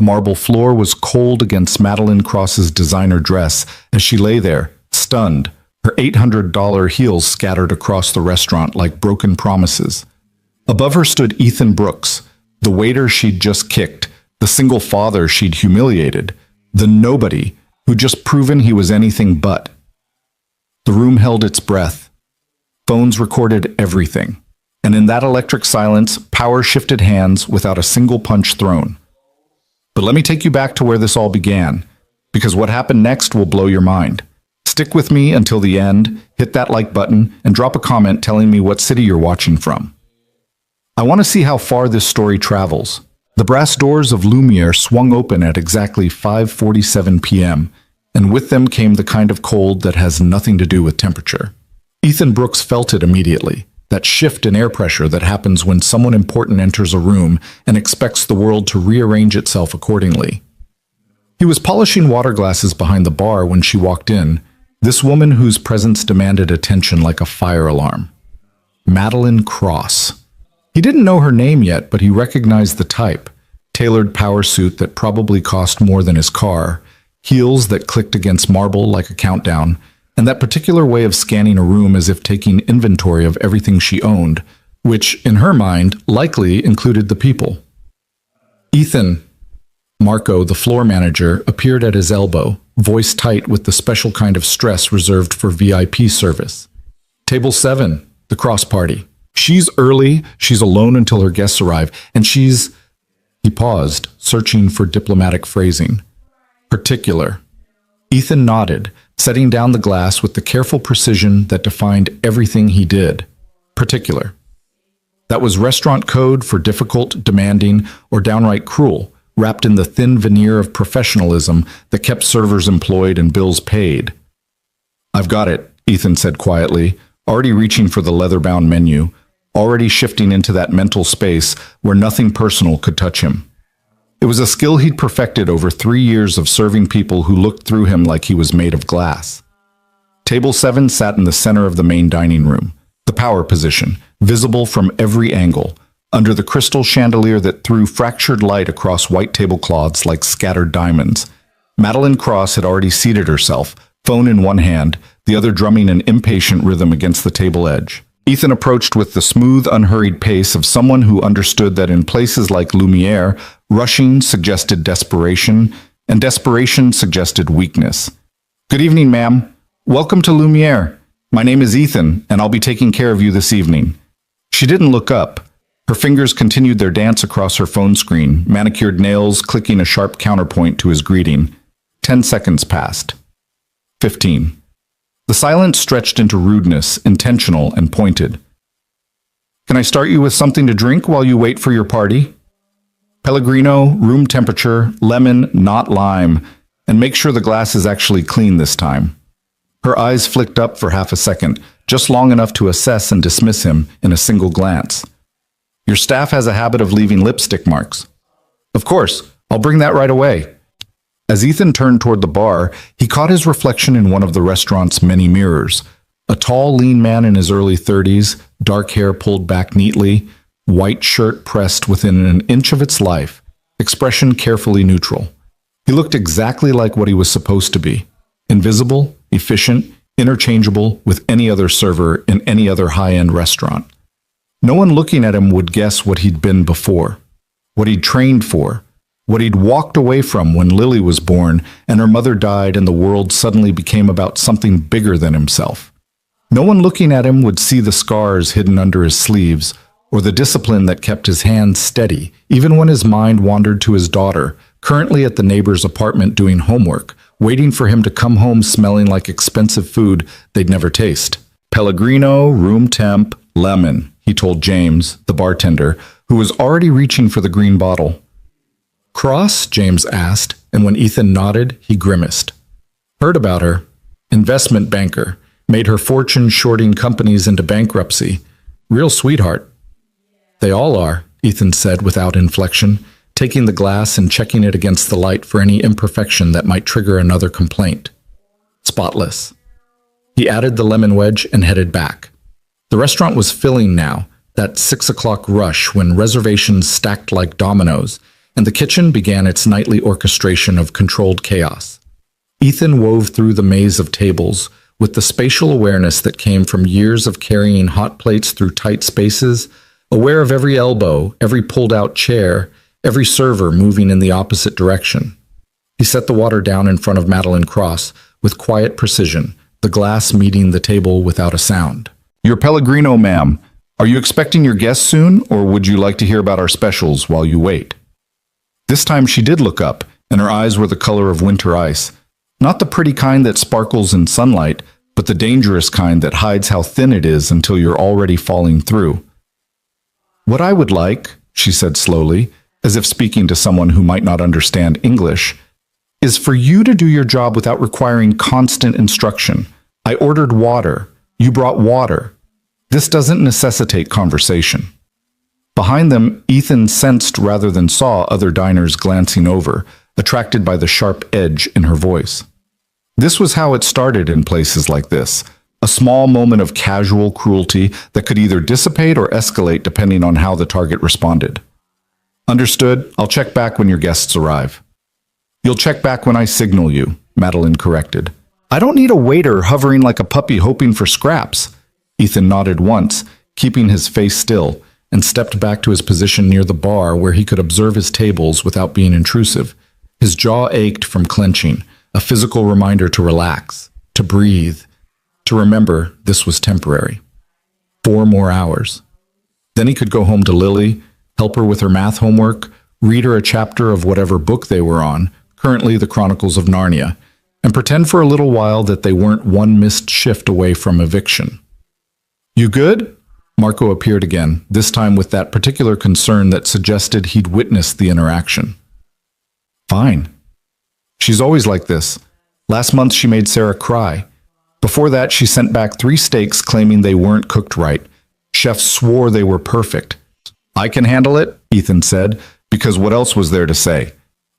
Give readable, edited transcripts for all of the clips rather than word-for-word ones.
The marble floor was cold against Madeline Cross's designer dress as she lay there, stunned, her $800 heels scattered across the restaurant like broken promises. Above her stood Ethan Brooks, the waiter she'd just kicked, the single father she'd humiliated, the nobody who'd just proven he was anything but. The room held its breath. Phones recorded everything. And in that electric silence, power shifted hands without a single punch thrown. But let me take you back to where this all began, because what happened next will blow your mind. Stick with me until the end, hit that like button, and drop a comment telling me what city you're watching from. I want to see how far this story travels. The brass doors of Lumiere swung open at exactly 5:47 p.m., and with them came the kind of cold that has nothing to do with temperature. Ethan Brooks felt it immediately, that shift in air pressure that happens when someone important enters a room and expects the world to rearrange itself accordingly. He was polishing water glasses behind the bar when she walked in, this woman whose presence demanded attention like a fire alarm. Madeline Cross. He didn't know her name yet, but he recognized the type. Tailored power suit that probably cost more than his car, heels that clicked against marble like a countdown, and that particular way of scanning a room as if taking inventory of everything she owned, which, in her mind, likely included the people. Ethan, Marco, the floor manager, appeared at his elbow, voice tight with the special kind of stress reserved for VIP service. Table 7, the Cross party. She's early, she's alone until her guests arrive, and she's... He paused, searching for diplomatic phrasing. Particular. Ethan nodded, setting down the glass with the careful precision that defined everything he did. Particular. That was restaurant code for difficult, demanding, or downright cruel, wrapped in the thin veneer of professionalism that kept servers employed and bills paid. I've got it, Ethan said quietly, already reaching for the leather-bound menu, already shifting into that mental space where nothing personal could touch him. It was a skill he'd perfected over 3 years of serving people who looked through him like he was made of glass. Table 7 sat in the center of the main dining room, the power position, visible from every angle, under the crystal chandelier that threw fractured light across white tablecloths like scattered diamonds. Madeline Cross had already seated herself, phone in one hand, the other drumming an impatient rhythm against the table edge. Ethan approached with the smooth, unhurried pace of someone who understood that in places like Lumiere, rushing suggested desperation, and desperation suggested weakness. Good evening, ma'am. Welcome to Lumiere. My name is Ethan, and I'll be taking care of you this evening. She didn't look up. Her fingers continued their dance across her phone screen, manicured nails clicking a sharp counterpoint to his greeting. 10 seconds passed. 15. The silence stretched into rudeness, intentional and pointed. Can I start you with something to drink while you wait for your party? Pellegrino, room temperature, lemon, not lime, and make sure the glass is actually clean this time. Her eyes flicked up for half a second, just long enough to assess and dismiss him in a single glance. Your staff has a habit of leaving lipstick marks. Of course, I'll bring that right away. As Ethan turned toward the bar, he caught his reflection in one of the restaurant's many mirrors. A tall, lean man in his early 30s, dark hair pulled back neatly, white shirt pressed within an inch of its life, expression carefully neutral. He looked exactly like what he was supposed to be. Invisible, efficient, interchangeable with any other server in any other high-end restaurant. No one looking at him would guess what he'd been before, what he'd trained for, what he'd walked away from when Lily was born and her mother died and the world suddenly became about something bigger than himself. No one looking at him would see the scars hidden under his sleeves or the discipline that kept his hands steady, even when his mind wandered to his daughter, currently at the neighbor's apartment doing homework, waiting for him to come home smelling like expensive food they'd never taste. Pellegrino, room temp, lemon, he told James, the bartender, who was already reaching for the green bottle. Cross? James asked, and when Ethan nodded, he grimaced. Heard about her. Investment banker. Made her fortune shorting companies into bankruptcy. Real sweetheart. They all are, Ethan said without inflection, taking the glass and checking it against the light for any imperfection that might trigger another complaint. Spotless. He added the lemon wedge and headed back. The restaurant was filling now, that 6 o'clock rush when reservations stacked like dominoes, and the kitchen began its nightly orchestration of controlled chaos. Ethan wove through the maze of tables with the spatial awareness that came from years of carrying hot plates through tight spaces, aware of every elbow, every pulled-out chair, every server moving in the opposite direction. He set the water down in front of Madeline Cross with quiet precision, the glass meeting the table without a sound. "Your Pellegrino, ma'am. Are you expecting your guests soon, or would you like to hear about our specials while you wait?" This time she did look up, and her eyes were the color of winter ice. Not the pretty kind that sparkles in sunlight, but the dangerous kind that hides how thin it is until you're already falling through. "What I would like," she said slowly, as if speaking to someone who might not understand English, "is for you to do your job without requiring constant instruction. I ordered water. You brought water. This doesn't necessitate conversation." Behind them, Ethan sensed rather than saw other diners glancing over, attracted by the sharp edge in her voice. This was how it started in places like this, a small moment of casual cruelty that could either dissipate or escalate depending on how the target responded. "Understood. I'll check back when your guests arrive." "You'll check back when I signal you," Madeline corrected. "I don't need a waiter hovering like a puppy hoping for scraps." Ethan nodded once, keeping his face still, and stepped back to his position near the bar where he could observe his tables without being intrusive. His jaw ached from clenching, a physical reminder to relax, to breathe, to remember this was temporary. 4 more hours. Then he could go home to Lily, help her with her math homework, read her a chapter of whatever book they were on, currently the Chronicles of Narnia, and pretend for a little while that they weren't one missed shift away from eviction. "You good?" Marco appeared again, this time with that particular concern that suggested he'd witnessed the interaction. "Fine." She's always like this. Last month she made Sarah cry. Before that she sent back 3 steaks claiming they weren't cooked right. Chefs swore they were perfect. "I can handle it," Ethan said, because what else was there to say?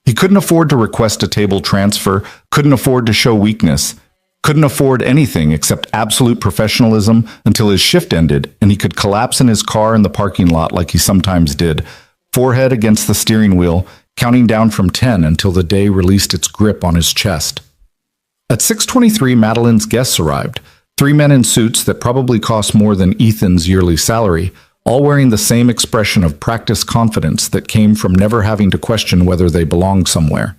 He couldn't afford to request a table transfer, couldn't afford to show weakness, couldn't afford anything except absolute professionalism until his shift ended and he could collapse in his car in the parking lot like he sometimes did, forehead against the steering wheel, counting down from 10 until the day released its grip on his chest. At 6:23, Madeline's guests arrived, 3 men in suits that probably cost more than Ethan's yearly salary, all wearing the same expression of practiced confidence that came from never having to question whether they belonged somewhere.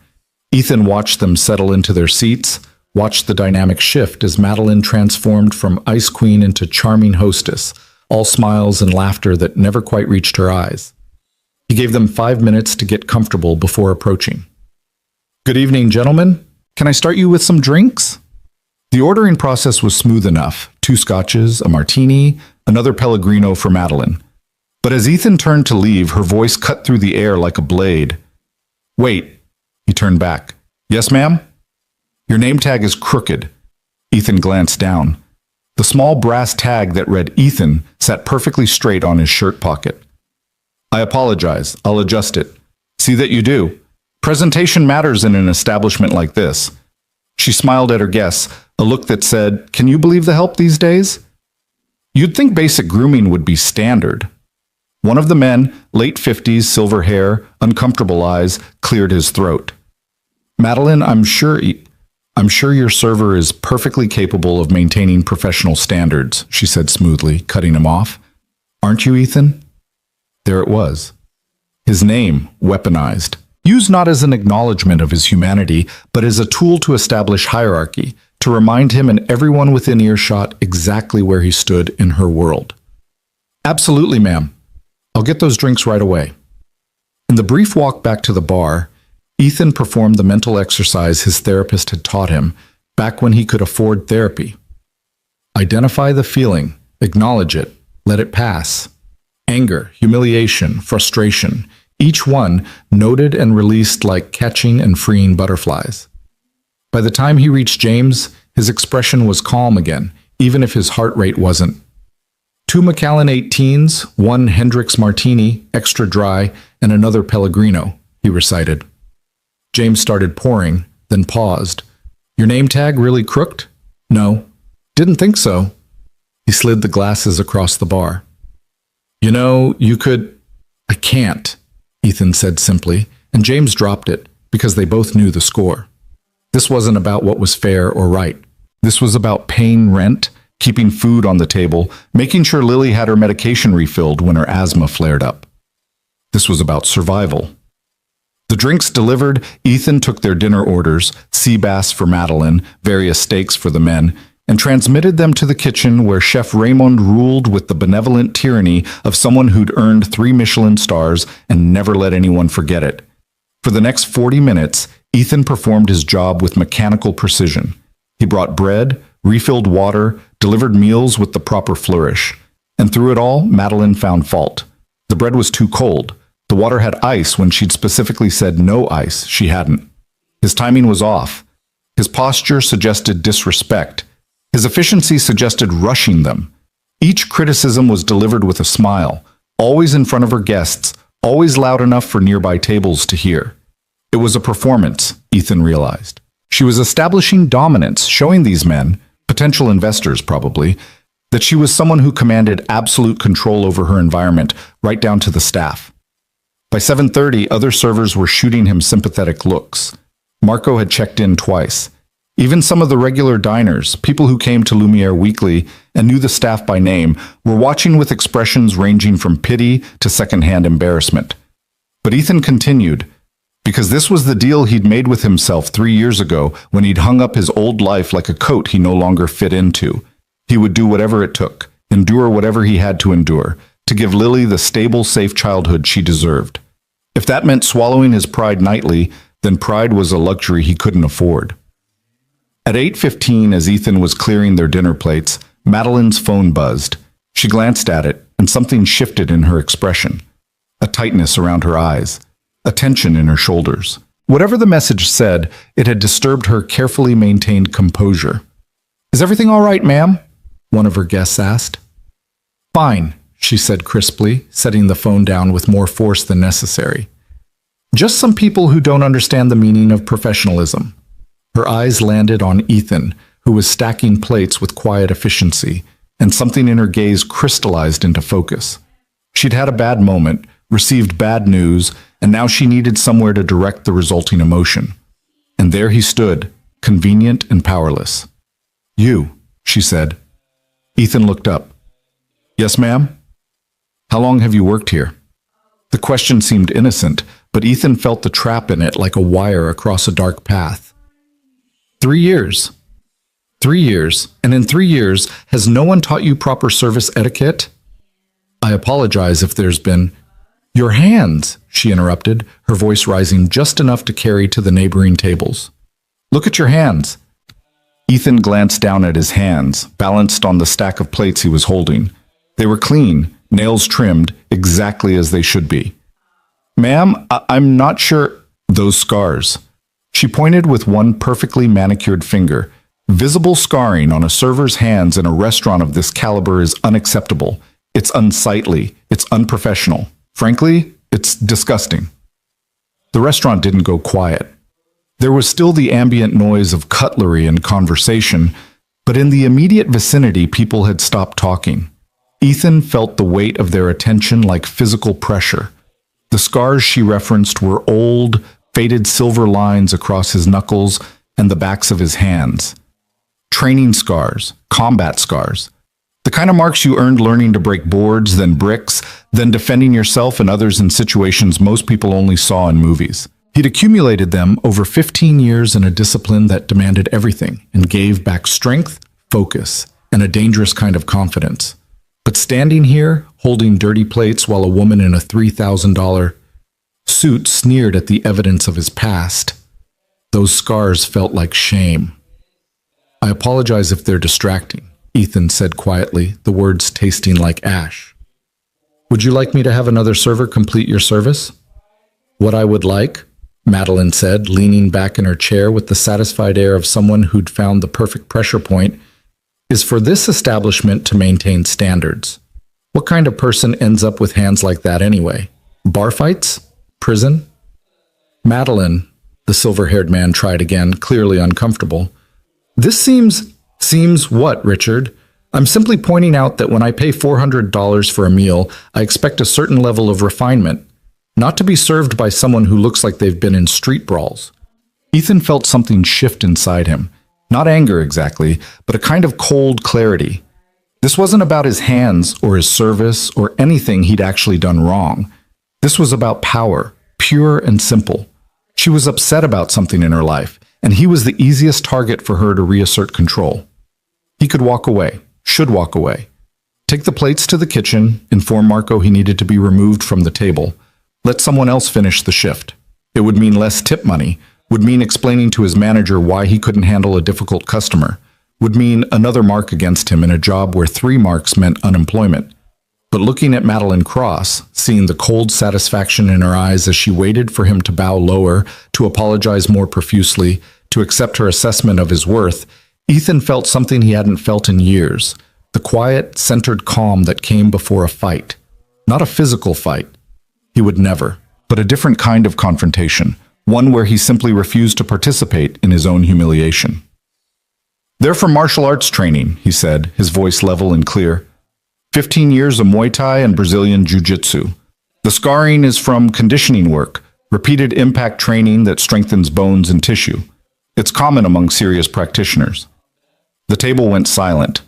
Ethan watched them settle into their seats, watched the dynamic shift as Madeline transformed from ice queen into charming hostess, all smiles and laughter that never quite reached her eyes. He gave them 5 minutes to get comfortable before approaching. "Good evening, gentlemen. Can I start you with some drinks?" The ordering process was smooth enough. 2 scotches, a martini, another Pellegrino for Madeline. But as Ethan turned to leave, her voice cut through the air like a blade. "Wait." He turned back. "Yes, ma'am?" "Your name tag is crooked." Ethan glanced down. The small brass tag that read Ethan sat perfectly straight on his shirt pocket. "I apologize. I'll adjust it." "See that you do. Presentation matters in an establishment like this." She smiled at her guests, a look that said, "Can you believe the help these days?" You'd think basic grooming would be standard. One of the men, late 50s, silver hair, uncomfortable eyes, cleared his throat. "Madeline, I'm sure your server is perfectly capable of maintaining professional standards," she said smoothly, cutting him off. "Aren't you, Ethan?" There it was. His name, weaponized. Used not as an acknowledgement of his humanity, but as a tool to establish hierarchy, to remind him and everyone within earshot exactly where he stood in her world. "Absolutely, ma'am. I'll get those drinks right away." In the brief walk back to the bar, Ethan performed the mental exercise his therapist had taught him back when he could afford therapy. Identify the feeling, acknowledge it, let it pass. Anger, humiliation, frustration, each one noted and released like catching and freeing butterflies. By the time he reached James, his expression was calm again, even if his heart rate wasn't. 2 Macallan 18s, 1 Hendrix Martini, extra dry, and another Pellegrino, he recited. James started pouring, then paused. "Your name tag really crooked?" "No." "Didn't think so." He slid the glasses across the bar. "You know, you could—" "I can't," Ethan said simply, and James dropped it because they both knew the score. This wasn't about what was fair or right. This was about paying rent, keeping food on the table, making sure Lily had her medication refilled when her asthma flared up. This was about survival. The drinks delivered, Ethan took their dinner orders, sea bass for Madeline, various steaks for the men, and transmitted them to the kitchen where Chef Raymond ruled with the benevolent tyranny of someone who'd earned 3 Michelin stars and never let anyone forget it. For the next 40 minutes, Ethan performed his job with mechanical precision. He brought bread, refilled water, delivered meals with the proper flourish. And through it all, Madeline found fault. The bread was too cold. The water had ice when she'd specifically said no ice. She hadn't. His timing was off. His posture suggested disrespect. His efficiency suggested rushing them. Each criticism was delivered with a smile, always in front of her guests, always loud enough for nearby tables to hear. It was a performance, Ethan realized. She was establishing dominance, showing these men, potential investors probably, that she was someone who commanded absolute control over her environment, right down to the staff. By 7:30, other servers were shooting him sympathetic looks. Marco had checked in twice. Even some of the regular diners, people who came to Lumiere weekly and knew the staff by name, were watching with expressions ranging from pity to secondhand embarrassment. But Ethan continued, because this was the deal he'd made with himself 3 years ago when he'd hung up his old life like a coat he no longer fit into. He would do whatever it took, endure whatever he had to endure, to give Lily the stable, safe childhood she deserved. If that meant swallowing his pride nightly, then pride was a luxury he couldn't afford. At 8:15, as Ethan was clearing their dinner plates, Madeline's phone buzzed. She glanced at it, and something shifted in her expression. A tightness around her eyes, a tension in her shoulders. Whatever the message said, it had disturbed her carefully maintained composure. "Is everything all right, ma'am?" one of her guests asked. "Fine," she said crisply, setting the phone down with more force than necessary. "Just some people who don't understand the meaning of professionalism." Her eyes landed on Ethan, who was stacking plates with quiet efficiency, and something in her gaze crystallized into focus. She'd had a bad moment, received bad news, and now she needed somewhere to direct the resulting emotion. And there he stood, convenient and powerless. "You," she said. Ethan looked up. "Yes, ma'am?" "How long have you worked here?" The question seemed innocent, but Ethan felt the trap in it like a wire across a dark path. 3 years. 3 years, and in 3 years, has no one taught you proper service etiquette? I apologize if there's been... Your hands, she interrupted, her voice rising just enough to carry to the neighboring tables. Look at your hands. Ethan glanced down at his hands, balanced on the stack of plates he was holding. They were clean, nails trimmed, exactly as they should be. "Ma'am, I'm not sure..." "Those scars." She pointed with one perfectly manicured finger. Visible scarring on a server's hands in a restaurant of this caliber is unacceptable. It's unsightly. It's unprofessional. Frankly, it's disgusting. The restaurant didn't go quiet. There was still the ambient noise of cutlery and conversation, but in the immediate vicinity, people had stopped talking. Ethan felt the weight of their attention like physical pressure. The scars she referenced were old, faded silver lines across his knuckles and the backs of his hands. Training scars, combat scars. The kind of marks you earned learning to break boards, then bricks, then defending yourself and others in situations most people only saw in movies. He'd accumulated them over 15 years in a discipline that demanded everything and gave back strength, focus, and a dangerous kind of confidence. But standing here, holding dirty plates while a woman in a $3,000 suit sneered at the evidence of his past, those scars felt like shame. I apologize if they're distracting, Ethan said quietly, the words tasting like ash. Would you like me to have another server complete your service? What I would like, Madeline said, leaning back in her chair with the satisfied air of someone who'd found the perfect pressure point, is for this establishment to maintain standards. What kind of person ends up with hands like that anyway? Bar fights? Prison? Madeline, the silver-haired man tried again, clearly uncomfortable. This seems what, Richard? I'm simply pointing out that when I pay $400 for a meal, I expect a certain level of refinement. not to be served by someone who looks like they've been in street brawls. Ethan felt something shift inside him. Not anger exactly, but a kind of cold clarity. This wasn't about his hands or his service or anything he'd actually done wrong. This was about power, pure and simple. She was upset about something in her life, and he was the easiest target for her to reassert control. He could walk away, should walk away. Take the plates to the kitchen, inform Marco he needed to be removed from the table. Let someone else finish the shift. It would mean less tip money, would mean explaining to his manager why he couldn't handle a difficult customer, would mean another mark against him in a job where 3 marks meant unemployment. But looking at Madeline Cross, seeing the cold satisfaction in her eyes as she waited for him to bow lower, to apologize more profusely, to accept her assessment of his worth, Ethan felt something he hadn't felt in years, the quiet, centered calm that came before a fight. Not a physical fight. He would never, but a different kind of confrontation, one where he simply refused to participate in his own humiliation. "They're from martial arts training," he said, his voice level and clear. 15 years of Muay Thai and Brazilian Jiu-Jitsu. The scarring is from conditioning work, repeated impact training that strengthens bones and tissue. It's common among serious practitioners. The table went silent.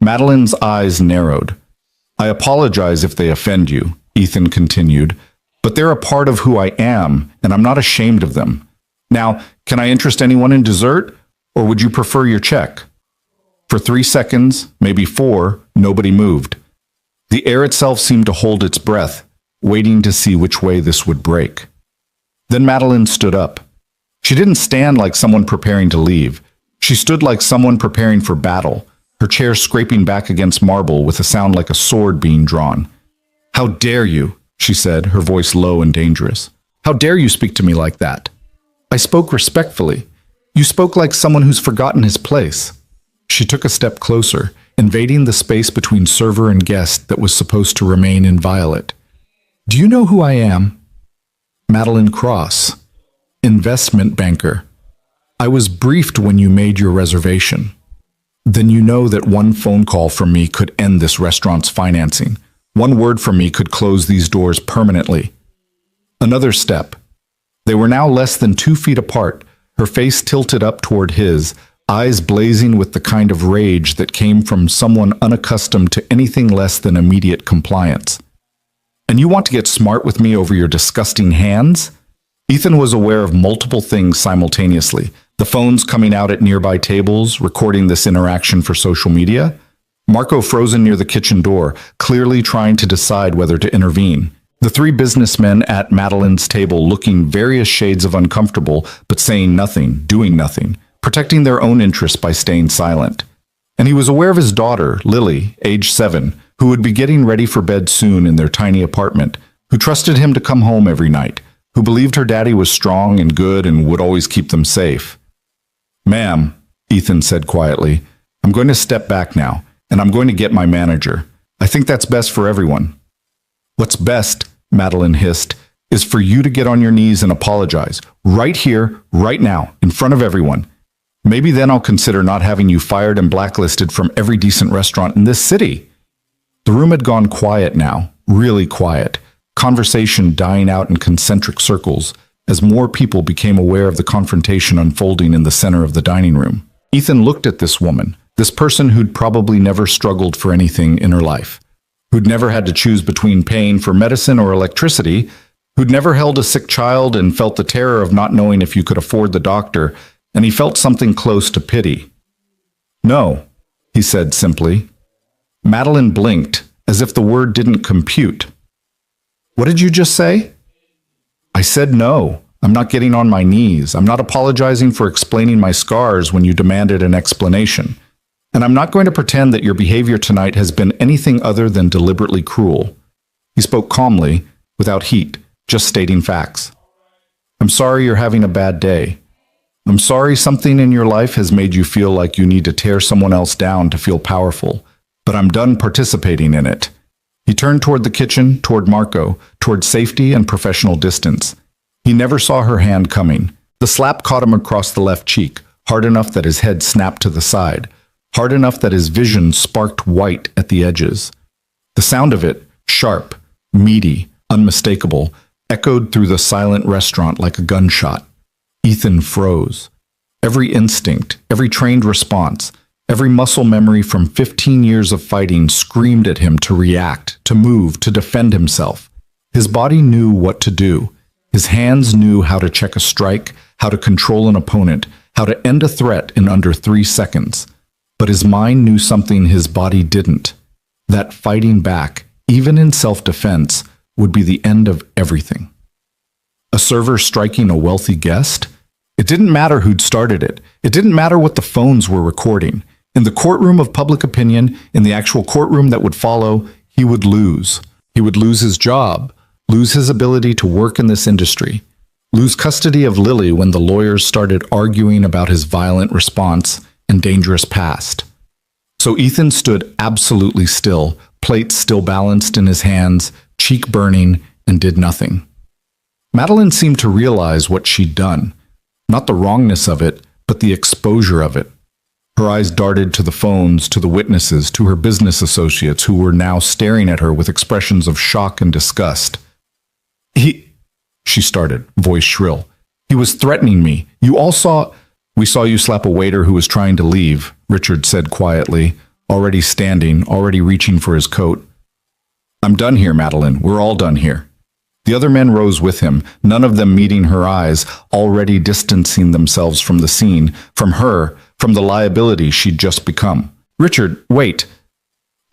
Madeline's eyes narrowed. "I apologize if they offend you," Ethan continued, "but they're a part of who I am, and I'm not ashamed of them. Now, can I interest anyone in dessert, or would you prefer your check?" For 3 seconds, maybe 4, nobody moved. The air itself seemed to hold its breath, waiting to see which way this would break. Then Madeline stood up. She didn't stand like someone preparing to leave. She stood like someone preparing for battle, her chair scraping back against marble with a sound like a sword being drawn. "How dare you?" she said, her voice low and dangerous. "How dare you speak to me like that?" "I spoke respectfully. You spoke like someone who's forgotten his place." She took a step closer, invading the space between server and guest that was supposed to remain inviolate. "Do you know who I am?" "Madeline Cross, investment banker. I was briefed when you made your reservation. Then you know that one phone call from me could end this restaurant's financing. One word from me could close these doors permanently." Another step. They were now less than 2 feet apart, her face tilted up toward his, eyes blazing with the kind of rage that came from someone unaccustomed to anything less than immediate compliance. "And you want to get smart with me over your disgusting hands?" Ethan was aware of multiple things simultaneously. The phones coming out at nearby tables, recording this interaction for social media. Marco frozen near the kitchen door, clearly trying to decide whether to intervene. The 3 businessmen at Madeline's table looking various shades of uncomfortable, but saying nothing, doing nothing, protecting their own interests by staying silent. And he was aware of his daughter, Lily, age 7, who would be getting ready for bed soon in their tiny apartment, who trusted him to come home every night, who believed her daddy was strong and good and would always keep them safe. "Ma'am," Ethan said quietly, "I'm going to step back now, and I'm going to get my manager. I think that's best for everyone." "What's best," Madeline hissed, "is for you to get on your knees and apologize, right here, right now, in front of everyone. Maybe then I'll consider not having you fired and blacklisted from every decent restaurant in this city." The room had gone quiet now, really quiet, conversation dying out in concentric circles as more people became aware of the confrontation unfolding in the center of the dining room. Ethan looked at this woman, this person who'd probably never struggled for anything in her life, who'd never had to choose between paying for medicine or electricity, who'd never held a sick child and felt the terror of not knowing if you could afford the doctor, and he felt something close to pity. "No," he said simply. Madeline blinked, as if the word didn't compute. "What did you just say?" "I said no. I'm not getting on my knees. I'm not apologizing for explaining my scars when you demanded an explanation. And I'm not going to pretend that your behavior tonight has been anything other than deliberately cruel." He spoke calmly, without heat, just stating facts. "I'm sorry you're having a bad day. I'm sorry something in your life has made you feel like you need to tear someone else down to feel powerful, but I'm done participating in it." He turned toward the kitchen, toward Marco, toward safety and professional distance. He never saw her hand coming. The slap caught him across the left cheek, hard enough that his head snapped to the side, hard enough that his vision sparked white at the edges. The sound of it, sharp, meaty, unmistakable, echoed through the silent restaurant like a gunshot. Ethan froze. Every instinct, every trained response, every muscle memory from 15 years of fighting screamed at him to react, to move, to defend himself. His body knew what to do. His hands knew how to check a strike, how to control an opponent, how to end a threat in under 3 seconds. But his mind knew something his body didn't. That fighting back, even in self-defense, would be the end of everything. A server striking a wealthy guest? It didn't matter who'd started it. It didn't matter what the phones were recording. In the courtroom of public opinion, in the actual courtroom that would follow, he would lose. He would lose his job, lose his ability to work in this industry, lose custody of Lily when the lawyers started arguing about his violent response and dangerous past. So Ethan stood absolutely still, plate still balanced in his hands, cheek burning, and did nothing. Madeline seemed to realize what she'd done. Not the wrongness of it, but the exposure of it. Her eyes darted to the phones, to the witnesses, to her business associates who were now staring at her with expressions of shock and disgust. She started, voice shrill. He was threatening me. You all saw... We saw you slap a waiter who was trying to leave, Richard said quietly, already standing, already reaching for his coat. I'm done here, Madeline. We're all done here. The other men rose with him, none of them meeting her eyes, already distancing themselves from the scene, from her, from the liability she'd just become. Richard, wait.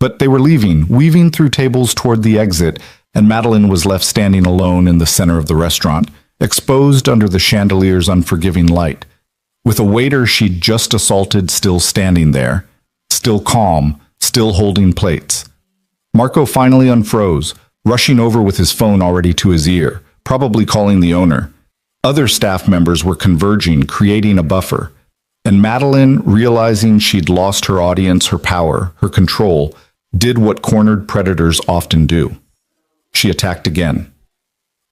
But they were leaving, weaving through tables toward the exit, and Madeline was left standing alone in the center of the restaurant, exposed under the chandelier's unforgiving light, with a waiter she'd just assaulted still standing there, still calm, still holding plates. Marco finally unfroze, rushing over with his phone already to his ear, probably calling the owner. Other staff members were converging, creating a buffer. And Madeline, realizing she'd lost her audience, her power, her control, did what cornered predators often do. She attacked again.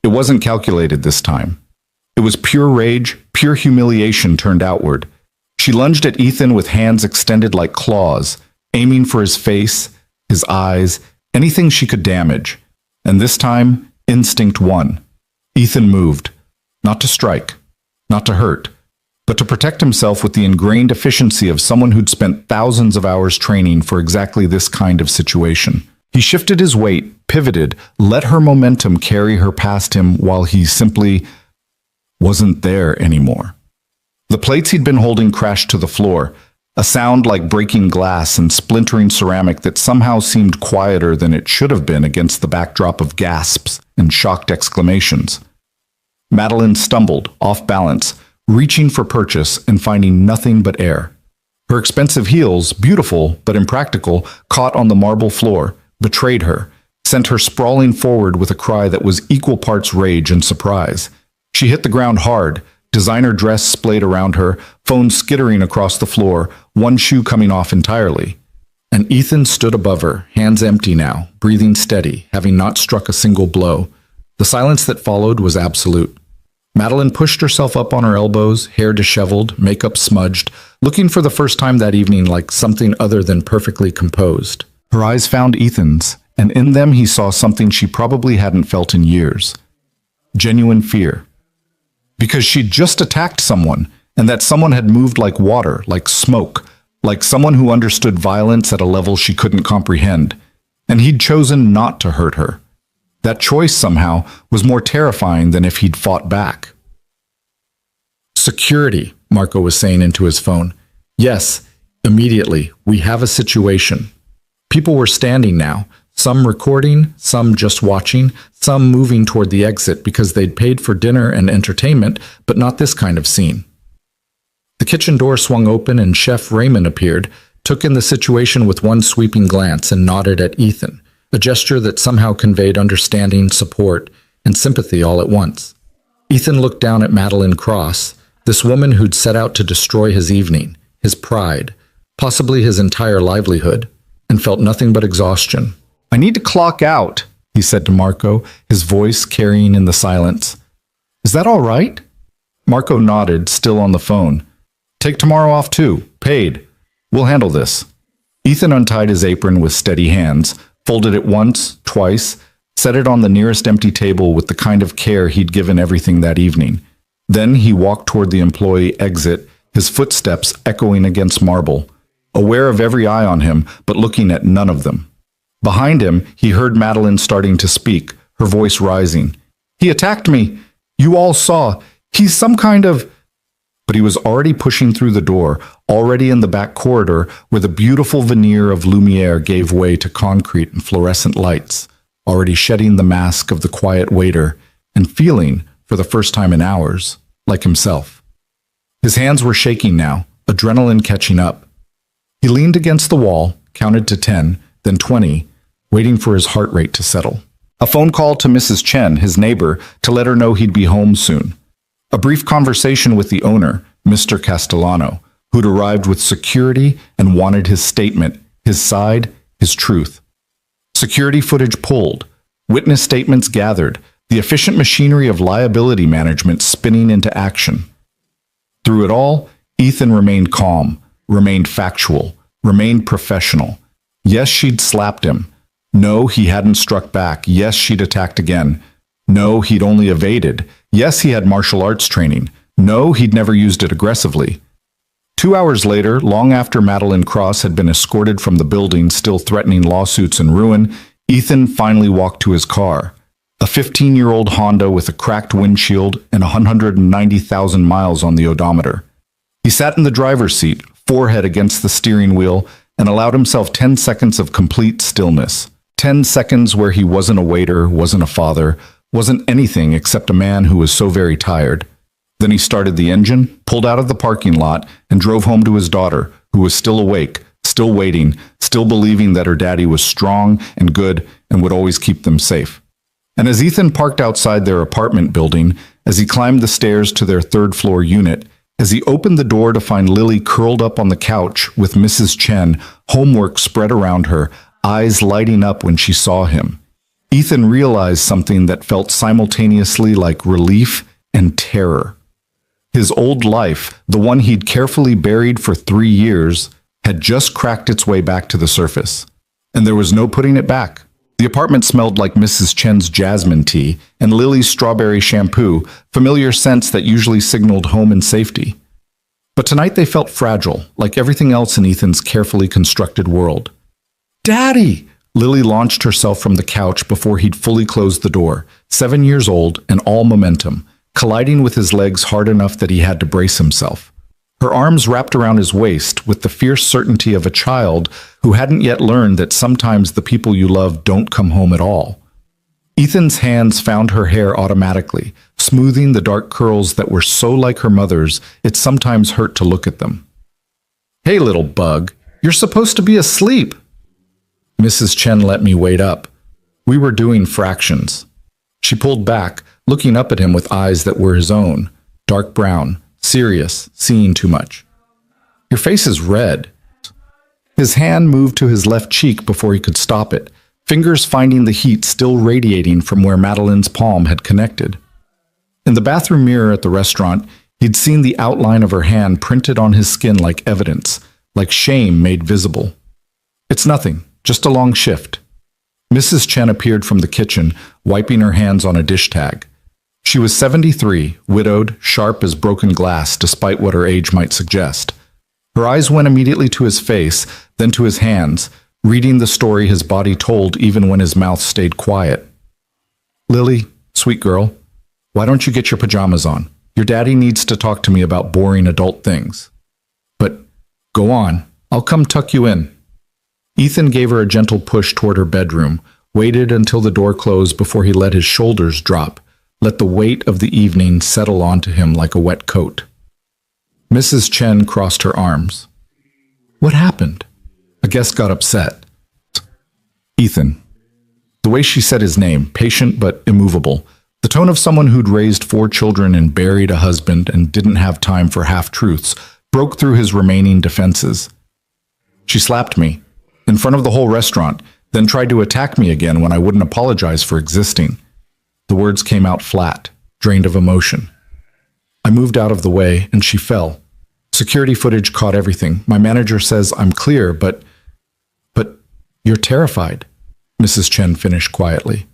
It wasn't calculated this time. It was pure rage, pure humiliation turned outward. She lunged at Ethan with hands extended like claws, aiming for his face, his eyes, anything she could damage. And this time, instinct won. Ethan moved, not to strike, not to hurt, but to protect himself with the ingrained efficiency of someone who'd spent thousands of hours training for exactly this kind of situation. He shifted his weight, pivoted, let her momentum carry her past him while he simply wasn't there anymore. The plates he'd been holding crashed to the floor, a sound like breaking glass and splintering ceramic that somehow seemed quieter than it should have been against the backdrop of gasps and shocked exclamations. Madeline stumbled, off balance, reaching for purchase and finding nothing but air. Her expensive heels, beautiful but impractical, caught on the marble floor, betrayed her, sent her sprawling forward with a cry that was equal parts rage and surprise. She hit the ground hard, designer dress splayed around her, phone skittering across the floor, one shoe coming off entirely. And Ethan stood above her, hands empty now, breathing steady, having not struck a single blow. The silence that followed was absolute. Madeline pushed herself up on her elbows, hair disheveled, makeup smudged, looking for the first time that evening like something other than perfectly composed. Her eyes found Ethan's, and in them he saw something she probably hadn't felt in years. Genuine fear. Because she'd just attacked someone, and that someone had moved like water, like smoke, like someone who understood violence at a level she couldn't comprehend, and he'd chosen not to hurt her. That choice, somehow, was more terrifying than if he'd fought back. Security, Marco was saying into his phone. Yes, immediately, we have a situation. People were standing now, some recording, some just watching, some moving toward the exit because they'd paid for dinner and entertainment, but not this kind of scene. The kitchen door swung open and Chef Raymond appeared, took in the situation with one sweeping glance and nodded at Ethan, a gesture that somehow conveyed understanding, support, and sympathy all at once. Ethan looked down at Madeline Cross, this woman who'd set out to destroy his evening, his pride, possibly his entire livelihood, and felt nothing but exhaustion. I need to clock out, he said to Marco, his voice carrying in the silence. Is that all right? Marco nodded, still on the phone. Take tomorrow off too, paid. We'll handle this. Ethan untied his apron with steady hands, folded it once, twice, set it on the nearest empty table with the kind of care he'd given everything that evening. Then he walked toward the employee exit, his footsteps echoing against marble, aware of every eye on him, but looking at none of them. Behind him, he heard Madeline starting to speak, her voice rising. "He attacked me. You all saw. He's some kind of—" But he was already pushing through the door, already in the back corridor where the beautiful veneer of Lumiere gave way to concrete and fluorescent lights, already shedding the mask of the quiet waiter and feeling, for the first time in hours, like himself. His hands were shaking now, adrenaline catching up. He leaned against the wall, counted to 10, then 20, waiting for his heart rate to settle. A phone call to Mrs. Chen, his neighbor, to let her know he'd be home soon. A brief conversation with the owner, Mr. Castellano, who'd arrived with security and wanted his statement, his side, his truth. Security footage pulled, witness statements gathered, the efficient machinery of liability management spinning into action. Through it all, Ethan remained calm, remained factual, remained professional. Yes, she'd slapped him. No, he hadn't struck back. Yes, she'd attacked again. No, he'd only evaded. Yes, he had martial arts training. No, he'd never used it aggressively. 2 hours later, long after Madeline Cross had been escorted from the building, still threatening lawsuits and ruin, Ethan finally walked to his car. A 15-year-old Honda with a cracked windshield and 190,000 miles on the odometer. He sat in the driver's seat, forehead against the steering wheel, and allowed himself 10 seconds of complete stillness. 10 seconds where he wasn't a waiter, wasn't a father, wasn't anything except a man who was so very tired. Then he started the engine, pulled out of the parking lot, and drove home to his daughter, who was still awake, still waiting, still believing that her daddy was strong and good and would always keep them safe. And as Ethan parked outside their apartment building, as he climbed the stairs to their third-floor unit, as he opened the door to find Lily curled up on the couch with Mrs. Chen, homework spread around her, eyes lighting up when she saw him, Ethan realized something that felt simultaneously like relief and terror. His old life, the one he'd carefully buried for 3 years, had just cracked its way back to the surface. And there was no putting it back. The apartment smelled like Mrs. Chen's jasmine tea and Lily's strawberry shampoo, familiar scents that usually signaled home and safety. But tonight they felt fragile, like everything else in Ethan's carefully constructed world. "Daddy!" Lily launched herself from the couch before he'd fully closed the door, 7 years old and all momentum, colliding with his legs hard enough that he had to brace himself. Her arms wrapped around his waist with the fierce certainty of a child who hadn't yet learned that sometimes the people you love don't come home at all. Ethan's hands found her hair automatically, smoothing the dark curls that were so like her mother's it sometimes hurt to look at them. "Hey, little bug, you're supposed to be asleep." Mrs. Chen let me wait up. We were doing fractions. She pulled back, looking up at him with eyes that were his own, dark brown, serious, seeing too much. "Your face is red." His hand moved to his left cheek before he could stop it, fingers finding the heat still radiating from where Madeline's palm had connected. In the bathroom mirror at the restaurant, he'd seen the outline of her hand printed on his skin like evidence, like shame made visible. "It's nothing, just a long shift." Mrs. Chen appeared from the kitchen, wiping her hands on a dish tag. She was 73, widowed, sharp as broken glass despite what her age might suggest. Her eyes went immediately to his face, then to his hands, reading the story his body told even when his mouth stayed quiet. "Lily, sweet girl, why don't you get your pajamas on? Your daddy needs to talk to me about boring adult things." "But go on, I'll come tuck you in." Ethan gave her a gentle push toward her bedroom, waited until the door closed before he let his shoulders drop, let the weight of the evening settle onto him like a wet coat. Mrs. Chen crossed her arms. "What happened?" A guest got upset. "Ethan." The way she said his name, patient but immovable, the tone of someone who'd raised 4 children and buried a husband and didn't have time for half-truths, broke through his remaining defenses. "She slapped me, in front of the whole restaurant, then tried to attack me again when I wouldn't apologize for existing." The words came out flat, drained of emotion. "I moved out of the way, and she fell. Security footage caught everything. My manager says I'm clear, but you're terrified," Mrs. Chen finished quietly.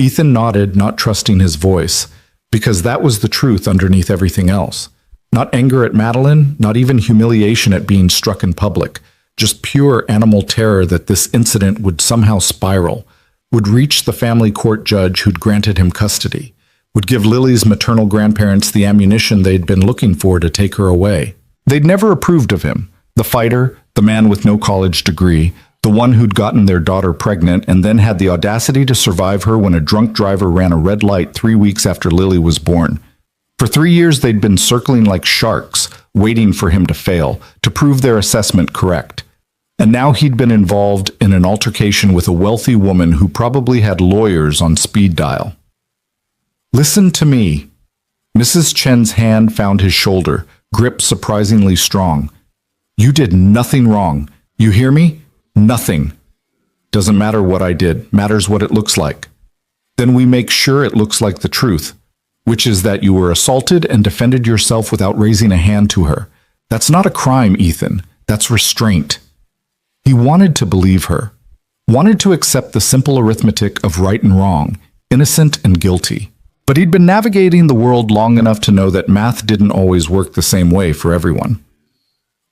Ethan nodded, not trusting his voice, because that was the truth underneath everything else. Not anger at Madeline, not even humiliation at being struck in public, just pure animal terror that this incident would somehow spiral, would reach the family court judge who'd granted him custody, would give Lily's maternal grandparents the ammunition they'd been looking for to take her away. They'd never approved of him, the fighter, the man with no college degree, the one who'd gotten their daughter pregnant and then had the audacity to survive her when a drunk driver ran a red light 3 weeks after Lily was born. For 3 years, they'd been circling like sharks, waiting for him to fail, to prove their assessment correct. And now he'd been involved in an altercation with a wealthy woman who probably had lawyers on speed dial. Listen to me. Mrs. Chen's hand found his shoulder, grip surprisingly strong. You did nothing wrong. You hear me? Nothing. Doesn't matter what I did. Matters what it looks like. Then we make sure it looks like the truth, which is that you were assaulted and defended yourself without raising a hand to her. That's not a crime, Ethan. That's restraint. He wanted to believe her, wanted to accept the simple arithmetic of right and wrong, innocent and guilty. But he'd been navigating the world long enough to know that math didn't always work the same way for everyone.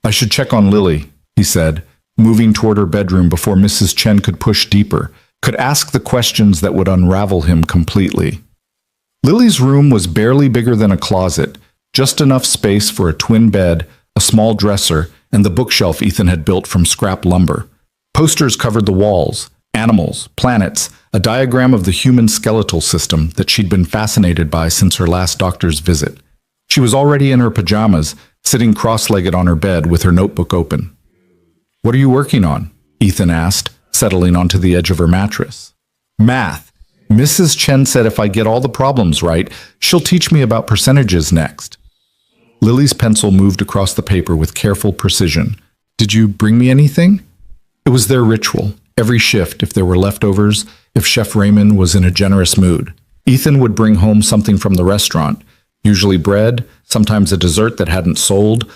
I should check on Lily, he said, moving toward her bedroom before Mrs. Chen could push deeper, could ask the questions that would unravel him completely. Lily's room was barely bigger than a closet, just enough space for a twin bed, a small dresser, and the bookshelf Ethan had built from scrap lumber. Posters covered the walls, animals, planets, a diagram of the human skeletal system that she'd been fascinated by since her last doctor's visit. She was already in her pajamas, sitting cross-legged on her bed with her notebook open. What are you working on? Ethan asked, settling onto the edge of her mattress. Math. Mrs. Chen said if I get all the problems right, she'll teach me about percentages next. Lily's pencil moved across the paper with careful precision. Did you bring me anything? It was their ritual. Every shift, if there were leftovers, if Chef Raymond was in a generous mood. Ethan would bring home something from the restaurant, usually bread, sometimes a dessert that hadn't sold,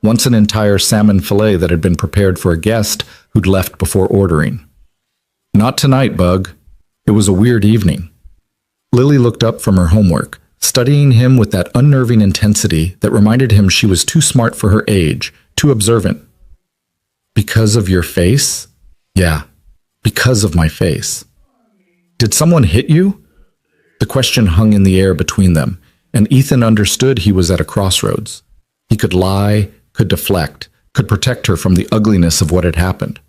once an entire salmon fillet that had been prepared for a guest who'd left before ordering. Not tonight, Bug. It was a weird evening. Lily looked up from her homework, studying him with that unnerving intensity that reminded him she was too smart for her age, too observant. Because of your face? Yeah, because of my face. Did someone hit you? The question hung in the air between them, and Ethan understood he was at a crossroads. He could lie, could deflect, could protect her from the ugliness of what had happened.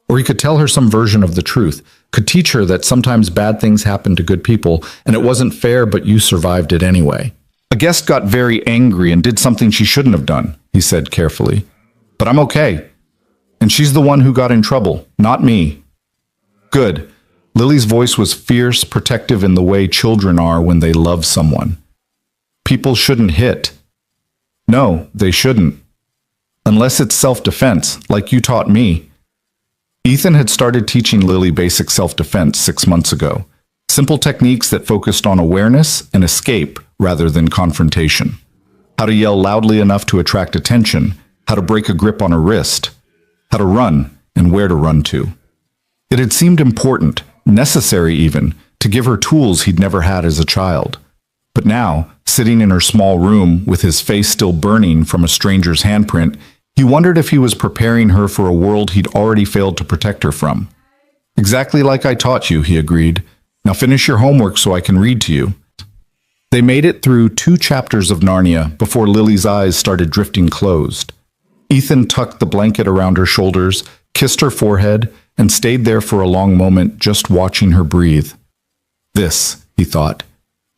Or he could tell her some version of the truth, could teach her that sometimes bad things happen to good people, and it wasn't fair, but you survived it anyway. A guest got very angry and did something she shouldn't have done, he said carefully. But I'm okay. And she's the one who got in trouble, not me. Good. Lily's voice was fierce, protective in the way children are when they love someone. People shouldn't hit. No, they shouldn't. Unless it's self-defense, like you taught me. Ethan had started teaching Lily basic self-defense 6 months ago. Simple techniques that focused on awareness and escape rather than confrontation. How to yell loudly enough to attract attention, how to break a grip on a wrist, how to run and where to run to. It had seemed important, necessary even, to give her tools he'd never had as a child. But now, sitting in her small room with his face still burning from a stranger's handprint, he wondered if he was preparing her for a world he'd already failed to protect her from. Exactly like I taught you, he agreed. Now finish your homework so I can read to you. They made it through 2 chapters of Narnia before Lily's eyes started drifting closed. Ethan tucked the blanket around her shoulders, kissed her forehead, and stayed there for a long moment just watching her breathe. This, he thought,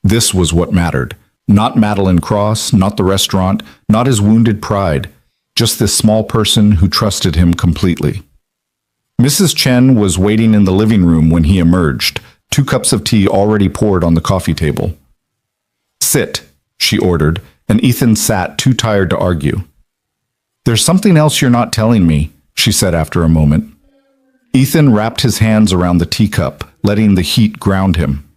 this was what mattered. Not Madeline Cross, not the restaurant, not his wounded pride. Just this small person who trusted him completely. Mrs. Chen was waiting in the living room when he emerged, 2 cups of tea already poured on the coffee table. Sit, she ordered, and Ethan sat too tired to argue. There's something else you're not telling me, she said after a moment. Ethan wrapped his hands around the teacup, letting the heat ground him.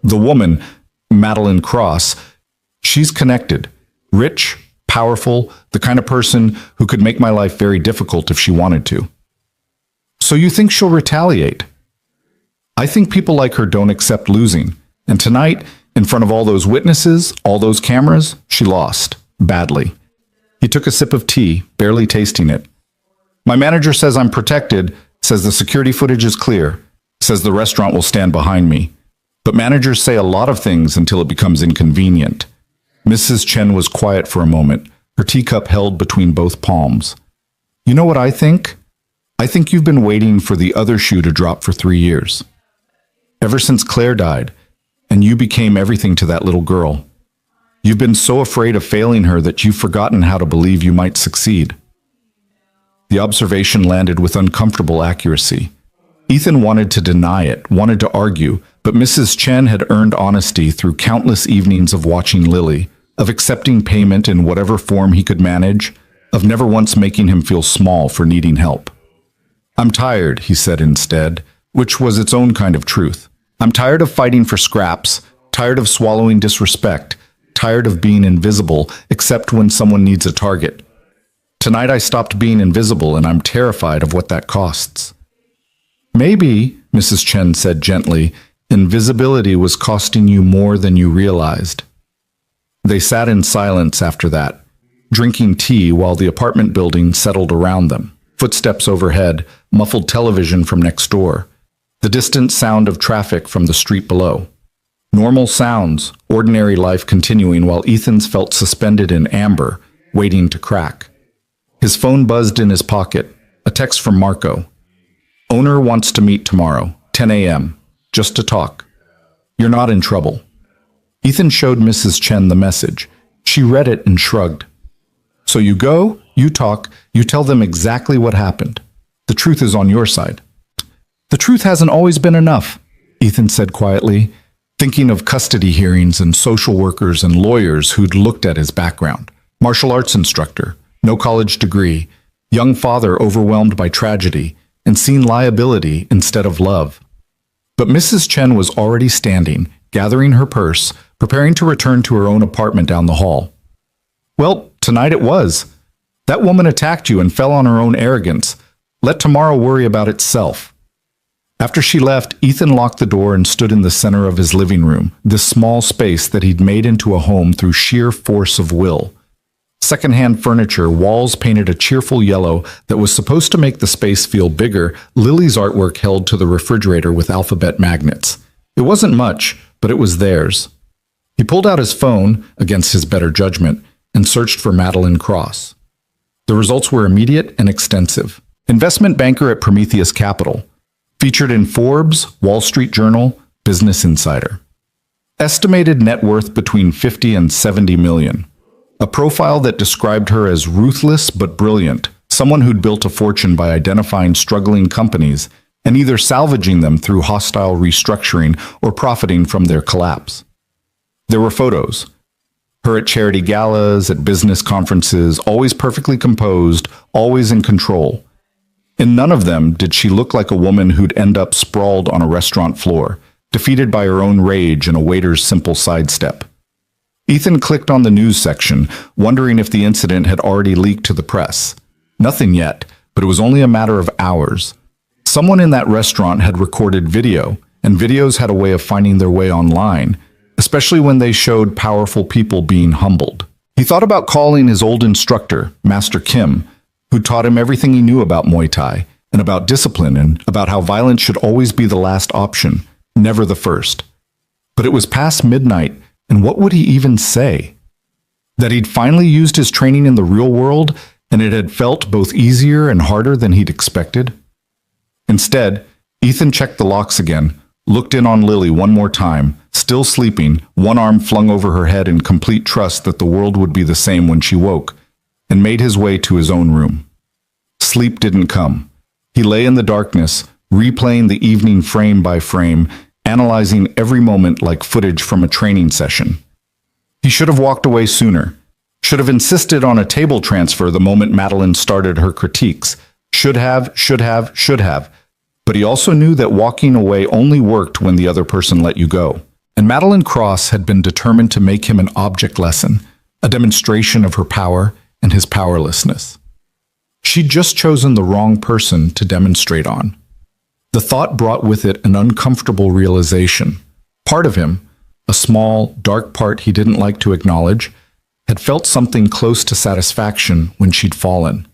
The woman, Madeline Cross, she's connected, rich, powerful, the kind of person who could make my life very difficult if she wanted to. So you think she'll retaliate? I think people like her don't accept losing. And tonight, in front of all those witnesses, all those cameras, she lost. Badly. He took a sip of tea, barely tasting it. My manager says I'm protected, says the security footage is clear, says the restaurant will stand behind me. But managers say a lot of things until it becomes inconvenient. Mrs. Chen was quiet for a moment, her teacup held between both palms. You know what I think? I think you've been waiting for the other shoe to drop for 3 years. Ever since Claire died, and you became everything to that little girl. You've been so afraid of failing her that you've forgotten how to believe you might succeed. The observation landed with uncomfortable accuracy. Ethan wanted to deny it, wanted to argue, but Mrs. Chen had earned honesty through countless evenings of watching Lily, of accepting payment in whatever form he could manage, of never once making him feel small for needing help. I'm tired, he said instead, which was its own kind of truth. I'm tired of fighting for scraps, tired of swallowing disrespect, tired of being invisible except when someone needs a target. Tonight I stopped being invisible and I'm terrified of what that costs. Maybe, Mrs. Chen said gently, invisibility was costing you more than you realized. They sat in silence after that, drinking tea while the apartment building settled around them. Footsteps overhead, muffled television from next door, the distant sound of traffic from the street below. Normal sounds, ordinary life continuing while Ethan's felt suspended in amber, waiting to crack. His phone buzzed in his pocket, a text from Marco. Owner wants to meet tomorrow, 10 a.m., just to talk. You're not in trouble. Ethan showed Mrs. Chen the message. She read it and shrugged. So you go, you talk, you tell them exactly what happened. The truth is on your side. The truth hasn't always been enough, Ethan said quietly, thinking of custody hearings and social workers and lawyers who'd looked at his background. Martial arts instructor, no college degree, young father overwhelmed by tragedy, and seen liability instead of love. But Mrs. Chen was already standing, gathering her purse, preparing to return to her own apartment down the hall. Well, tonight it was. That woman attacked you and fell on her own arrogance. Let tomorrow worry about itself. After she left, Ethan locked the door and stood in the center of his living room, this small space that he'd made into a home through sheer force of will. Secondhand furniture, walls painted a cheerful yellow that was supposed to make the space feel bigger, Lily's artwork held to the refrigerator with alphabet magnets. It wasn't much, but it was theirs. He pulled out his phone, against his better judgment, and searched for Madeline Cross. The results were immediate and extensive. Investment banker at Prometheus Capital. Featured in Forbes, Wall Street Journal, Business Insider. Estimated net worth between 50 and 70 million. A profile that described her as ruthless but brilliant, someone who'd built a fortune by identifying struggling companies and either salvaging them through hostile restructuring or profiting from their collapse. There were photos. Her at charity galas, at business conferences, always perfectly composed, always in control. In none of them did she look like a woman who'd end up sprawled on a restaurant floor, defeated by her own rage and a waiter's simple sidestep. Ethan clicked on the news section, wondering if the incident had already leaked to the press. Nothing yet, but it was only a matter of hours. Someone in that restaurant had recorded video, and videos had a way of finding their way online, especially when they showed powerful people being humbled. He thought about calling his old instructor, Master Kim, who taught him everything he knew about Muay Thai, and about discipline, and about how violence should always be the last option, never the first. But it was past midnight, and what would he even say? That he'd finally used his training in the real world, and it had felt both easier and harder than he'd expected? Instead, Ethan checked the locks again, looked in on Lily one more time, still sleeping, one arm flung over her head in complete trust that the world would be the same when she woke, and made his way to his own room. Sleep didn't come. He lay in the darkness, replaying the evening frame by frame, analyzing every moment like footage from a training session. He should have walked away sooner, should have insisted on a table transfer the moment Madeline started her critiques. Should have. But he also knew that walking away only worked when the other person let you go. And Madeline Cross had been determined to make him an object lesson, a demonstration of her power and his powerlessness. She'd just chosen the wrong person to demonstrate on. The thought brought with it an uncomfortable realization. Part of him, a small, dark part he didn't like to acknowledge, had felt something close to satisfaction when she'd fallen.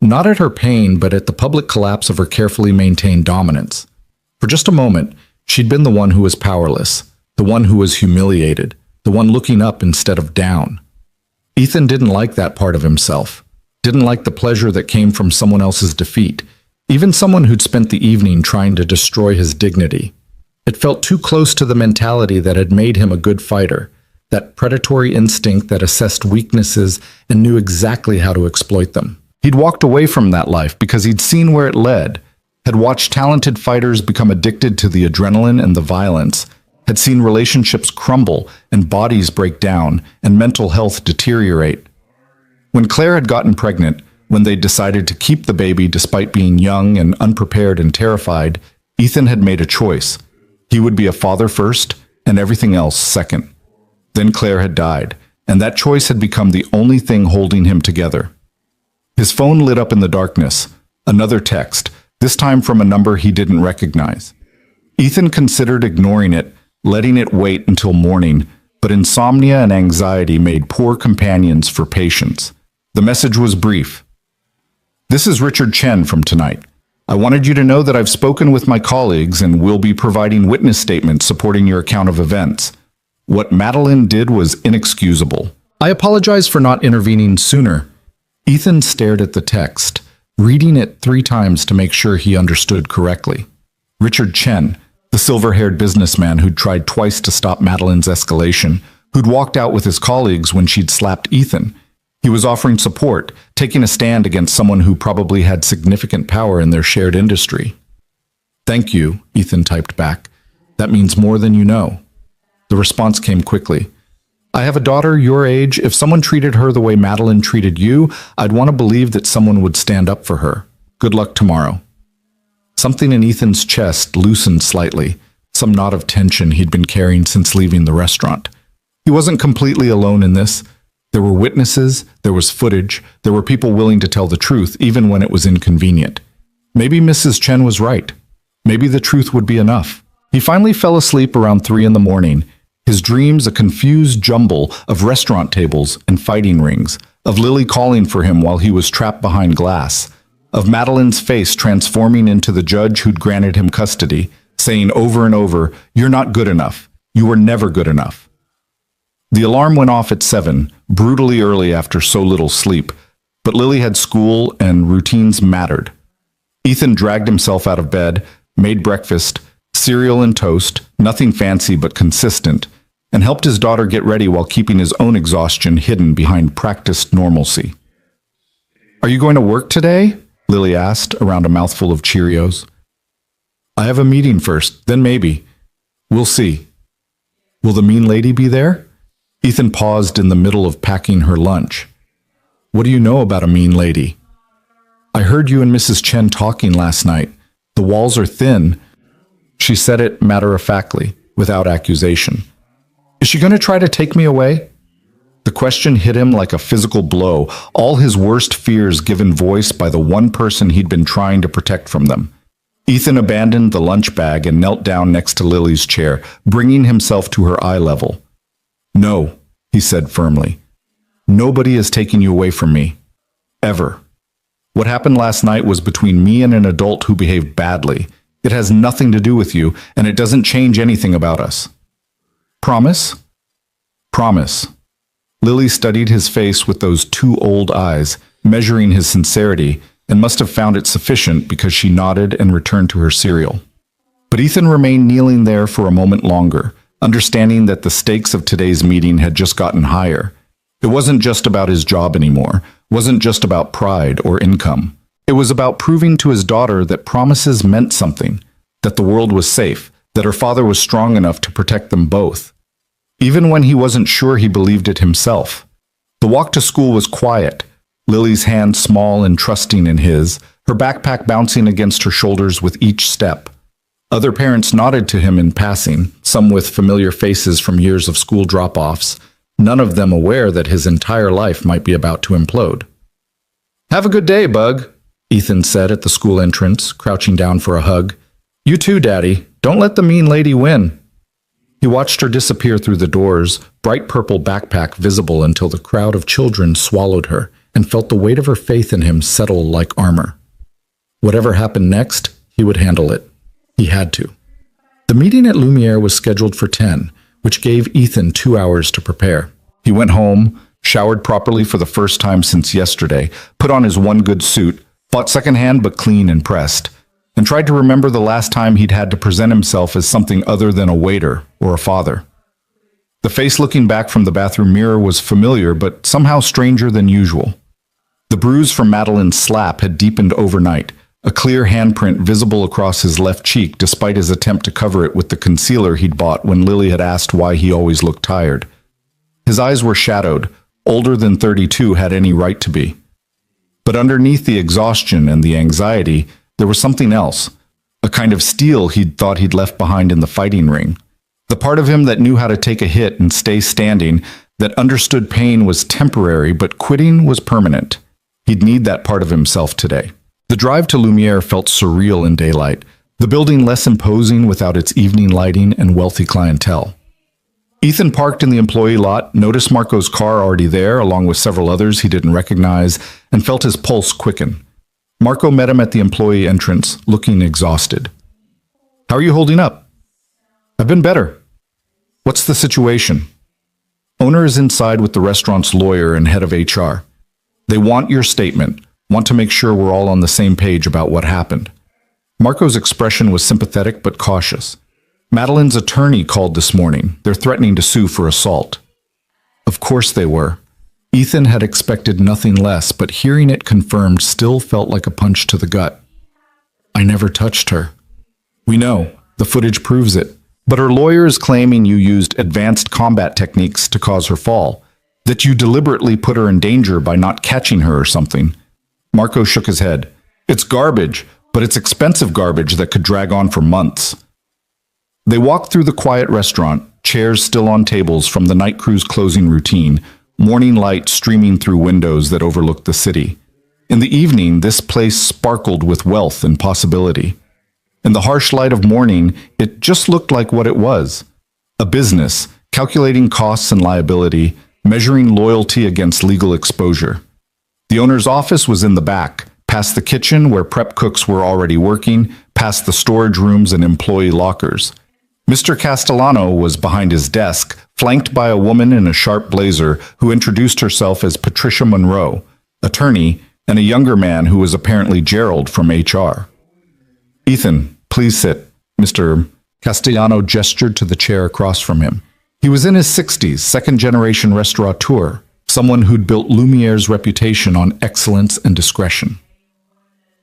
Not at her pain, but at the public collapse of her carefully maintained dominance. For just a moment, she'd been the one who was powerless, the one who was humiliated, the one looking up instead of down. Ethan didn't like that part of himself, didn't like the pleasure that came from someone else's defeat, even someone who'd spent the evening trying to destroy his dignity. It felt too close to the mentality that had made him a good fighter, that predatory instinct that assessed weaknesses and knew exactly how to exploit them. He'd walked away from that life because he'd seen where it led, had watched talented fighters become addicted to the adrenaline and the violence, had seen relationships crumble and bodies break down and mental health deteriorate. When Claire had gotten pregnant, when they decided to keep the baby despite being young and unprepared and terrified, Ethan had made a choice. He would be a father first and everything else second. Then Claire had died, and that choice had become the only thing holding him together. His phone lit up in the darkness, another text, this time from a number he didn't recognize. Ethan considered ignoring it, letting it wait until morning, but insomnia and anxiety made poor companions for patience. The message was brief. "This is Richard Chen from tonight. I wanted you to know that I've spoken with my colleagues and will be providing witness statements supporting your account of events. What Madeline did was inexcusable. I apologize for not intervening sooner." Ethan stared at the text, reading it 3 times to make sure he understood correctly. Richard Chen, the silver-haired businessman who'd tried twice to stop Madeline's escalation, who'd walked out with his colleagues when she'd slapped Ethan. He was offering support, taking a stand against someone who probably had significant power in their shared industry. "Thank you," Ethan typed back. "That means more than you know." The response came quickly. "I have a daughter your age. If someone treated her the way Madeline treated you, I'd want to believe that someone would stand up for her. Good luck tomorrow." Something in Ethan's chest loosened slightly, some knot of tension he'd been carrying since leaving the restaurant. He wasn't completely alone in this. There were witnesses, there was footage, there were people willing to tell the truth even when it was inconvenient. Maybe Mrs. Chen was right. Maybe the truth would be enough. He finally fell asleep around 3 in the morning, his dreams a confused jumble of restaurant tables and fighting rings, of Lily calling for him while he was trapped behind glass, of Madeline's face transforming into the judge who'd granted him custody, saying over and over, "You're not good enough. You were never good enough." The alarm went off at 7, brutally early after so little sleep, but Lily had school and routines mattered. Ethan dragged himself out of bed, made breakfast, cereal and toast, nothing fancy but consistent, and helped his daughter get ready while keeping his own exhaustion hidden behind practiced normalcy. "Are you going to work today?" Lily asked, around a mouthful of Cheerios. "I have a meeting first, then maybe. We'll see." "Will the mean lady be there?" Ethan paused in the middle of packing her lunch. "What do you know about a mean lady?" "I heard you and Mrs. Chen talking last night. The walls are thin." She said it matter-of-factly, without accusation. "Is she going to try to take me away?" The question hit him like a physical blow, all his worst fears given voice by the one person he'd been trying to protect from them. Ethan abandoned the lunch bag and knelt down next to Lily's chair, bringing himself to her eye level. "No," he said firmly. "Nobody is taking you away from me. Ever. What happened last night was between me and an adult who behaved badly. It has nothing to do with you, and it doesn't change anything about us." "Promise?" "Promise." Lily studied his face with those 2 old eyes, measuring his sincerity, and must have found it sufficient because she nodded and returned to her cereal. But Ethan remained kneeling there for a moment longer, understanding that the stakes of today's meeting had just gotten higher. It wasn't just about his job anymore, wasn't just about pride or income. It was about proving to his daughter that promises meant something, that the world was safe, that her father was strong enough to protect them both. Even when he wasn't sure he believed it himself. The walk to school was quiet, Lily's hand small and trusting in his, her backpack bouncing against her shoulders with each step. Other parents nodded to him in passing, some with familiar faces from years of school drop-offs, none of them aware that his entire life might be about to implode. "Have a good day, Bug," Ethan said at the school entrance, crouching down for a hug. You too, Daddy. Don't let the mean lady win. He watched her disappear through the doors, bright purple backpack visible until the crowd of children swallowed her, and felt the weight of her faith in him settle like armor. Whatever happened next, he would handle it. He had to. The meeting at Lumiere was scheduled for 10, which gave Ethan 2 hours to prepare. He went home, showered properly for the first time since yesterday, put on his one good suit, bought secondhand but clean and pressed, and tried to remember the last time he'd had to present himself as something other than a waiter or a father. The face looking back from the bathroom mirror was familiar but somehow stranger than usual. The bruise from Madeline's slap had deepened overnight, a clear handprint visible across his left cheek despite his attempt to cover it with the concealer he'd bought when Lily had asked why he always looked tired. His eyes were shadowed, older than 32 had any right to be. But underneath the exhaustion and the anxiety, there was something else, a kind of steel he'd thought he'd left behind in the fighting ring. The part of him that knew how to take a hit and stay standing, that understood pain was temporary but quitting was permanent. He'd need that part of himself today. The drive to Lumiere felt surreal in daylight, the building less imposing without its evening lighting and wealthy clientele. Ethan parked in the employee lot, noticed Marco's car already there, along with several others he didn't recognize, and felt his pulse quicken. Marco met him at the employee entrance, looking exhausted. How are you holding up? I've been better. What's the situation? Owner is inside with the restaurant's lawyer and head of HR. They want your statement, want to make sure we're all on the same page about what happened. Marco's expression was sympathetic but cautious. Madeline's attorney called this morning. They're threatening to sue for assault. Of course they were. Ethan had expected nothing less, but hearing it confirmed still felt like a punch to the gut. I never touched her. We know. The footage proves it. But her lawyer is claiming you used advanced combat techniques to cause her fall, that you deliberately put her in danger by not catching her or something. Marco shook his head. It's garbage, but it's expensive garbage that could drag on for months. They walked through the quiet restaurant, chairs still on tables from the night crew's closing routine, morning light streaming through windows that overlooked the city. In the evening, this place sparkled with wealth and possibility. In the harsh light of morning, it just looked like what it was. A business, calculating costs and liability, measuring loyalty against legal exposure. The owner's office was in the back, past the kitchen where prep cooks were already working, past the storage rooms and employee lockers. Mr. Castellano was behind his desk, flanked by a woman in a sharp blazer who introduced herself as Patricia Monroe, attorney, and a younger man who was apparently Gerald from HR. Ethan, please sit. Mr. Castellano gestured to the chair across from him. He was in his 60s, second-generation restaurateur, someone who'd built Lumiere's reputation on excellence and discretion.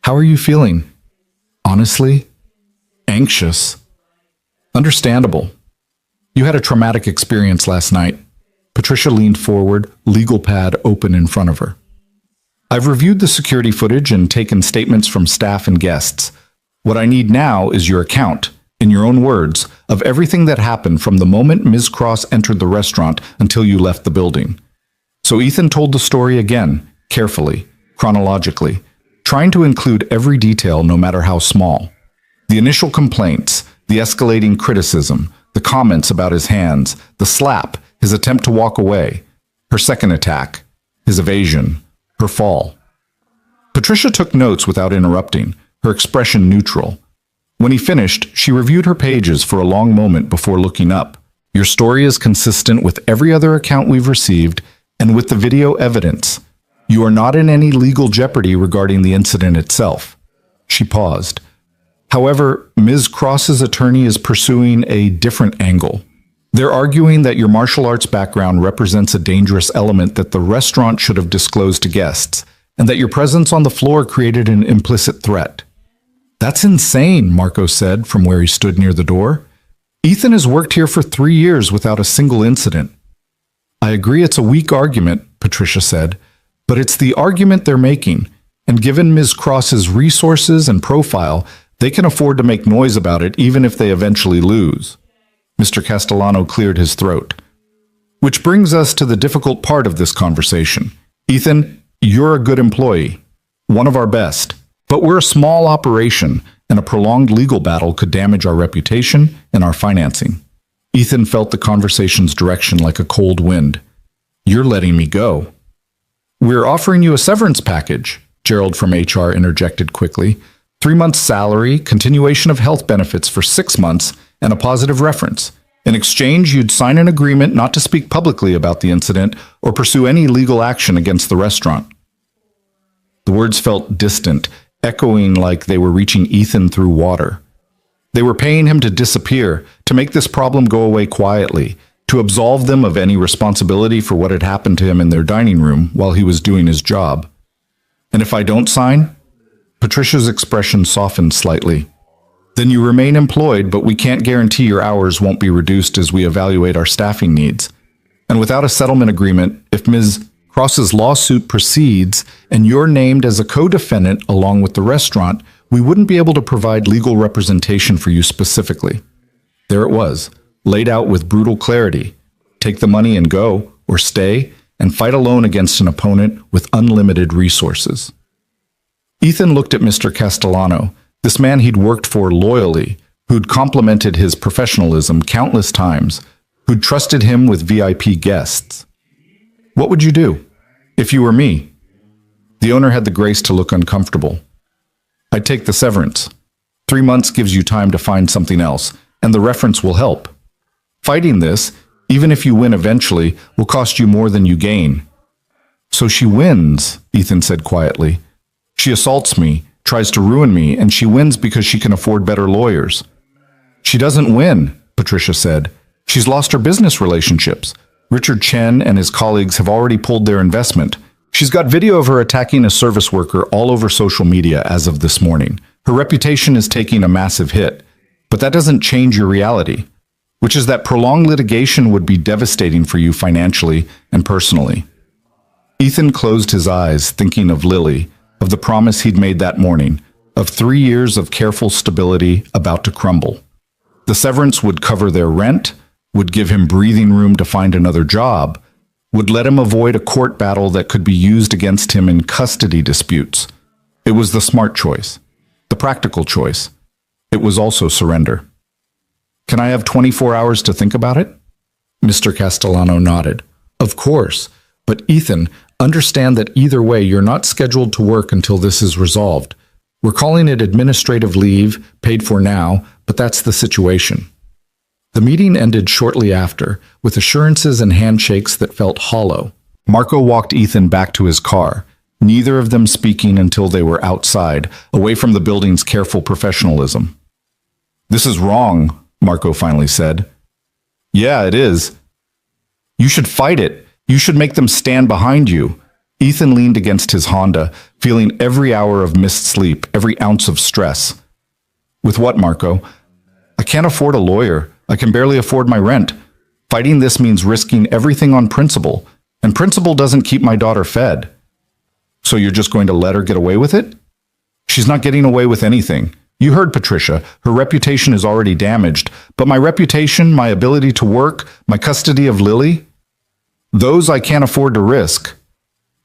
How are you feeling? Honestly? Anxious. Understandable. You had a traumatic experience last night. Patricia leaned forward, legal pad open in front of her. I've reviewed the security footage and taken statements from staff and guests. What I need now is your account, in your own words, of everything that happened from the moment Ms. Cross entered the restaurant until you left the building. So Ethan told the story again, carefully, chronologically, trying to include every detail no matter how small. The initial complaints, the escalating criticism, the comments about his hands, the slap, his attempt to walk away, her second attack, his evasion, her fall. Patricia took notes without interrupting, her expression neutral. When he finished, she reviewed her pages for a long moment before looking up. Your story is consistent with every other account we've received and with the video evidence. You are not in any legal jeopardy regarding the incident itself. She paused. However, Ms. Cross's attorney is pursuing a different angle. They're arguing that your martial arts background represents a dangerous element that the restaurant should have disclosed to guests, and that your presence on the floor created an implicit threat. That's insane, Marco said from where he stood near the door. Ethan has worked here for 3 years without a single incident. I agree it's a weak argument, Patricia said, but it's the argument they're making, and given Ms. Cross's resources and profile, they can afford to make noise about it even if they eventually lose. Mr. Castellano cleared his throat. Which brings us to the difficult part of this conversation. Ethan, you're a good employee, one of our best, but we're a small operation, and a prolonged legal battle could damage our reputation and our financing. Ethan felt the conversation's direction like a cold wind. You're letting me go. We're offering you a severance package, Gerald from HR interjected quickly. 3 months' salary, continuation of health benefits for 6 months, and a positive reference. In exchange, you'd sign an agreement not to speak publicly about the incident or pursue any legal action against the restaurant. The words felt distant, echoing like they were reaching Ethan through water. They were paying him to disappear, to make this problem go away quietly, to absolve them of any responsibility for what had happened to him in their dining room while he was doing his job. And if I don't sign? Patricia's expression softened slightly. Then you remain employed, but we can't guarantee your hours won't be reduced as we evaluate our staffing needs. And without a settlement agreement, if Ms. Cross's lawsuit proceeds and you're named as a co-defendant along with the restaurant, we wouldn't be able to provide legal representation for you specifically. There it was, laid out with brutal clarity. Take the money and go, or stay and fight alone against an opponent with unlimited resources. Ethan looked at Mr. Castellano, this man he'd worked for loyally, who'd complimented his professionalism countless times, who'd trusted him with VIP guests. What would you do? If you were me? The owner had the grace to look uncomfortable. I'd take the severance. 3 months gives you time to find something else, and the reference will help. Fighting this, even if you win eventually, will cost you more than you gain. So she wins, Ethan said quietly. She assaults me, tries to ruin me, and she wins because she can afford better lawyers. She doesn't win, Patricia said. She's lost her business relationships. Richard Chen and his colleagues have already pulled their investment. She's got video of her attacking a service worker all over social media as of this morning. Her reputation is taking a massive hit. But that doesn't change your reality, which is that prolonged litigation would be devastating for you financially and personally. Ethan closed his eyes, thinking of Lily, of the promise he'd made that morning, of 3 years of careful stability about to crumble. The severance would cover their rent, would give him breathing room to find another job, would let him avoid a court battle that could be used against him in custody disputes. It was the smart choice, the practical choice. It was also surrender. Can I have 24 hours to think about it? Mr. Castellano nodded. Of course, but Ethan, understand that either way you're not scheduled to work until this is resolved. We're calling it administrative leave, paid for now, but that's the situation. The meeting ended shortly after, with assurances and handshakes that felt hollow. Marco walked Ethan back to his car, neither of them speaking until they were outside, away from the building's careful professionalism. This is wrong, Marco finally said. Yeah, it is. You should fight it. You should make them stand behind you. Ethan leaned against his Honda, feeling every hour of missed sleep, every ounce of stress. With what, Marco? I can't afford a lawyer. I can barely afford my rent. Fighting this means risking everything on principle, and principle doesn't keep my daughter fed. So you're just going to let her get away with it? She's not getting away with anything. You heard Patricia. Her reputation is already damaged, but my reputation, my ability to work, my custody of Lily, those I can't afford to risk.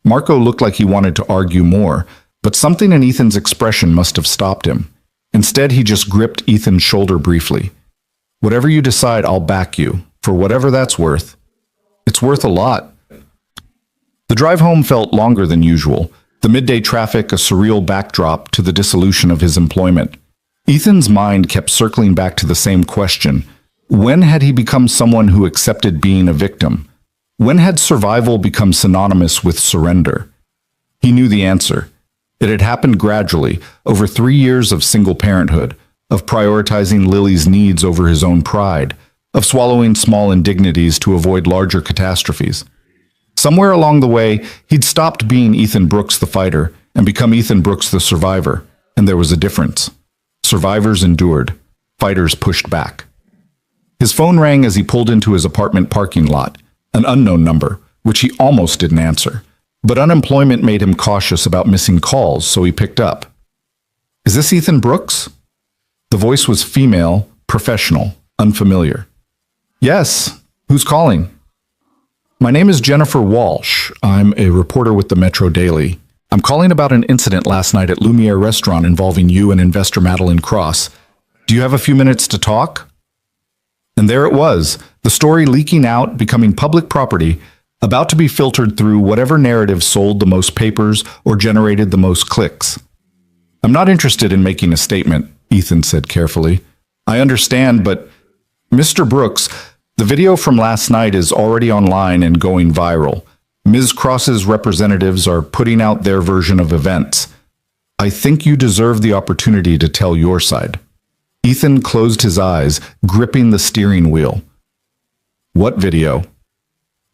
Marco looked like he wanted to argue more, but something in Ethan's expression must have stopped him. Instead, he just gripped Ethan's shoulder briefly. Whatever you decide, I'll back you, for whatever that's worth. It's worth a lot. The drive home felt longer than usual, the midday traffic a surreal backdrop to the dissolution of his employment. Ethan's mind kept circling back to the same question. When had he become someone who accepted being a victim? When had survival become synonymous with surrender? He knew the answer. It had happened gradually, over 3 years of single parenthood, of prioritizing Lily's needs over his own pride, of swallowing small indignities to avoid larger catastrophes. Somewhere along the way, he'd stopped being Ethan Brooks the fighter and become Ethan Brooks the survivor, and there was a difference. Survivors endured. Fighters pushed back. His phone rang as he pulled into his apartment parking lot, an unknown number, which he almost didn't answer. But unemployment made him cautious about missing calls, so he picked up. Is this Ethan Brooks? The voice was female, professional, unfamiliar. Yes, who's calling? My name is Jennifer Walsh. I'm a reporter with the Metro Daily. I'm calling about an incident last night at Lumiere Restaurant involving you and investor Madeline Cross. Do you have a few minutes to talk? And there it was, the story leaking out, becoming public property, about to be filtered through whatever narrative sold the most papers or generated the most clicks. I'm not interested in making a statement, Ethan said carefully. I understand, but Mr. Brooks, the video from last night is already online and going viral. Ms. Cross's representatives are putting out their version of events. I think you deserve the opportunity to tell your side. Ethan closed his eyes, gripping the steering wheel. What video?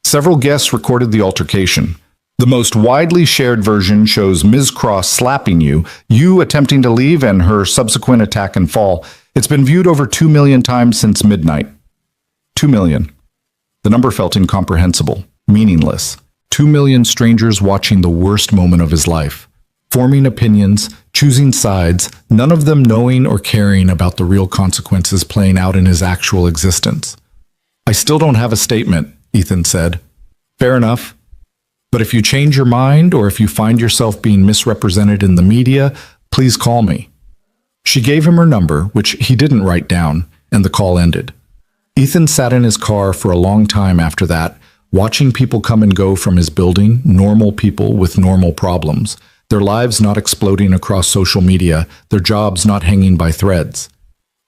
Several guests recorded the altercation. The most widely shared version shows Ms. Cross slapping you attempting to leave, and her subsequent attack and fall. It's been viewed over 2 million times since midnight. 2 million. The number felt incomprehensible, meaningless. 2 million strangers watching the worst moment of his life, forming opinions, choosing sides, none of them knowing or caring about the real consequences playing out in his actual existence. I still don't have a statement, Ethan said. Fair enough. But if you change your mind or if you find yourself being misrepresented in the media, please call me. She gave him her number, which he didn't write down, and the call ended. Ethan sat in his car for a long time after that, watching people come and go from his building, normal people with normal problems, their lives not exploding across social media, their jobs not hanging by threads.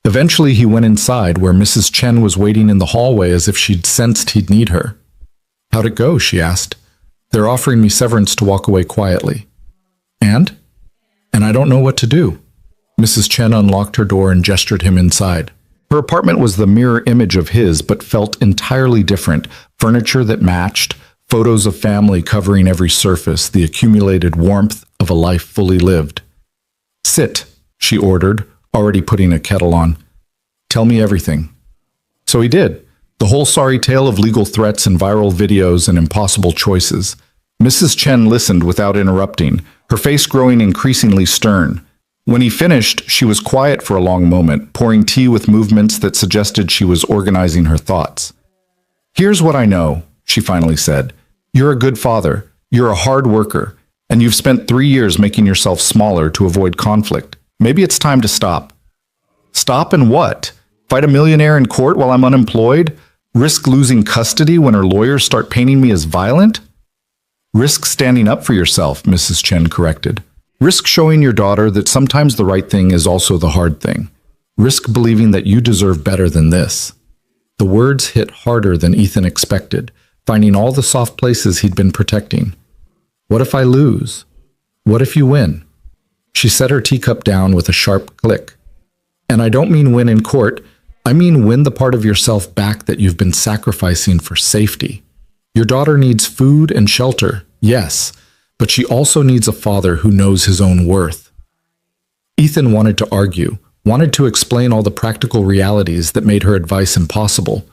Eventually he went inside where Mrs. Chen was waiting in the hallway as if she'd sensed he'd need her. How'd it go? She asked. They're offering me severance to walk away quietly. And? And I don't know what to do. Mrs. Chen unlocked her door and gestured him inside. Her apartment was the mirror image of his, but felt entirely different. Furniture that matched, photos of family covering every surface, the accumulated warmth of a life fully lived. Sit, she ordered, already putting a kettle on. Tell me everything. So he did. The whole sorry tale of legal threats and viral videos and impossible choices. Mrs. Chen listened without interrupting, her face growing increasingly stern. When he finished, she was quiet for a long moment, pouring tea with movements that suggested she was organizing her thoughts. Here's what I know, she finally said. You're a good father, you're a hard worker, and you've spent 3 years making yourself smaller to avoid conflict. Maybe it's time to stop. Stop and what? Fight a millionaire in court while I'm unemployed? Risk losing custody when her lawyers start painting me as violent? Risk standing up for yourself, Mrs. Chen corrected. Risk showing your daughter that sometimes the right thing is also the hard thing. Risk believing that you deserve better than this. The words hit harder than Ethan expected, finding all the soft places he'd been protecting. What if I lose? What if you win? She set her teacup down with a sharp click. And I don't mean win in court. I mean win the part of yourself back that you've been sacrificing for safety. Your daughter needs food and shelter, yes, but she also needs a father who knows his own worth. Ethan wanted to argue, wanted to explain all the practical realities that made her advice impossible,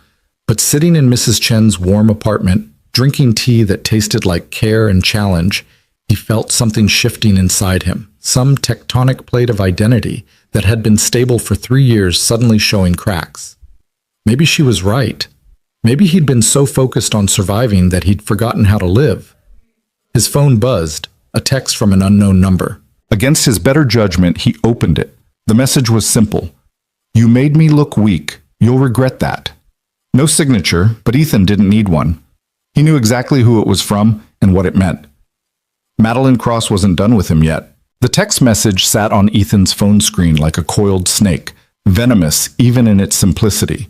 but sitting in Mrs. Chen's warm apartment, drinking tea that tasted like care and challenge, he felt something shifting inside him, some tectonic plate of identity that had been stable for 3 years suddenly showing cracks. Maybe she was right. Maybe he'd been so focused on surviving that he'd forgotten how to live. His phone buzzed, a text from an unknown number. Against his better judgment, he opened it. The message was simple. You made me look weak. You'll regret that. No signature, but Ethan didn't need one. He knew exactly who it was from and what it meant. Madeline Cross wasn't done with him yet. The text message sat on Ethan's phone screen like a coiled snake, venomous even in its simplicity.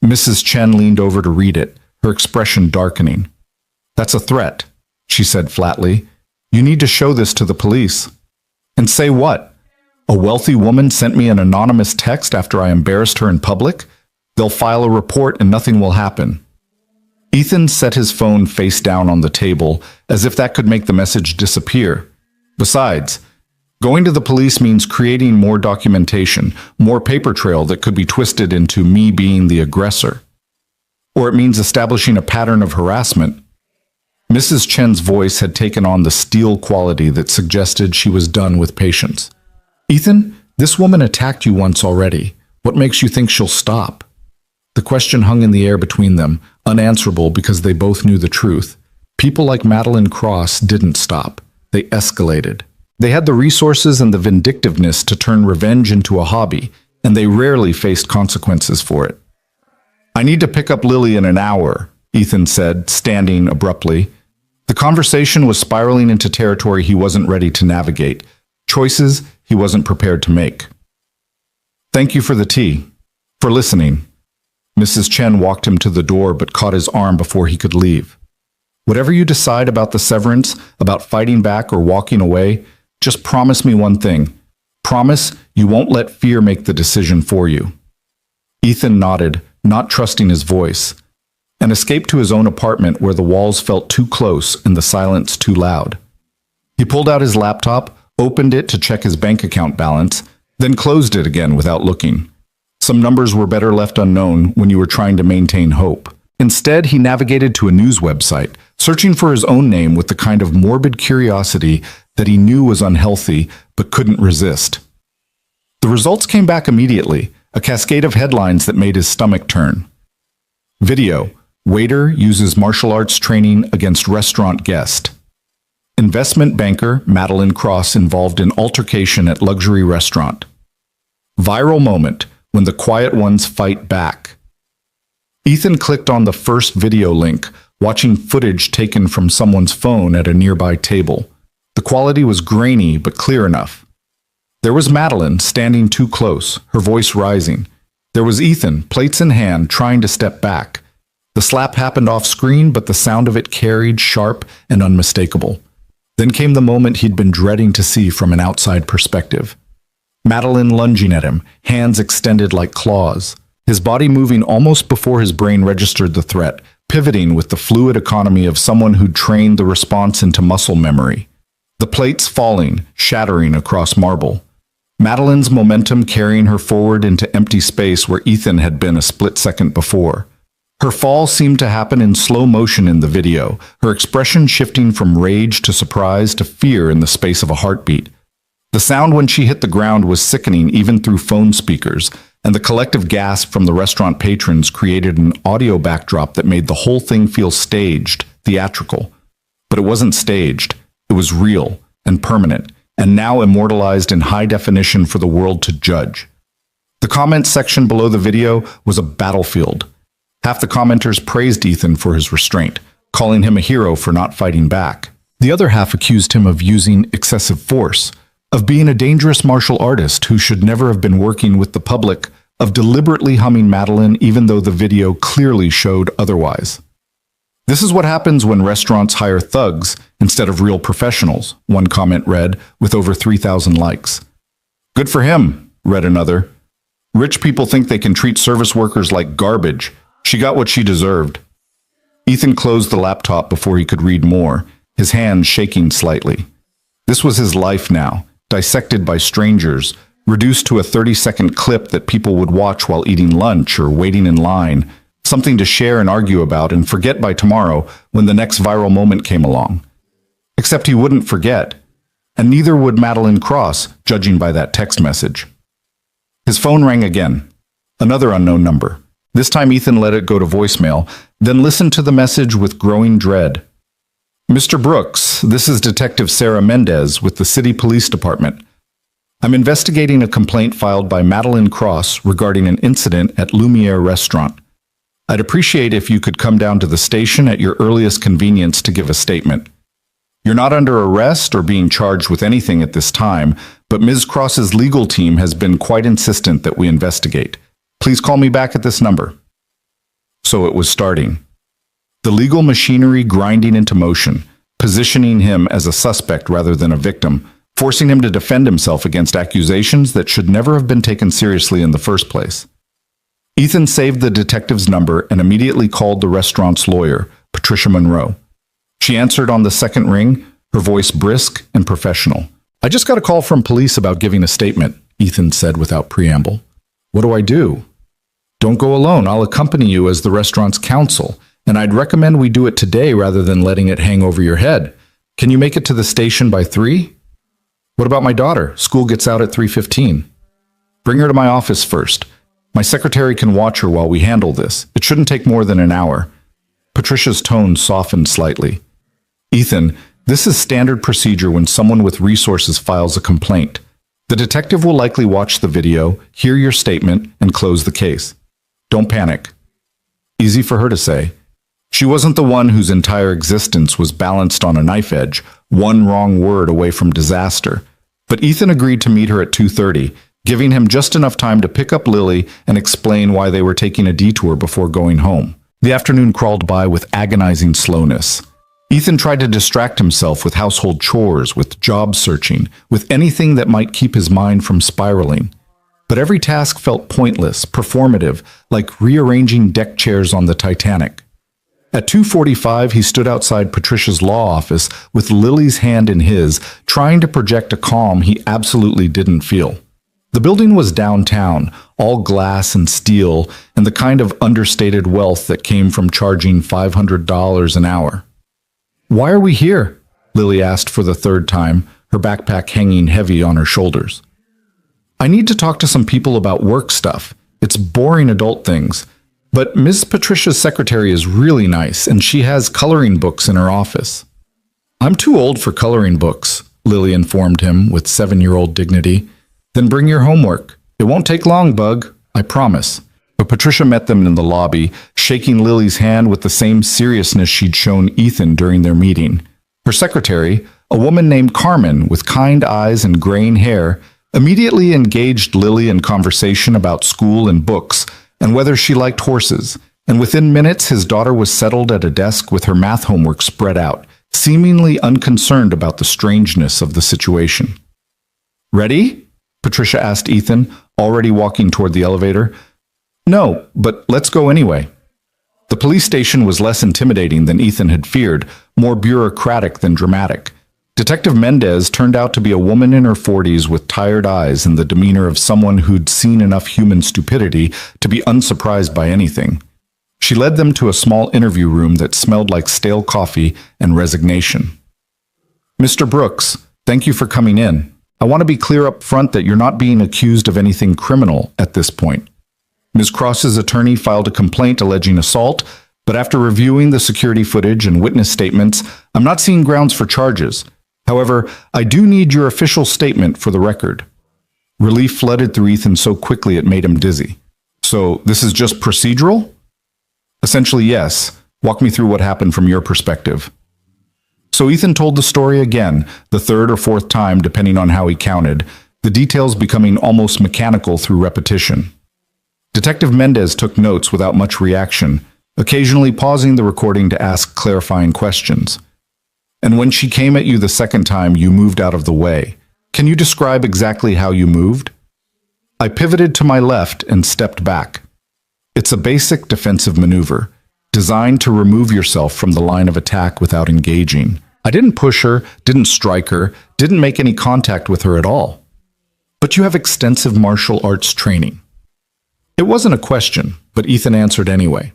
Mrs. Chen leaned over to read it, her expression darkening. That's a threat, she said flatly. You need to show this to the police. And say what? A wealthy woman sent me an anonymous text after I embarrassed her in public? They'll file a report and nothing will happen. Ethan set his phone face down on the table, as if that could make the message disappear. Besides, going to the police means creating more documentation, more paper trail that could be twisted into me being the aggressor. Or it means establishing a pattern of harassment. Mrs. Chen's voice had taken on the steel quality that suggested she was done with patience. Ethan, this woman attacked you once already. What makes you think she'll stop? The question hung in the air between them, unanswerable because they both knew the truth. People like Madeline Cross didn't stop. they escalated. They had the resources and the vindictiveness to turn revenge into a hobby, and they rarely faced consequences for it. "I need to pick up Lily in an hour," Ethan said, standing abruptly. The conversation was spiraling into territory he wasn't ready to navigate, choices he wasn't prepared to make. "Thank you for the tea. For listening." Mrs. Chen walked him to the door but caught his arm before he could leave. "Whatever you decide about the severance, about fighting back or walking away, just promise me one thing. Promise you won't let fear make the decision for you." Ethan nodded, not trusting his voice, and escaped to his own apartment where the walls felt too close and the silence too loud. He pulled out his laptop, opened it to check his bank account balance, then closed it again without looking. Some numbers were better left unknown when you were trying to maintain hope. Instead, he navigated to a news website, searching for his own name with the kind of morbid curiosity that he knew was unhealthy but couldn't resist. The results came back immediately, a cascade of headlines that made his stomach turn. Video: Waiter uses martial arts training against restaurant guest. Investment banker Madeline Cross involved in altercation at luxury restaurant. Viral moment when the quiet ones fight back. Ethan clicked on the first video link, watching footage taken from someone's phone at a nearby table. The quality was grainy but clear enough. There was Madeline standing too close, her voice rising. There was Ethan, plates in hand, trying to step back. The slap happened off screen, but the sound of it carried, sharp and unmistakable. Then came the moment he'd been dreading to see from an outside perspective. Madeline lunging at him, hands extended like claws. His body moving almost before his brain registered the threat, pivoting with the fluid economy of someone who'd trained the response into muscle memory. The plates falling, shattering across marble. Madeline's momentum carrying her forward into empty space where Ethan had been a split second before. Her fall seemed to happen in slow motion in the video, her expression shifting from rage to surprise to fear in the space of a heartbeat. The sound when she hit the ground was sickening even through phone speakers, and the collective gasp from the restaurant patrons created an audio backdrop that made the whole thing feel staged, theatrical. But it wasn't staged. It was real and permanent, and now immortalized in high definition for the world to judge. The comments section below the video was a battlefield. Half the commenters praised Ethan for his restraint, calling him a hero for not fighting back. The other half accused him of using excessive force, of being a dangerous martial artist who should never have been working with the public, of deliberately humming Madeline even though the video clearly showed otherwise. "This is what happens when restaurants hire thugs instead of real professionals," one comment read, with over 3,000 likes. "Good for him," read another. "Rich people think they can treat service workers like garbage. She got what she deserved." Ethan closed the laptop before he could read more, his hands shaking slightly. This was his life now, dissected by strangers, reduced to a 30-second clip that people would watch while eating lunch or waiting in line, something to share and argue about and forget by tomorrow when the next viral moment came along. Except he wouldn't forget, and neither would Madeline Cross, judging by that text message. His phone rang again. Another unknown number. This time Ethan let it go to voicemail, then listened to the message with growing dread. "Mr. Brooks, this is Detective Sarah Mendez with the City Police Department. I'm investigating a complaint filed by Madeline Cross regarding an incident at Lumiere Restaurant. I'd appreciate if you could come down to the station at your earliest convenience to give a statement. You're not under arrest or being charged with anything at this time, but Ms. Cross's legal team has been quite insistent that we investigate. Please call me back at this number." So it was starting. The legal machinery grinding into motion, positioning him as a suspect rather than a victim, forcing him to defend himself against accusations that should never have been taken seriously in the first place. Ethan saved the detective's number and immediately called the restaurant's lawyer, Patricia Monroe. She answered on the second ring, her voice brisk and professional. "I just got a call from police about giving a statement," Ethan said without preamble. "What do I do?" "Don't go alone. I'll accompany you as the restaurant's counsel, and I'd recommend we do it today rather than letting it hang over your head. Can you make it to the station by 3? "What about my daughter? School gets out at 3:15. "Bring her to my office first. My secretary can watch her while we handle this. It shouldn't take more than an hour." Patricia's tone softened slightly. "Ethan, This is standard procedure when someone with resources files a complaint. The detective will likely watch the video, hear your statement, and close the case. Don't panic. Easy for her to say. She wasn't the one whose entire existence was balanced on a knife edge, one wrong word away from disaster. But Ethan agreed to meet her at 2:30, giving him just enough time to pick up Lily and explain why they were taking a detour before going home. The afternoon crawled by with agonizing slowness. Ethan tried to distract himself with household chores, with job searching, with anything that might keep his mind from spiraling. But every task felt pointless, performative, like rearranging deck chairs on the Titanic. At 2:45, he stood outside Patricia's law office with Lily's hand in his, trying to project a calm he absolutely didn't feel. The building was downtown, all glass and steel, and the kind of understated wealth that came from charging $500 an hour. "Why are we here?" Lily asked for the third time, her backpack hanging heavy on her shoulders. "I need to talk to some people about work stuff. It's boring adult things. But Miss Patricia's secretary is really nice, and she has coloring books in her office." "I'm too old for coloring books," Lily informed him with 7-year-old dignity. "Then bring your homework. It won't take long, Bug, I promise." But Patricia met them in the lobby, shaking Lily's hand with the same seriousness she'd shown Ethan during their meeting. Her secretary, a woman named Carmen with kind eyes and graying hair, immediately engaged Lily in conversation about school and books, and whether she liked horses, and within minutes his daughter was settled at a desk with her math homework spread out, seemingly unconcerned about the strangeness of the situation. "Ready?" Patricia asked Ethan, already walking toward the elevator. "No, but let's go anyway." The police station was less intimidating than Ethan had feared, more bureaucratic than dramatic. Detective Mendez turned out to be a woman in her 40s with tired eyes and the demeanor of someone who'd seen enough human stupidity to be unsurprised by anything. She led them to a small interview room that smelled like stale coffee and resignation. "Mr. Brooks, thank you for coming in. I want to be clear up front that you're not being accused of anything criminal at this point. Ms. Cross's attorney filed a complaint alleging assault, but after reviewing the security footage and witness statements, I'm not seeing grounds for charges. However, I do need your official statement for the record." Relief flooded through Ethan so quickly it made him dizzy. "So this is just procedural?" "Essentially, yes. Walk me through what happened from your perspective." So Ethan told the story again, the third or fourth time depending on how he counted, the details becoming almost mechanical through repetition. Detective Mendez took notes without much reaction, occasionally pausing the recording to ask clarifying questions. "And when she came at you the second time, you moved out of the way. Can you describe exactly how you moved?" "I pivoted to my left and stepped back. It's a basic defensive maneuver, designed to remove yourself from the line of attack without engaging. I didn't push her, didn't strike her, didn't make any contact with her at all." "But you have extensive martial arts training." It wasn't a question, but Ethan answered anyway.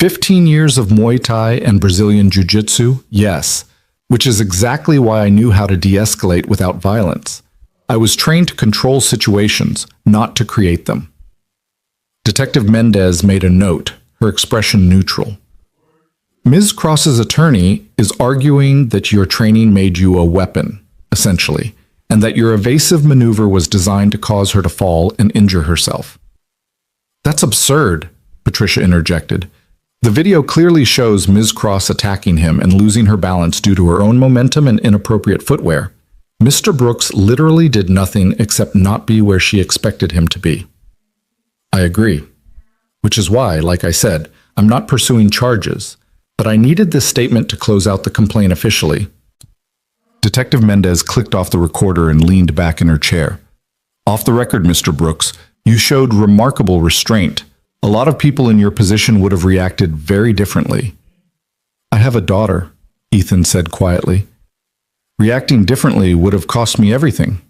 15 years of Muay Thai and Brazilian Jiu-Jitsu, yes, which is exactly why I knew how to de-escalate without violence. I was trained to control situations, not to create them. Detective Mendez made a note, her expression neutral. "Ms. Cross's attorney is arguing that your training made you a weapon, essentially, and that your evasive maneuver was designed to cause her to fall and injure herself." "That's absurd," Patricia interjected. "The video clearly shows Ms. Cross attacking him and losing her balance due to her own momentum and inappropriate footwear. Mr. Brooks literally did nothing except not be where she expected him to be." "I agree. Which is why, like I said, I'm not pursuing charges, but I needed this statement to close out the complaint officially." Detective Mendez clicked off the recorder and leaned back in her chair. "Off the record, Mr. Brooks, you showed remarkable restraint. A lot of people in your position would have reacted very differently." "I have a daughter," Ethan said quietly. "Reacting differently would have cost me everything."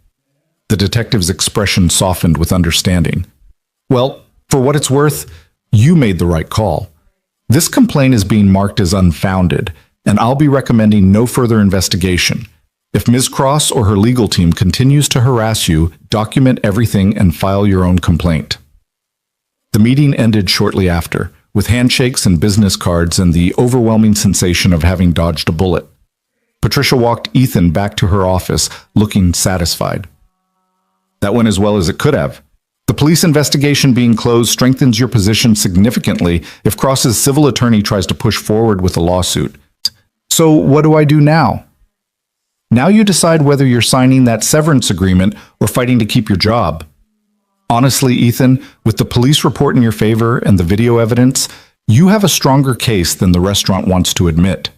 The detective's expression softened with understanding. "Well, for what it's worth, you made the right call. This complaint is being marked as unfounded, and I'll be recommending no further investigation. If Ms. Cross or her legal team continues to harass you, document everything and file your own complaint." The meeting ended shortly after, with handshakes and business cards and the overwhelming sensation of having dodged a bullet. Patricia walked Ethan back to her office, looking satisfied. That went as well as it could have. The police investigation being closed strengthens your position significantly if Cross's civil attorney tries to push forward with a lawsuit. So what do I do now? Now you decide whether you're signing that severance agreement or fighting to keep your job. Honestly, Ethan, with the police report in your favor and the video evidence, you have a stronger case than the restaurant wants to admit.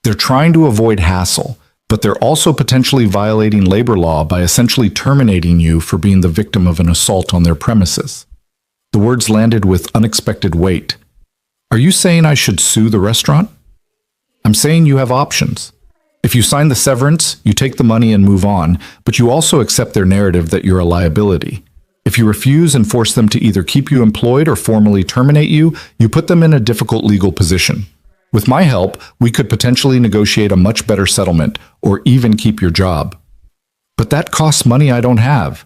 They're trying to avoid hassle, but they're also potentially violating labor law by essentially terminating you for being the victim of an assault on their premises. The words landed with unexpected weight. Are you saying I should sue the restaurant? I'm saying you have options. If you sign the severance, you take the money and move on, but you also accept their narrative that you're a liability. If you refuse and force them to either keep you employed or formally terminate you, you put them in a difficult legal position. With my help, we could potentially negotiate a much better settlement, or even keep your job. But that costs money I don't have.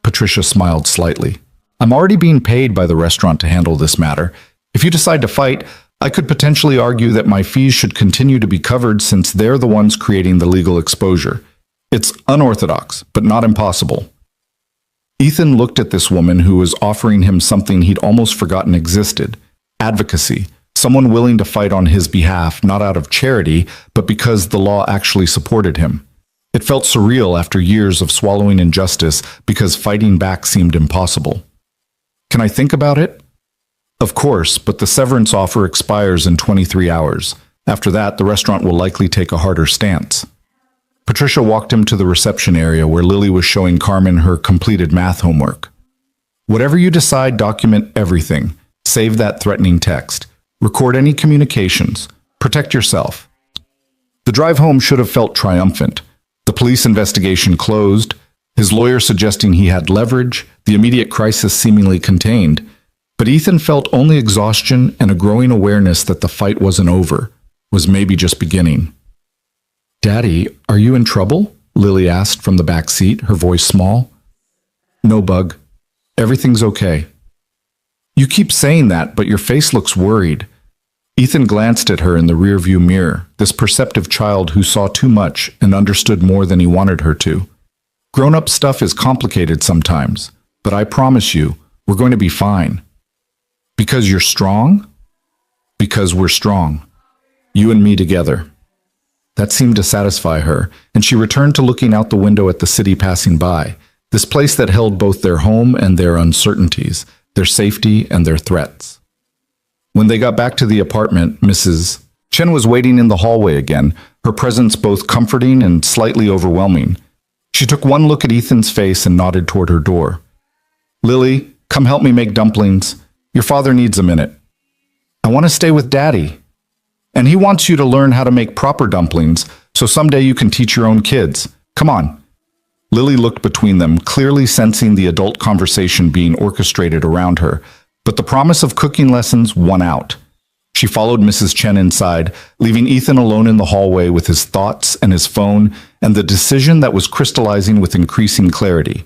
Patricia smiled slightly. I'm already being paid by the restaurant to handle this matter. If you decide to fight, I could potentially argue that my fees should continue to be covered since they're the ones creating the legal exposure. It's unorthodox, but not impossible. Ethan looked at this woman who was offering him something he'd almost forgotten existed: advocacy. Someone willing to fight on his behalf, not out of charity, but because the law actually supported him. It felt surreal after years of swallowing injustice because fighting back seemed impossible. Can I think about it? Of course, but the severance offer expires in 23 hours. After that, the restaurant will likely take a harder stance. Patricia walked him to the reception area where Lily was showing Carmen her completed math homework. Whatever you decide, document everything. Save that threatening text. Record any communications. Protect yourself. The drive home should have felt triumphant. The police investigation closed, his lawyer suggesting he had leverage, the immediate crisis seemingly contained. But Ethan felt only exhaustion and a growing awareness that the fight wasn't over, was maybe just beginning. "Daddy, are you in trouble?" Lily asked from the back seat, her voice small. "No, Bug. Everything's okay." "You keep saying that, but your face looks worried." Ethan glanced at her in the rearview mirror, this perceptive child who saw too much and understood more than he wanted her to. "Grown-up stuff is complicated sometimes, but I promise you, we're going to be fine." "Because you're strong?" "Because we're strong. You and me together." That seemed to satisfy her, and she returned to looking out the window at the city passing by, this place that held both their home and their uncertainties, their safety and their threats. When they got back to the apartment, Mrs. Chen was waiting in the hallway again, her presence both comforting and slightly overwhelming. She took one look at Ethan's face and nodded toward her door. "Lily, come help me make dumplings. Your father needs a minute." "I want to stay with Daddy. And he wants you to learn how to make proper dumplings, so someday you can teach your own kids. Come on." Lily looked between them, clearly sensing the adult conversation being orchestrated around her, but the promise of cooking lessons won out. She followed Mrs. Chen inside, leaving Ethan alone in the hallway with his thoughts and his phone and the decision that was crystallizing with increasing clarity.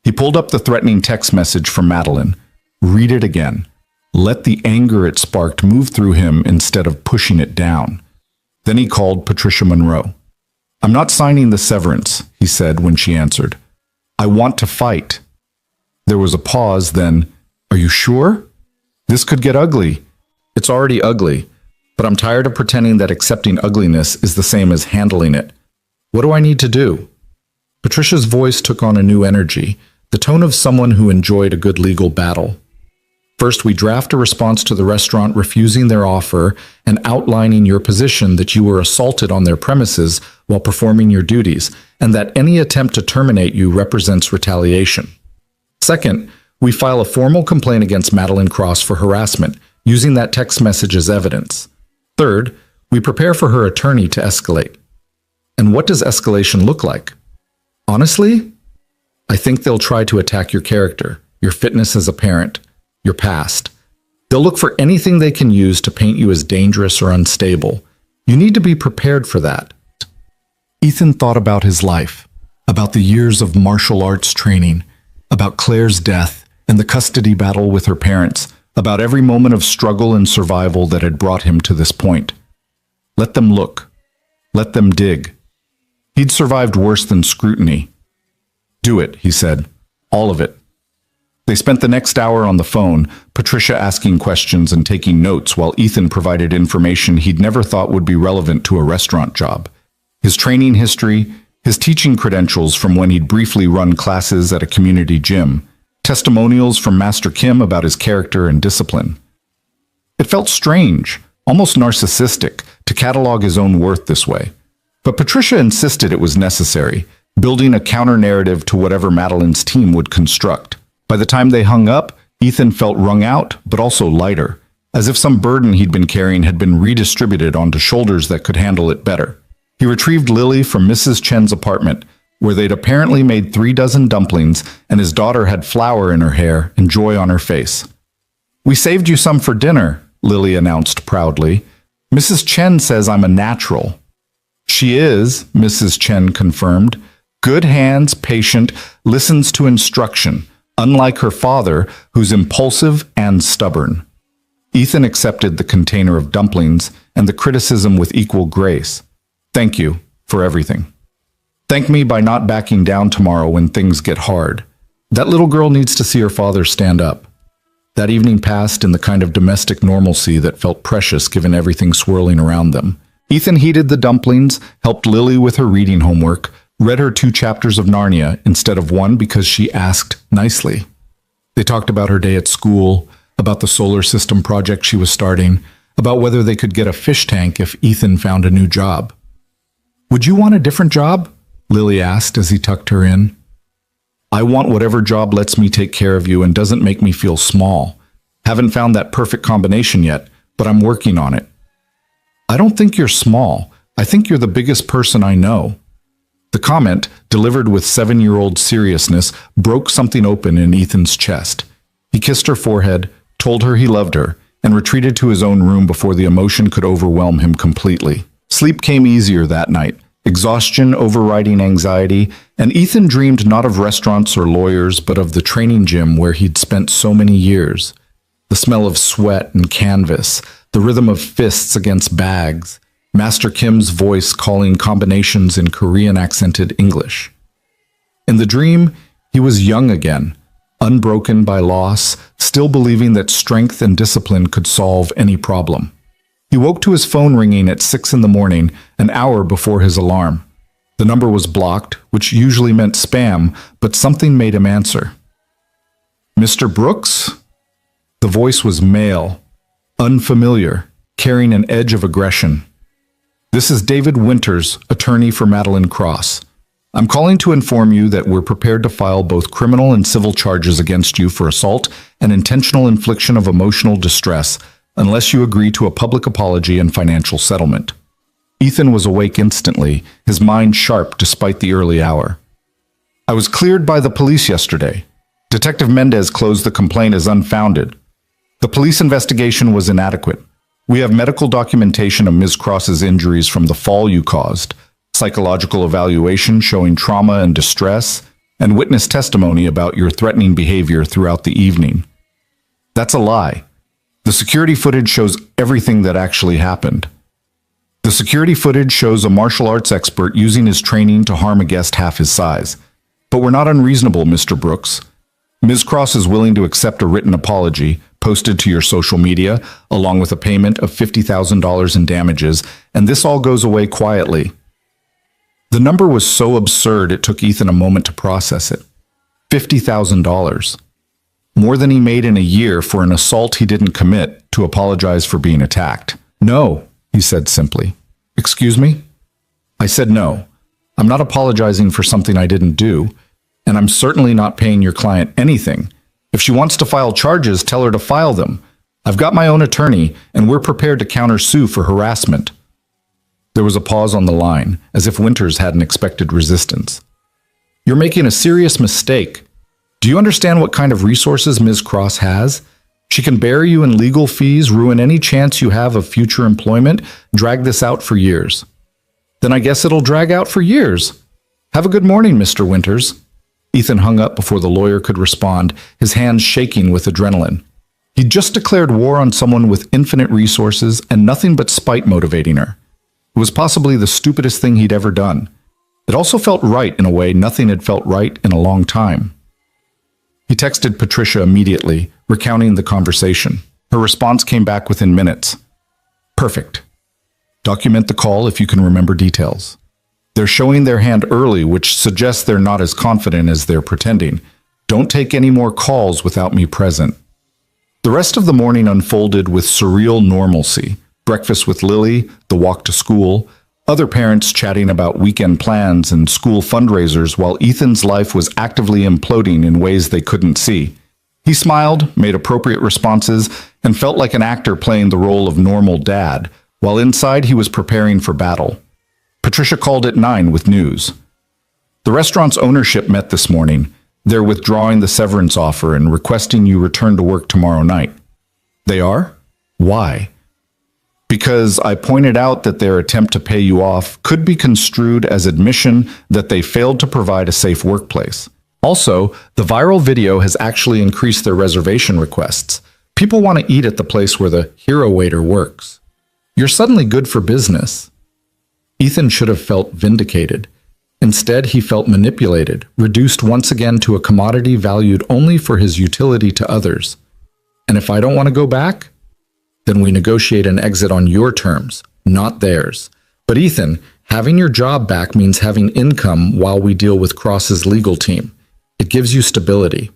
He pulled up the threatening text message from Madeline. Read it again. Let the anger it sparked move through him instead of pushing it down. Then he called Patricia Monroe. "I'm not signing the severance," he said when she answered. "I want to fight." There was a pause, then, "Are you sure? This could get ugly." "It's already ugly, but I'm tired of pretending that accepting ugliness is the same as handling it. What do I need to do?" Patricia's voice took on a new energy, the tone of someone who enjoyed a good legal battle. "First, we draft a response to the restaurant refusing their offer and outlining your position that you were assaulted on their premises while performing your duties, and that any attempt to terminate you represents retaliation. Second, we file a formal complaint against Madeline Cross for harassment, using that text message as evidence. Third, we prepare for her attorney to escalate. And what does escalation look like? Honestly, I think they'll try to attack your character, your fitness as a parent, your past. They'll look for anything they can use to paint you as dangerous or unstable. You need to be prepared for that." Ethan thought about his life, about the years of martial arts training, about Claire's death and the custody battle with her parents, about every moment of struggle and survival that had brought him to this point. Let them look. Let them dig. He'd survived worse than scrutiny. Do it, he said. All of it. They spent the next hour on the phone, Patricia asking questions and taking notes while Ethan provided information he'd never thought would be relevant to a restaurant job. His training history, his teaching credentials from when he'd briefly run classes at a community gym, testimonials from Master Kim about his character and discipline. It felt strange, almost narcissistic, to catalog his own worth this way. But Patricia insisted it was necessary, building a counter-narrative to whatever Madeline's team would construct. By the time they hung up, Ethan felt wrung out, but also lighter, as if some burden he'd been carrying had been redistributed onto shoulders that could handle it better. He retrieved Lily from Mrs. Chen's apartment, where they'd apparently made 36 dumplings, and his daughter had flour in her hair and joy on her face. "We saved you some for dinner," Lily announced proudly. "Mrs. Chen says I'm a natural." "She is," Mrs. Chen confirmed. "Good hands, patient, listens to instruction, unlike her father, who's impulsive and stubborn." Ethan accepted the container of dumplings and the criticism with equal grace. "Thank you for everything. Thank me by not backing down tomorrow when things get hard. That little girl needs to see her father stand up." That evening passed in the kind of domestic normalcy that felt precious given everything swirling around them. Ethan heated the dumplings, helped Lily with her reading homework, read her 2 chapters of Narnia instead of 1 because she asked nicely. They talked about her day at school, about the solar system project she was starting, about whether they could get a fish tank if Ethan found a new job. "Would you want a different job?" Lily asked as he tucked her in. "I want whatever job lets me take care of you and doesn't make me feel small. Haven't found that perfect combination yet, but I'm working on it." "I don't think you're small. I think you're the biggest person I know." The comment, delivered with 7-year-old seriousness, broke something open in Ethan's chest. He kissed her forehead, told her he loved her, and retreated to his own room before the emotion could overwhelm him completely. Sleep came easier that night, exhaustion overriding anxiety, and Ethan dreamed not of restaurants or lawyers, but of the training gym where he'd spent so many years. The smell of sweat and canvas, the rhythm of fists against bags, Master Kim's voice calling combinations in Korean-accented English. In the dream, he was young again, unbroken by loss, still believing that strength and discipline could solve any problem. He woke to his phone ringing at 6 in the morning, an hour before his alarm. The number was blocked, which usually meant spam, but something made him answer. "Mr. Brooks?" The voice was male, unfamiliar, carrying an edge of aggression. "This is David Winters, attorney for Madeline Cross. I'm calling to inform you that we're prepared to file both criminal and civil charges against you for assault and intentional infliction of emotional distress, unless you agree to a public apology and financial settlement." Ethan was awake instantly, his mind sharp despite the early hour. "I was cleared by the police yesterday. Detective Mendez closed the complaint as unfounded. The police investigation was inadequate. We have medical documentation of Ms. Cross's injuries from the fall you caused, psychological evaluation showing trauma and distress, and witness testimony about your threatening behavior throughout the evening." "That's a lie. The security footage shows everything that actually happened." "The security footage shows a martial arts expert using his training to harm a guest half his size. But we're not unreasonable, Mr. Brooks. Ms. Cross is willing to accept a written apology, posted to your social media, along with a payment of $50,000 in damages, and this all goes away quietly." The number was so absurd it took Ethan a moment to process it. $50,000. More than he made in a year for an assault he didn't commit to apologize for being attacked. "No," he said simply. "Excuse me?" "I said no. I'm not apologizing for something I didn't do, and I'm certainly not paying your client anything. If she wants to file charges, tell her to file them. I've got my own attorney, and we're prepared to countersue for harassment." There was a pause on the line, as if Winters hadn't expected resistance. "You're making a serious mistake. Do you understand what kind of resources Ms. Cross has? She can bury you in legal fees, ruin any chance you have of future employment, drag this out for years." "Then I guess it'll drag out for years. Have a good morning, Mr. Winters." Ethan hung up before the lawyer could respond, his hands shaking with adrenaline. He'd just declared war on someone with infinite resources and nothing but spite motivating her. It was possibly the stupidest thing he'd ever done. It also felt right in a way nothing had felt right in a long time. He texted Patricia immediately, recounting the conversation. Her response came back within minutes. Perfect. Document the call if you can remember details. They're showing their hand early, which suggests they're not as confident as they're pretending. Don't take any more calls without me present. The rest of the morning unfolded with surreal normalcy. Breakfast with Lily, the walk to school, other parents chatting about weekend plans and school fundraisers while Ethan's life was actively imploding in ways they couldn't see. He smiled, made appropriate responses, and felt like an actor playing the role of normal dad, while inside he was preparing for battle. Patricia called at 9 with news. The restaurant's ownership met this morning. They're withdrawing the severance offer and requesting you return to work tomorrow night. They are? Why? Because I pointed out that their attempt to pay you off could be construed as admission that they failed to provide a safe workplace. Also, the viral video has actually increased their reservation requests. People want to eat at the place where the hero waiter works. You're suddenly good for business. Ethan should have felt vindicated. Instead, he felt manipulated, reduced once again to a commodity valued only for his utility to others. And if I don't want to go back, then we negotiate an exit on your terms, not theirs. But Ethan, having your job back means having income while we deal with Cross's legal team. It gives you stability.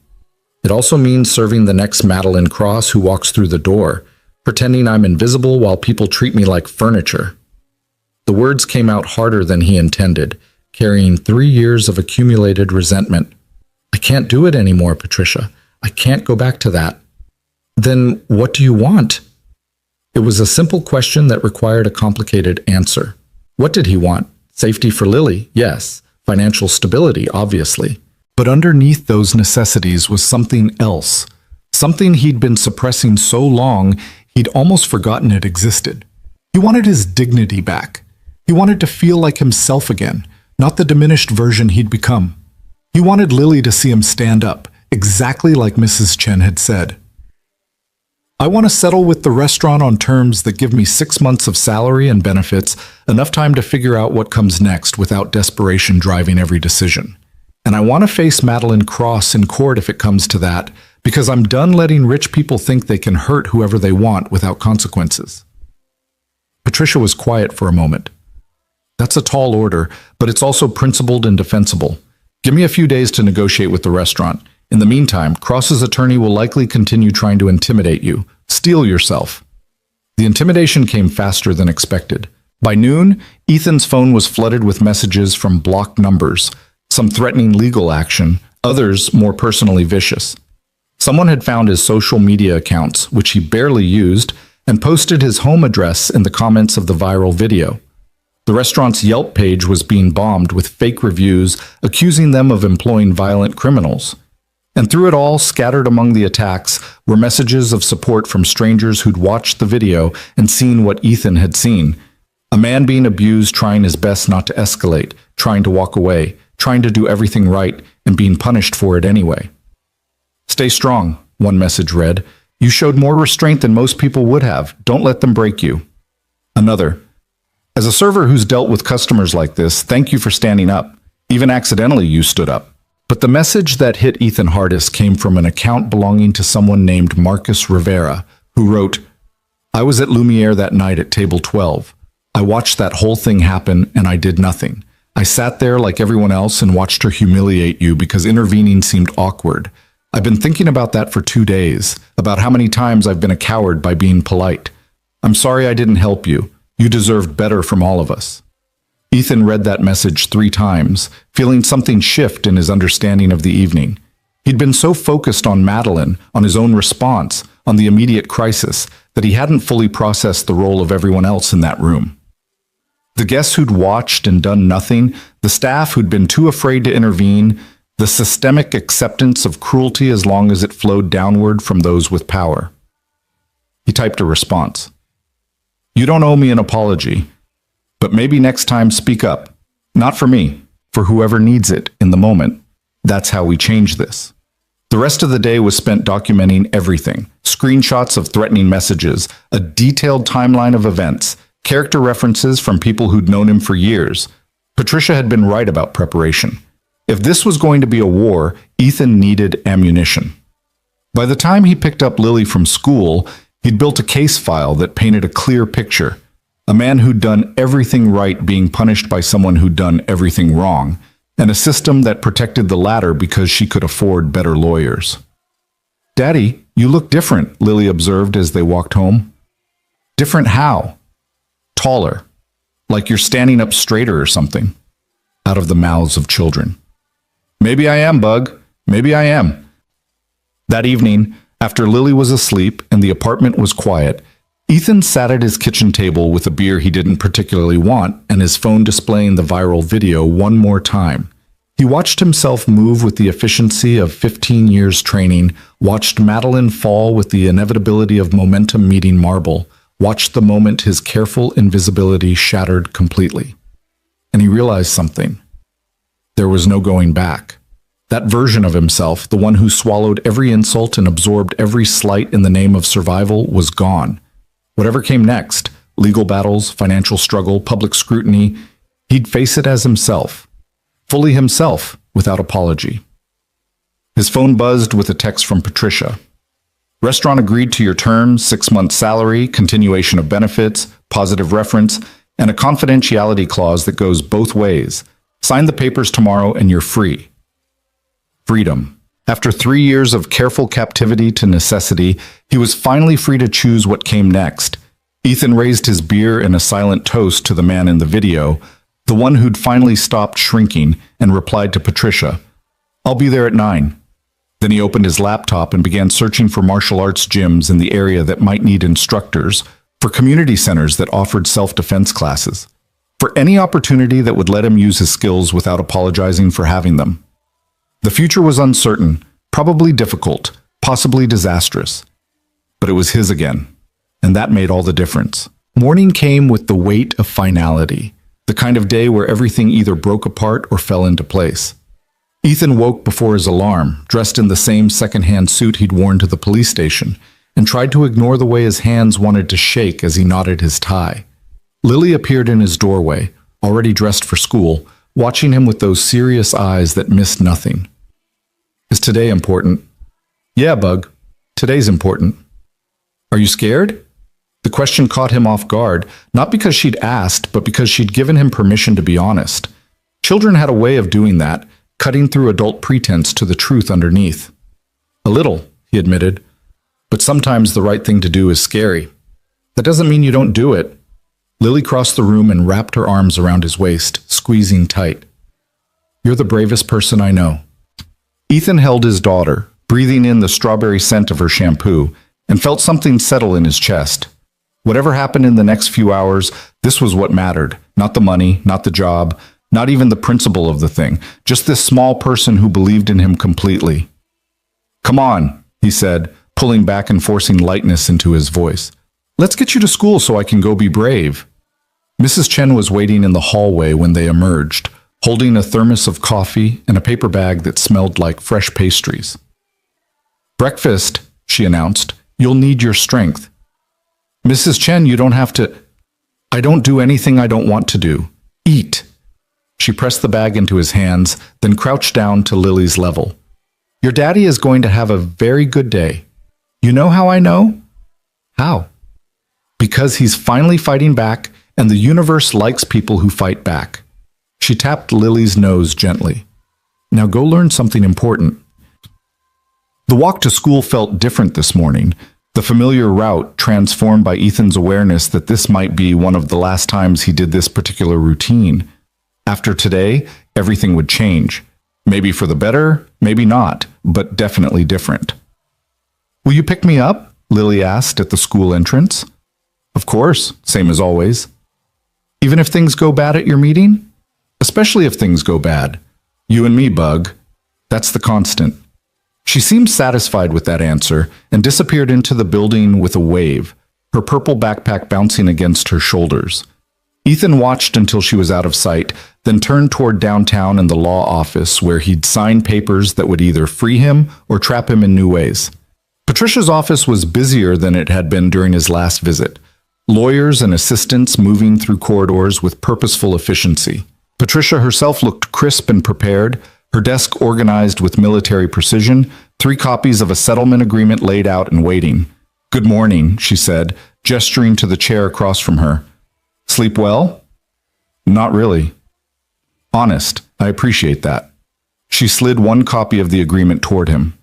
It also means serving the next Madeline Cross who walks through the door, pretending I'm invisible while people treat me like furniture. The words came out harder than he intended, carrying 3 years of accumulated resentment. I can't do it anymore, Patricia. I can't go back to that. Then what do you want? It was a simple question that required a complicated answer. What did he want? Safety for Lily, yes. Financial stability, obviously. But underneath those necessities was something else. Something he'd been suppressing so long, he'd almost forgotten it existed. He wanted his dignity back. He wanted to feel like himself again, not the diminished version he'd become. He wanted Lily to see him stand up, exactly like Mrs. Chen had said. I want to settle with the restaurant on terms that give me 6 months of salary and benefits, enough time to figure out what comes next without desperation driving every decision. And I want to face Madeline Cross in court if it comes to that, because I'm done letting rich people think they can hurt whoever they want without consequences. Patricia was quiet for a moment. That's a tall order, but it's also principled and defensible. Give me a few days to negotiate with the restaurant. In the meantime, Cross's attorney will likely continue trying to intimidate you, steel yourself. The intimidation came faster than expected. By noon, Ethan's phone was flooded with messages from blocked numbers, some threatening legal action, others more personally vicious. Someone had found his social media accounts, which he barely used, and posted his home address in the comments of the viral video. The restaurant's Yelp page was being bombed with fake reviews accusing them of employing violent criminals. And through it all, scattered among the attacks, were messages of support from strangers who'd watched the video and seen what Ethan had seen. A man being abused, trying his best not to escalate, trying to walk away, trying to do everything right, and being punished for it anyway. Stay strong, one message read. You showed more restraint than most people would have. Don't let them break you. Another. As a server who's dealt with customers like this, thank you for standing up. Even accidentally, you stood up. But the message that hit Ethan hardest came from an account belonging to someone named Marcus Rivera, who wrote, I was at Lumiere that night at table 12. I watched that whole thing happen and I did nothing. I sat there like everyone else and watched her humiliate you because intervening seemed awkward. I've been thinking about that for 2 days, about how many times I've been a coward by being polite. I'm sorry I didn't help you. You deserved better from all of us. Ethan read that message 3 times, feeling something shift in his understanding of the evening. He'd been so focused on Madeline, on his own response, on the immediate crisis, that he hadn't fully processed the role of everyone else in that room. The guests who'd watched and done nothing, the staff who'd been too afraid to intervene, the systemic acceptance of cruelty as long as it flowed downward from those with power. He typed a response. You don't owe me an apology. But maybe next time speak up. Not for me, for whoever needs it in the moment. That's how we change this. The rest of the day was spent documenting everything. Screenshots of threatening messages, a detailed timeline of events, Character references from people who'd known him for years. Patricia had been right about preparation. If this was going to be a war, Ethan needed ammunition. By the time he picked up Lily from school, he'd built a case file that painted a clear picture. A man who'd done everything right being punished by someone who'd done everything wrong, and a system that protected the latter because she could afford better lawyers. "Daddy, you look different," Lily observed as they walked home. "Different how?" "Taller. Like you're standing up straighter or something." Out of the mouths of children. "Maybe I am, Bug. Maybe I am." That evening, after Lily was asleep and the apartment was quiet, Ethan sat at his kitchen table with a beer he didn't particularly want and his phone displaying the viral video one more time. He watched himself move with the efficiency of 15 years training, watched Madeline fall with the inevitability of momentum meeting marble, watched the moment his careful invisibility shattered completely. And he realized something. There was no going back. That version of himself, the one who swallowed every insult and absorbed every slight in the name of survival, was gone. Whatever came next, legal battles, financial struggle, public scrutiny, he'd face it as himself. Fully himself, without apology. His phone buzzed with a text from Patricia. "Restaurant agreed to your terms, 6 months salary, continuation of benefits, positive reference, and a confidentiality clause that goes both ways. Sign the papers tomorrow and you're free." Freedom. After 3 years of careful captivity to necessity, he was finally free to choose what came next. Ethan raised his beer in a silent toast to the man in the video, the one who'd finally stopped shrinking, and replied to Patricia, "I'll be there at 9. Then he opened his laptop and began searching for martial arts gyms in the area that might need instructors, for community centers that offered self-defense classes, for any opportunity that would let him use his skills without apologizing for having them. The future was uncertain, probably difficult, possibly disastrous. But it was his again, and that made all the difference. Morning came with the weight of finality, the kind of day where everything either broke apart or fell into place. Ethan woke before his alarm, dressed in the same second-hand suit he'd worn to the police station, and tried to ignore the way his hands wanted to shake as he knotted his tie. Lily appeared in his doorway, already dressed for school, watching him with those serious eyes that missed nothing. "Is today important?" "Yeah, Bug. Today's important." "Are you scared?" The question caught him off guard, not because she'd asked, but because she'd given him permission to be honest. Children had a way of doing that, cutting through adult pretense to the truth underneath. "A little," he admitted. "But sometimes the right thing to do is scary. That doesn't mean you don't do it." Lily crossed the room and wrapped her arms around his waist, squeezing tight. "You're the bravest person I know." Ethan held his daughter, breathing in the strawberry scent of her shampoo, and felt something settle in his chest. Whatever happened in the next few hours, this was what mattered. Not the money, not the job, not even the principle of the thing. Just this small person who believed in him completely. "Come on," he said, pulling back and forcing lightness into his voice. "Let's get you to school so I can go be brave." Mrs. Chen was waiting in the hallway when they emerged, holding a thermos of coffee and a paper bag that smelled like fresh pastries. "Breakfast," she announced. "You'll need your strength." "Mrs. Chen, you don't have to—" "I don't do anything I don't want to do. Eat." She pressed the bag into his hands, then crouched down to Lily's level. "Your daddy is going to have a very good day. You know how I know?" "How?" "Because he's finally fighting back, and the universe likes people who fight back." She tapped Lily's nose gently. "Now go learn something important." The walk to school felt different this morning, the familiar route transformed by Ethan's awareness that this might be one of the last times he did this particular routine. After today, everything would change. Maybe for the better, maybe not, but definitely different. "Will you pick me up?" Lily asked at the school entrance. "Of course, same as always." "Even if things go bad at your meeting?" "Especially if things go bad. You and me, Bug. That's the constant." She seemed satisfied with that answer and disappeared into the building with a wave, her purple backpack bouncing against her shoulders. Ethan watched until she was out of sight, then turned toward downtown and the law office where he'd sign papers that would either free him or trap him in new ways. Patricia's office was busier than it had been during his last visit. Lawyers and assistants moving through corridors with purposeful efficiency. Patricia herself looked crisp and prepared, her desk organized with military precision, 3 copies of a settlement agreement laid out and waiting. "Good morning," she said, gesturing to the chair across from her. "Sleep well?" "Not really." "Honest, I appreciate that." She slid 1 copy of the agreement toward him.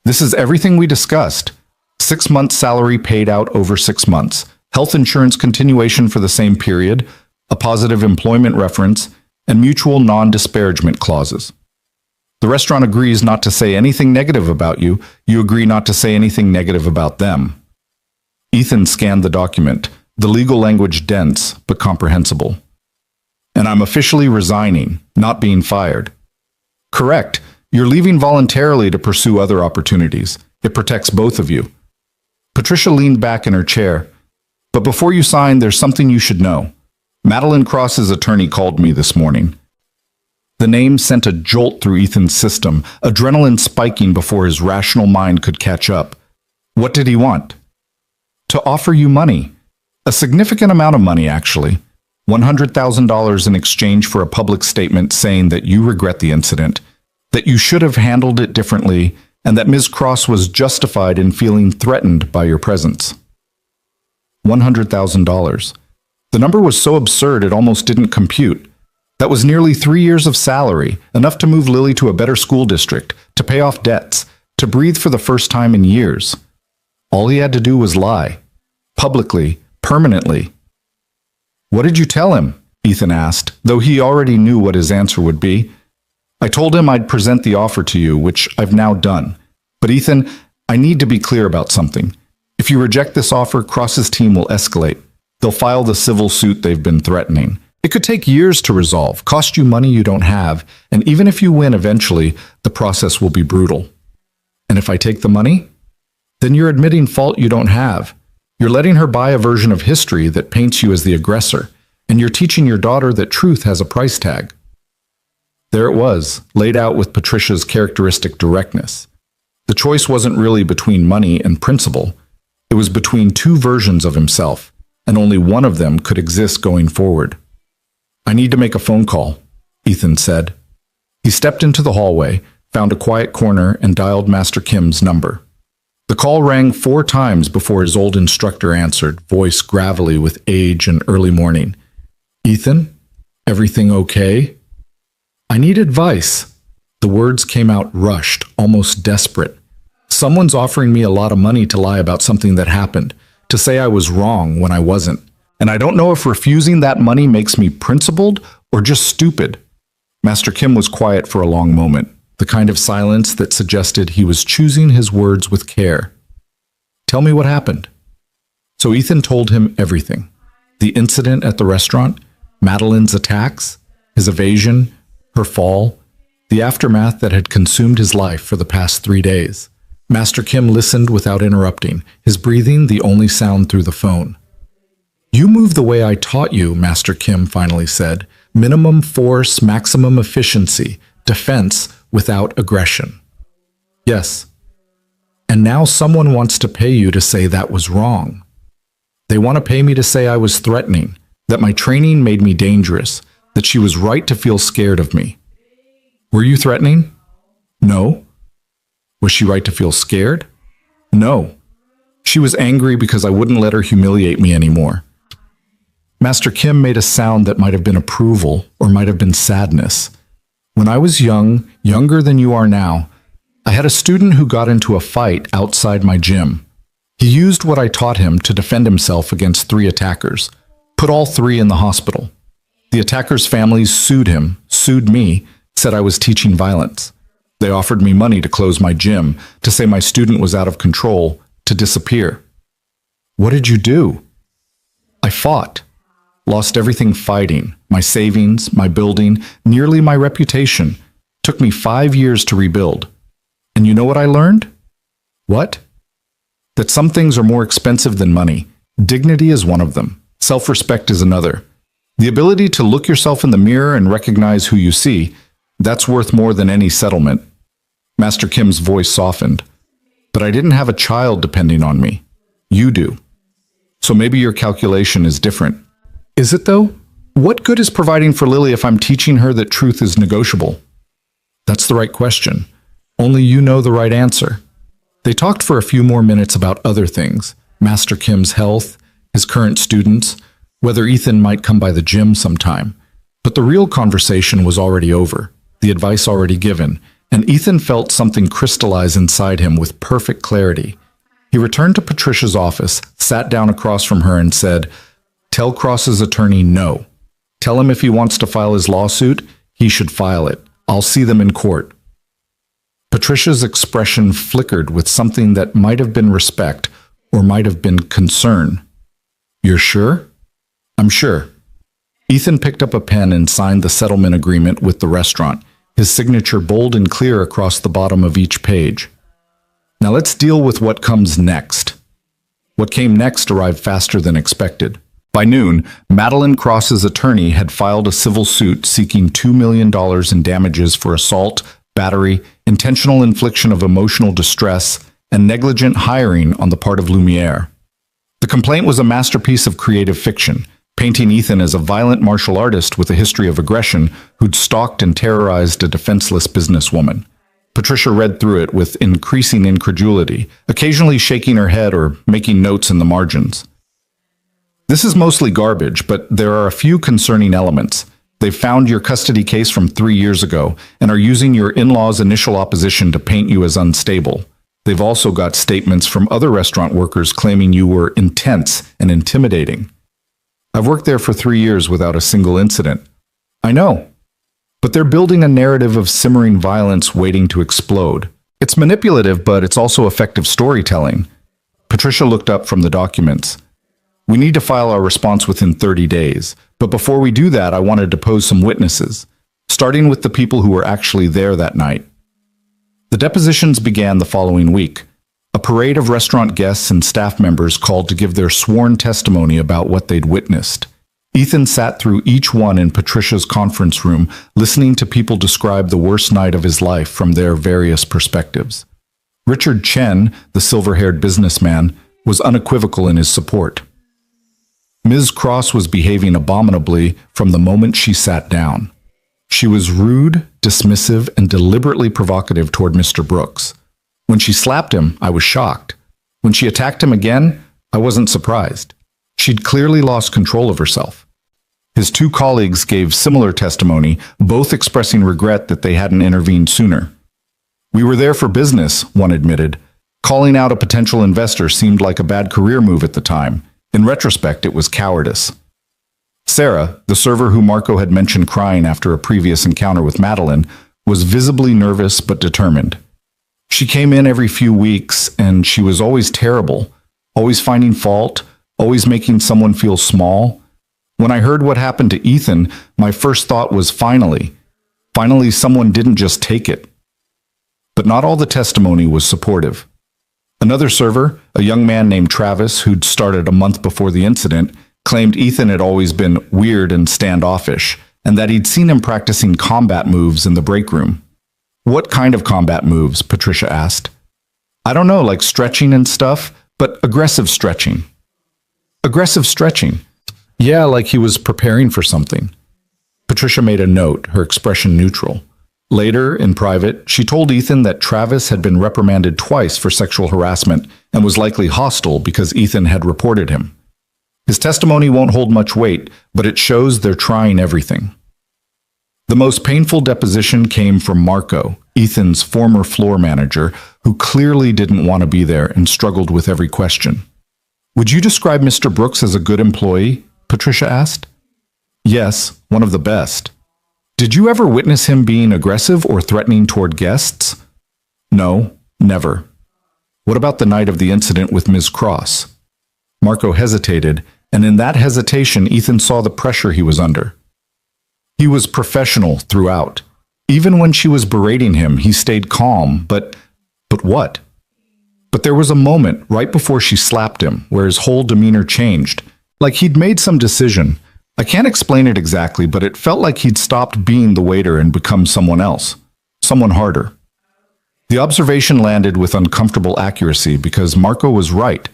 "This is everything we discussed. 6 months salary paid out over 6 months, health insurance continuation for the same period, a positive employment reference, and mutual non-disparagement clauses. The restaurant agrees not to say anything negative about you. You agree not to say anything negative about them." Ethan scanned the document, the legal language dense but comprehensible. "And I'm officially resigning, not being fired." "Correct. You're leaving voluntarily to pursue other opportunities. It protects both of you." Patricia leaned back in her chair. "But before you sign, there's something you should know. Madeline Cross's attorney called me this morning." The name sent a jolt through Ethan's system, adrenaline spiking before his rational mind could catch up. "What did he want?" "To offer you money. A significant amount of money, actually. $100,000 in exchange for a public statement saying that you regret the incident, that you should have handled it differently, and that Ms. Cross was justified in feeling threatened by your presence." $100,000. The number was so absurd it almost didn't compute. That was nearly 3 years of salary, enough to move Lily to a better school district, to pay off debts, to breathe for the first time in years. All he had to do was lie. Publicly, permanently. "What did you tell him?" Ethan asked, though he already knew what his answer would be. "I told him I'd present the offer to you, which I've now done. But Ethan, I need to be clear about something. If you reject this offer, Cross's team will escalate. They'll file the civil suit they've been threatening. It could take years to resolve, cost you money you don't have, and even if you win eventually, the process will be brutal. And if I take the money? Then you're admitting fault you don't have. You're letting her buy a version of history that paints you as the aggressor, and you're teaching your daughter that truth has a price tag." There it was, laid out with Patricia's characteristic directness. The choice wasn't really between money and principle. It was between 2 versions of himself, and only one of them could exist going forward. "I need to make a phone call," Ethan said. He stepped into the hallway, found a quiet corner, and dialed Master Kim's number. The call rang 4 times before his old instructor answered, voice gravelly with age and early morning. "Ethan, everything okay?" "I need advice." The words came out rushed, almost desperate. "Someone's offering me a lot of money to lie about something that happened, to say I was wrong when I wasn't. And I don't know if refusing that money makes me principled or just stupid." Master Kim was quiet for a long moment, the kind of silence that suggested he was choosing his words with care. "Tell me what happened." So Ethan told him everything. The incident at the restaurant, Madeline's attacks, his evasion, her fall, the aftermath that had consumed his life for the past 3 days. Master Kim listened without interrupting, his breathing the only sound through the phone. "You move the way I taught you," Master Kim finally said. "Minimum force, maximum efficiency, defense without aggression." "Yes." "And now someone wants to pay you to say that was wrong. They want to pay me to say I was threatening, that my training made me dangerous, that she was right to feel scared of me." "Were you threatening?" "No." "Was she right to feel scared?" "No. She was angry because I wouldn't let her humiliate me anymore." Master Kim made a sound that might have been approval or might have been sadness. "When I was young, younger than you are now, I had a student who got into a fight outside my gym. He used what I taught him to defend himself against 3 attackers, put all 3 in the hospital. The attackers' families sued him, sued me, said I was teaching violence. They offered me money to close my gym, to say my student was out of control, to disappear. What did you do?" "I fought. Lost everything fighting, my savings, my building, nearly my reputation. Took me 5 years to rebuild. And you know what I learned?" "What?" "That some things are more expensive than money. Dignity is one of them. Self-respect is another. The ability to look yourself in the mirror and recognize who you see, that's worth more than any settlement." Master Kim's voice softened. "But I didn't have a child depending on me. You do." So maybe your calculation is different. Is it though? What good is providing for Lily if I'm teaching her that truth is negotiable? That's the right question. Only you know the right answer. They talked for a few more minutes about other things. Master Kim's health, his current students, whether Ethan might come by the gym sometime. But the real conversation was already over, the advice already given, and Ethan felt something crystallize inside him with perfect clarity. He returned to Patricia's office, sat down across from her and said, "Tell Cross's attorney no. Tell him if he wants to file his lawsuit, he should file it. I'll see them in court." Patricia's expression flickered with something that might have been respect or might have been concern. "You're sure?" "I'm sure." Ethan picked up a pen and signed the settlement agreement with the restaurant, his signature bold and clear across the bottom of each page. Now let's deal with what comes next. What came next arrived faster than expected. By noon, Madeline Cross's attorney had filed a civil suit seeking $2 million in damages for assault, battery, intentional infliction of emotional distress, and negligent hiring on the part of Lumiere. The complaint was a masterpiece of creative fiction, painting Ethan as a violent martial artist with a history of aggression who'd stalked and terrorized a defenseless businesswoman. Patricia read through it with increasing incredulity, occasionally shaking her head or making notes in the margins. "This is mostly garbage, but there are a few concerning elements. They've found your custody case from 3 years ago and are using your in-laws' initial opposition to paint you as unstable. They've also got statements from other restaurant workers claiming you were intense and intimidating. I've worked there for 3 years without a single incident." "I know. But they're building a narrative of simmering violence waiting to explode. It's manipulative, but it's also effective storytelling." Patricia looked up from the documents. "We need to file our response within 30 days. But before we do that, I want to depose some witnesses, starting with the people who were actually there that night." The depositions began the following week. A parade of restaurant guests and staff members called to give their sworn testimony about what they'd witnessed. Ethan sat through each one in Patricia's conference room, listening to people describe the worst night of his life from their various perspectives. Richard Chen, the silver-haired businessman, was unequivocal in his support. Ms. Cross was behaving abominably from the moment she sat down. She was rude, dismissive, and deliberately provocative toward Mr. Brooks. When she slapped him, I was shocked. When she attacked him again, I wasn't surprised. She'd clearly lost control of herself. His 2 colleagues gave similar testimony, both expressing regret that they hadn't intervened sooner. "We were there for business," one admitted. "Calling out a potential investor seemed like a bad career move at the time. In retrospect, it was cowardice." Sarah, the server who Marco had mentioned crying after a previous encounter with Madeline, was visibly nervous but determined. She came in every few weeks, and she was always terrible, always finding fault, always making someone feel small. When I heard what happened to Ethan, my first thought was finally someone didn't just take it. But not all the testimony was supportive. Another server, a young man named Travis, who'd started a month before the incident, claimed Ethan had always been weird and standoffish, and that he'd seen him practicing combat moves in the break room. "What kind of combat moves?" Patricia asked. "I don't know, like stretching and stuff, but aggressive stretching." "Aggressive stretching?" "Yeah, like he was preparing for something." Patricia made a note, her expression neutral. Later, in private, she told Ethan that Travis had been reprimanded twice for sexual harassment and was likely hostile because Ethan had reported him. His testimony won't hold much weight, but it shows they're trying everything. The most painful deposition came from Marco, Ethan's former floor manager, who clearly didn't want to be there and struggled with every question. "Would you describe Mr. Brooks as a good employee?" Patricia asked. "Yes, one of the best." "Did you ever witness him being aggressive or threatening toward guests?" "No, never." "What about the night of the incident with Ms. Cross?" Marco hesitated, and in that hesitation Ethan saw the pressure he was under. He was professional throughout. Even when she was berating him, he stayed calm, but what? But there was a moment right before she slapped him where his whole demeanor changed, like he'd made some decision. I can't explain it exactly, but it felt like he'd stopped being the waiter and become someone else, someone harder. The observation landed with uncomfortable accuracy because Marco was right.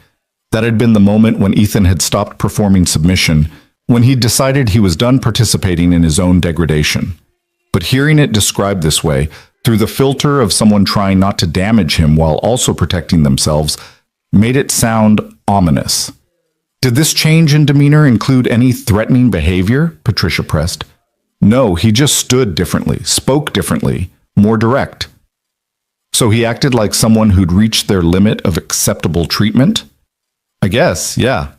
That had been the moment when Ethan had stopped performing submission, when he'd decided he was done participating in his own degradation. But hearing it described this way, through the filter of someone trying not to damage him while also protecting themselves, made it sound ominous. Did this change in demeanor include any threatening behavior? Patricia pressed. No, he just stood differently, spoke differently, more direct. So he acted like someone who'd reached their limit of acceptable treatment? I guess, yeah.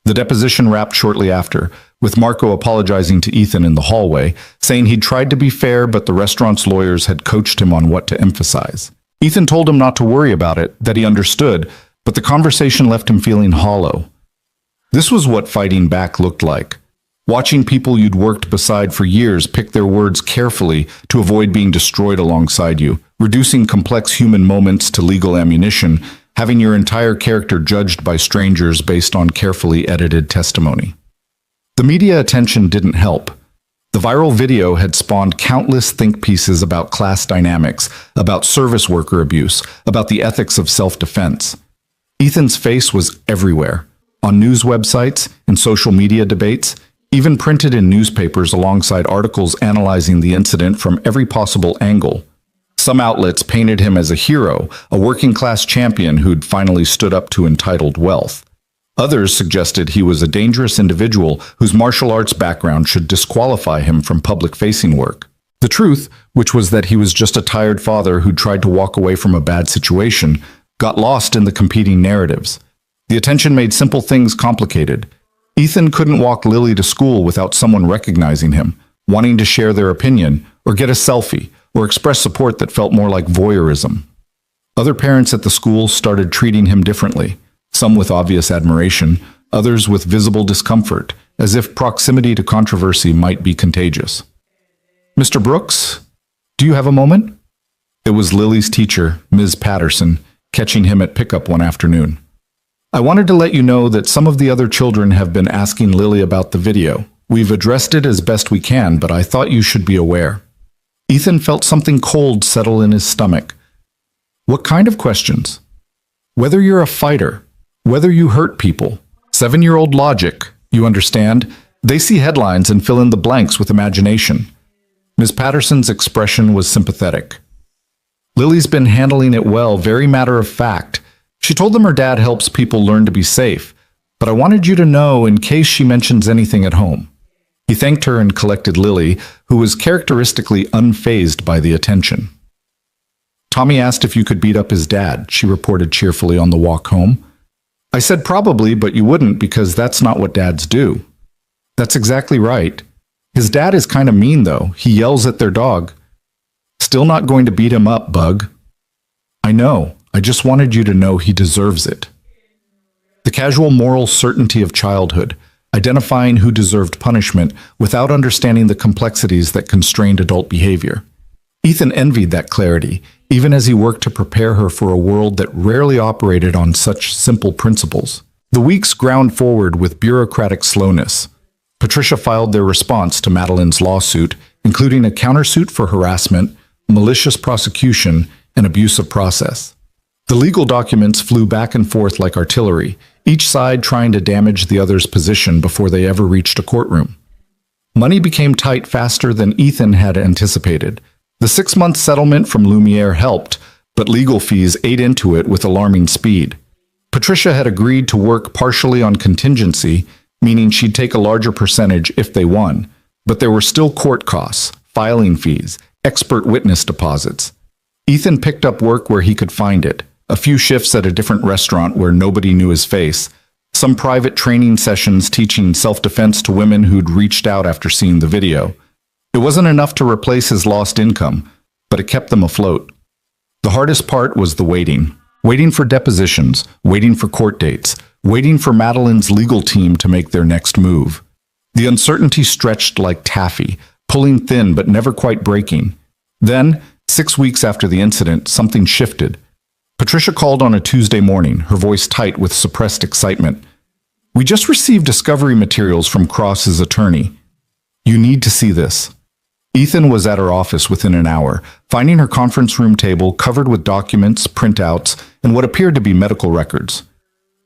The deposition wrapped shortly after, with Marco apologizing to Ethan in the hallway, saying he'd tried to be fair, but the restaurant's lawyers had coached him on what to emphasize. Ethan told him not to worry about it, that he understood, but the conversation left him feeling hollow. This was what fighting back looked like. Watching people you'd worked beside for years pick their words carefully to avoid being destroyed alongside you, reducing complex human moments to legal ammunition, having your entire character judged by strangers based on carefully edited testimony. The media attention didn't help. The viral video had spawned countless think pieces about class dynamics, about service worker abuse, about the ethics of self-defense. Ethan's face was everywhere, on news websites, in social media debates, even printed in newspapers alongside articles analyzing the incident from every possible angle. Some outlets painted him as a hero, a working-class champion who'd finally stood up to entitled wealth. Others suggested he was a dangerous individual whose martial arts background should disqualify him from public-facing work. The truth, which was that he was just a tired father who tried to walk away from a bad situation, got lost in the competing narratives. The attention made simple things complicated. Ethan couldn't walk Lily to school without someone recognizing him, wanting to share their opinion, or get a selfie, or express support that felt more like voyeurism. Other parents at the school started treating him differently, some with obvious admiration, others with visible discomfort, as if proximity to controversy might be contagious. Mr. Brooks, do you have a moment? It was Lily's teacher, Ms. Patterson, catching him at pickup one afternoon. I wanted to let you know that some of the other children have been asking Lily about the video. We've addressed it as best we can, but I thought you should be aware. Ethan felt something cold settle in his stomach. What kind of questions? Whether you're a fighter, whether you hurt people. 7-year-old logic, you understand? They see headlines and fill in the blanks with imagination. Ms. Patterson's expression was sympathetic. Lily's been handling it well, very matter of fact. She told them her dad helps people learn to be safe, but I wanted you to know in case she mentions anything at home. He thanked her and collected Lily, who was characteristically unfazed by the attention. Tommy asked if you could beat up his dad, she reported cheerfully on the walk home. I said probably, but you wouldn't because that's not what dads do. That's exactly right. His dad is kind of mean, though. He yells at their dog. Still not going to beat him up, Bug. I know. I just wanted you to know he deserves it. The casual moral certainty of childhood, identifying who deserved punishment without understanding the complexities that constrained adult behavior. Ethan envied that clarity, even as he worked to prepare her for a world that rarely operated on such simple principles. The weeks ground forward with bureaucratic slowness. Patricia filed their response to Madeline's lawsuit, including a countersuit for harassment, malicious prosecution, and abuse of process. The legal documents flew back and forth like artillery, each side trying to damage the other's position before they ever reached a courtroom. Money became tight faster than Ethan had anticipated. The 6-month settlement from Lumiere helped, but legal fees ate into it with alarming speed. Patricia had agreed to work partially on contingency, meaning she'd take a larger percentage if they won, but there were still court costs, filing fees, expert witness deposits. Ethan picked up work where he could find it. A few shifts at a different restaurant where nobody knew his face, some private training sessions teaching self-defense to women who'd reached out after seeing the video. It wasn't enough to replace his lost income, but it kept them afloat. The hardest part was the waiting. Waiting for depositions, waiting for court dates, waiting for Madeline's legal team to make their next move. The uncertainty stretched like taffy, pulling thin but never quite breaking. Then, 6 weeks after the incident, something shifted. Patricia called on a Tuesday morning, her voice tight with suppressed excitement. We just received discovery materials from Cross's attorney. You need to see this. Ethan was at her office within an hour, finding her conference room table covered with documents, printouts, and what appeared to be medical records.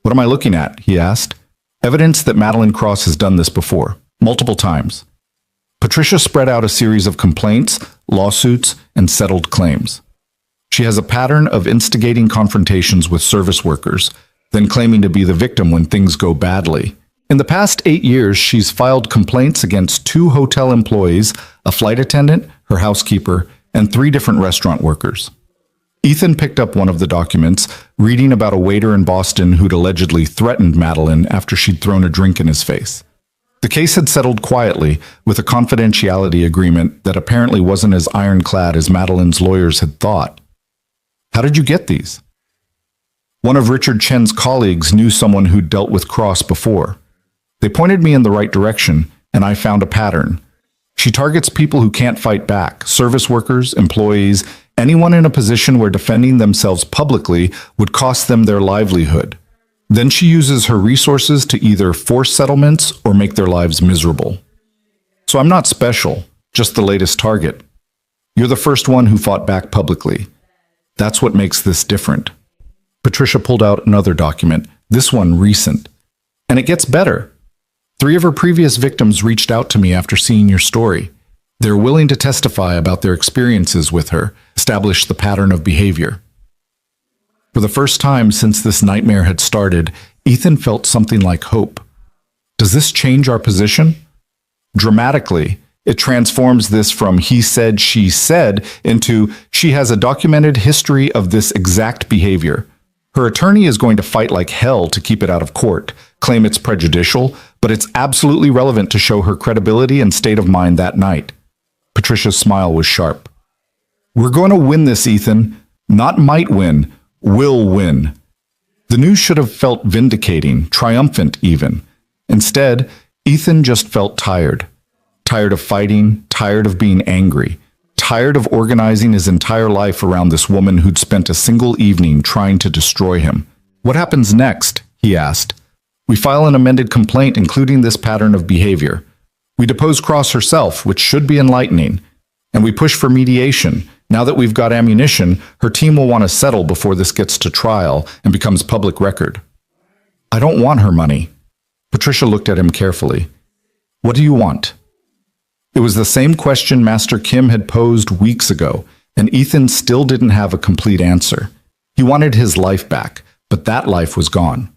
What am I looking at? He asked. Evidence that Madeline Cross has done this before, multiple times. Patricia spread out a series of complaints, lawsuits, and settled claims. She has a pattern of instigating confrontations with service workers, then claiming to be the victim when things go badly. In the past 8 years, she's filed complaints against 2 hotel employees, a flight attendant, her housekeeper, and 3 different restaurant workers. Ethan picked up one of the documents, reading about a waiter in Boston who'd allegedly threatened Madeline after she'd thrown a drink in his face. The case had settled quietly, with a confidentiality agreement that apparently wasn't as ironclad as Madeline's lawyers had thought. How did you get these? One of Richard Chen's colleagues knew someone who'd dealt with Cross before. They pointed me in the right direction, and I found a pattern. She targets people who can't fight back, service workers, employees, anyone in a position where defending themselves publicly would cost them their livelihood. Then she uses her resources to either force settlements or make their lives miserable. So I'm not special, just the latest target. You're the first one who fought back publicly. That's what makes this different. Patricia pulled out another document, this one recent. And it gets better. 3 of her previous victims reached out to me after seeing your story. They're willing to testify about their experiences with her, establish the pattern of behavior. For the first time since this nightmare had started, Ethan felt something like hope. Does this change our position? Dramatically, it transforms this from he said, she said into she has a documented history of this exact behavior. Her attorney is going to fight like hell to keep it out of court, claim it's prejudicial, but it's absolutely relevant to show her credibility and state of mind that night. Patricia's smile was sharp. We're going to win this, Ethan. Not might win, will win. The news should have felt vindicating, triumphant even. Instead, Ethan just felt tired. Tired of fighting, tired of being angry, tired of organizing his entire life around this woman who'd spent a single evening trying to destroy him. What happens next? He asked. We file an amended complaint including this pattern of behavior. We depose Cross herself, which should be enlightening. And we push for mediation. Now that we've got ammunition, her team will want to settle before this gets to trial and becomes public record. I don't want her money. Patricia looked at him carefully. What do you want? It was the same question Master Kim had posed weeks ago, and Ethan still didn't have a complete answer. He wanted his life back, but that life was gone.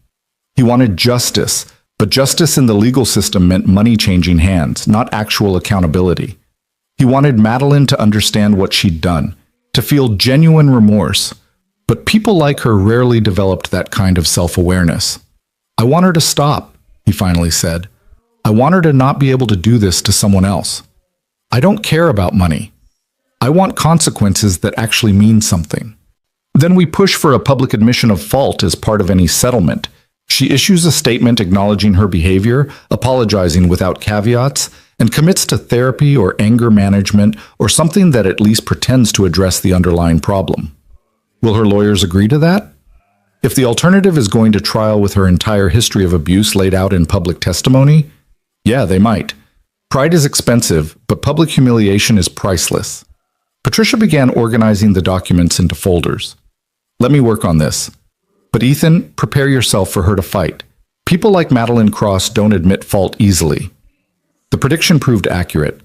He wanted justice, but justice in the legal system meant money changing hands, not actual accountability. He wanted Madeline to understand what she'd done, to feel genuine remorse, but people like her rarely developed that kind of self-awareness. I want her to stop, he finally said. I want her to not be able to do this to someone else. I don't care about money. I want consequences that actually mean something. Then we push for a public admission of fault as part of any settlement. She issues a statement acknowledging her behavior, apologizing without caveats, and commits to therapy or anger management or something that at least pretends to address the underlying problem. Will her lawyers agree to that? If the alternative is going to trial with her entire history of abuse laid out in public testimony, yeah, they might. Pride is expensive, but public humiliation is priceless. Patricia began organizing the documents into folders. Let me work on this. But Ethan, prepare yourself for her to fight. People like Madeline Cross don't admit fault easily. The prediction proved accurate.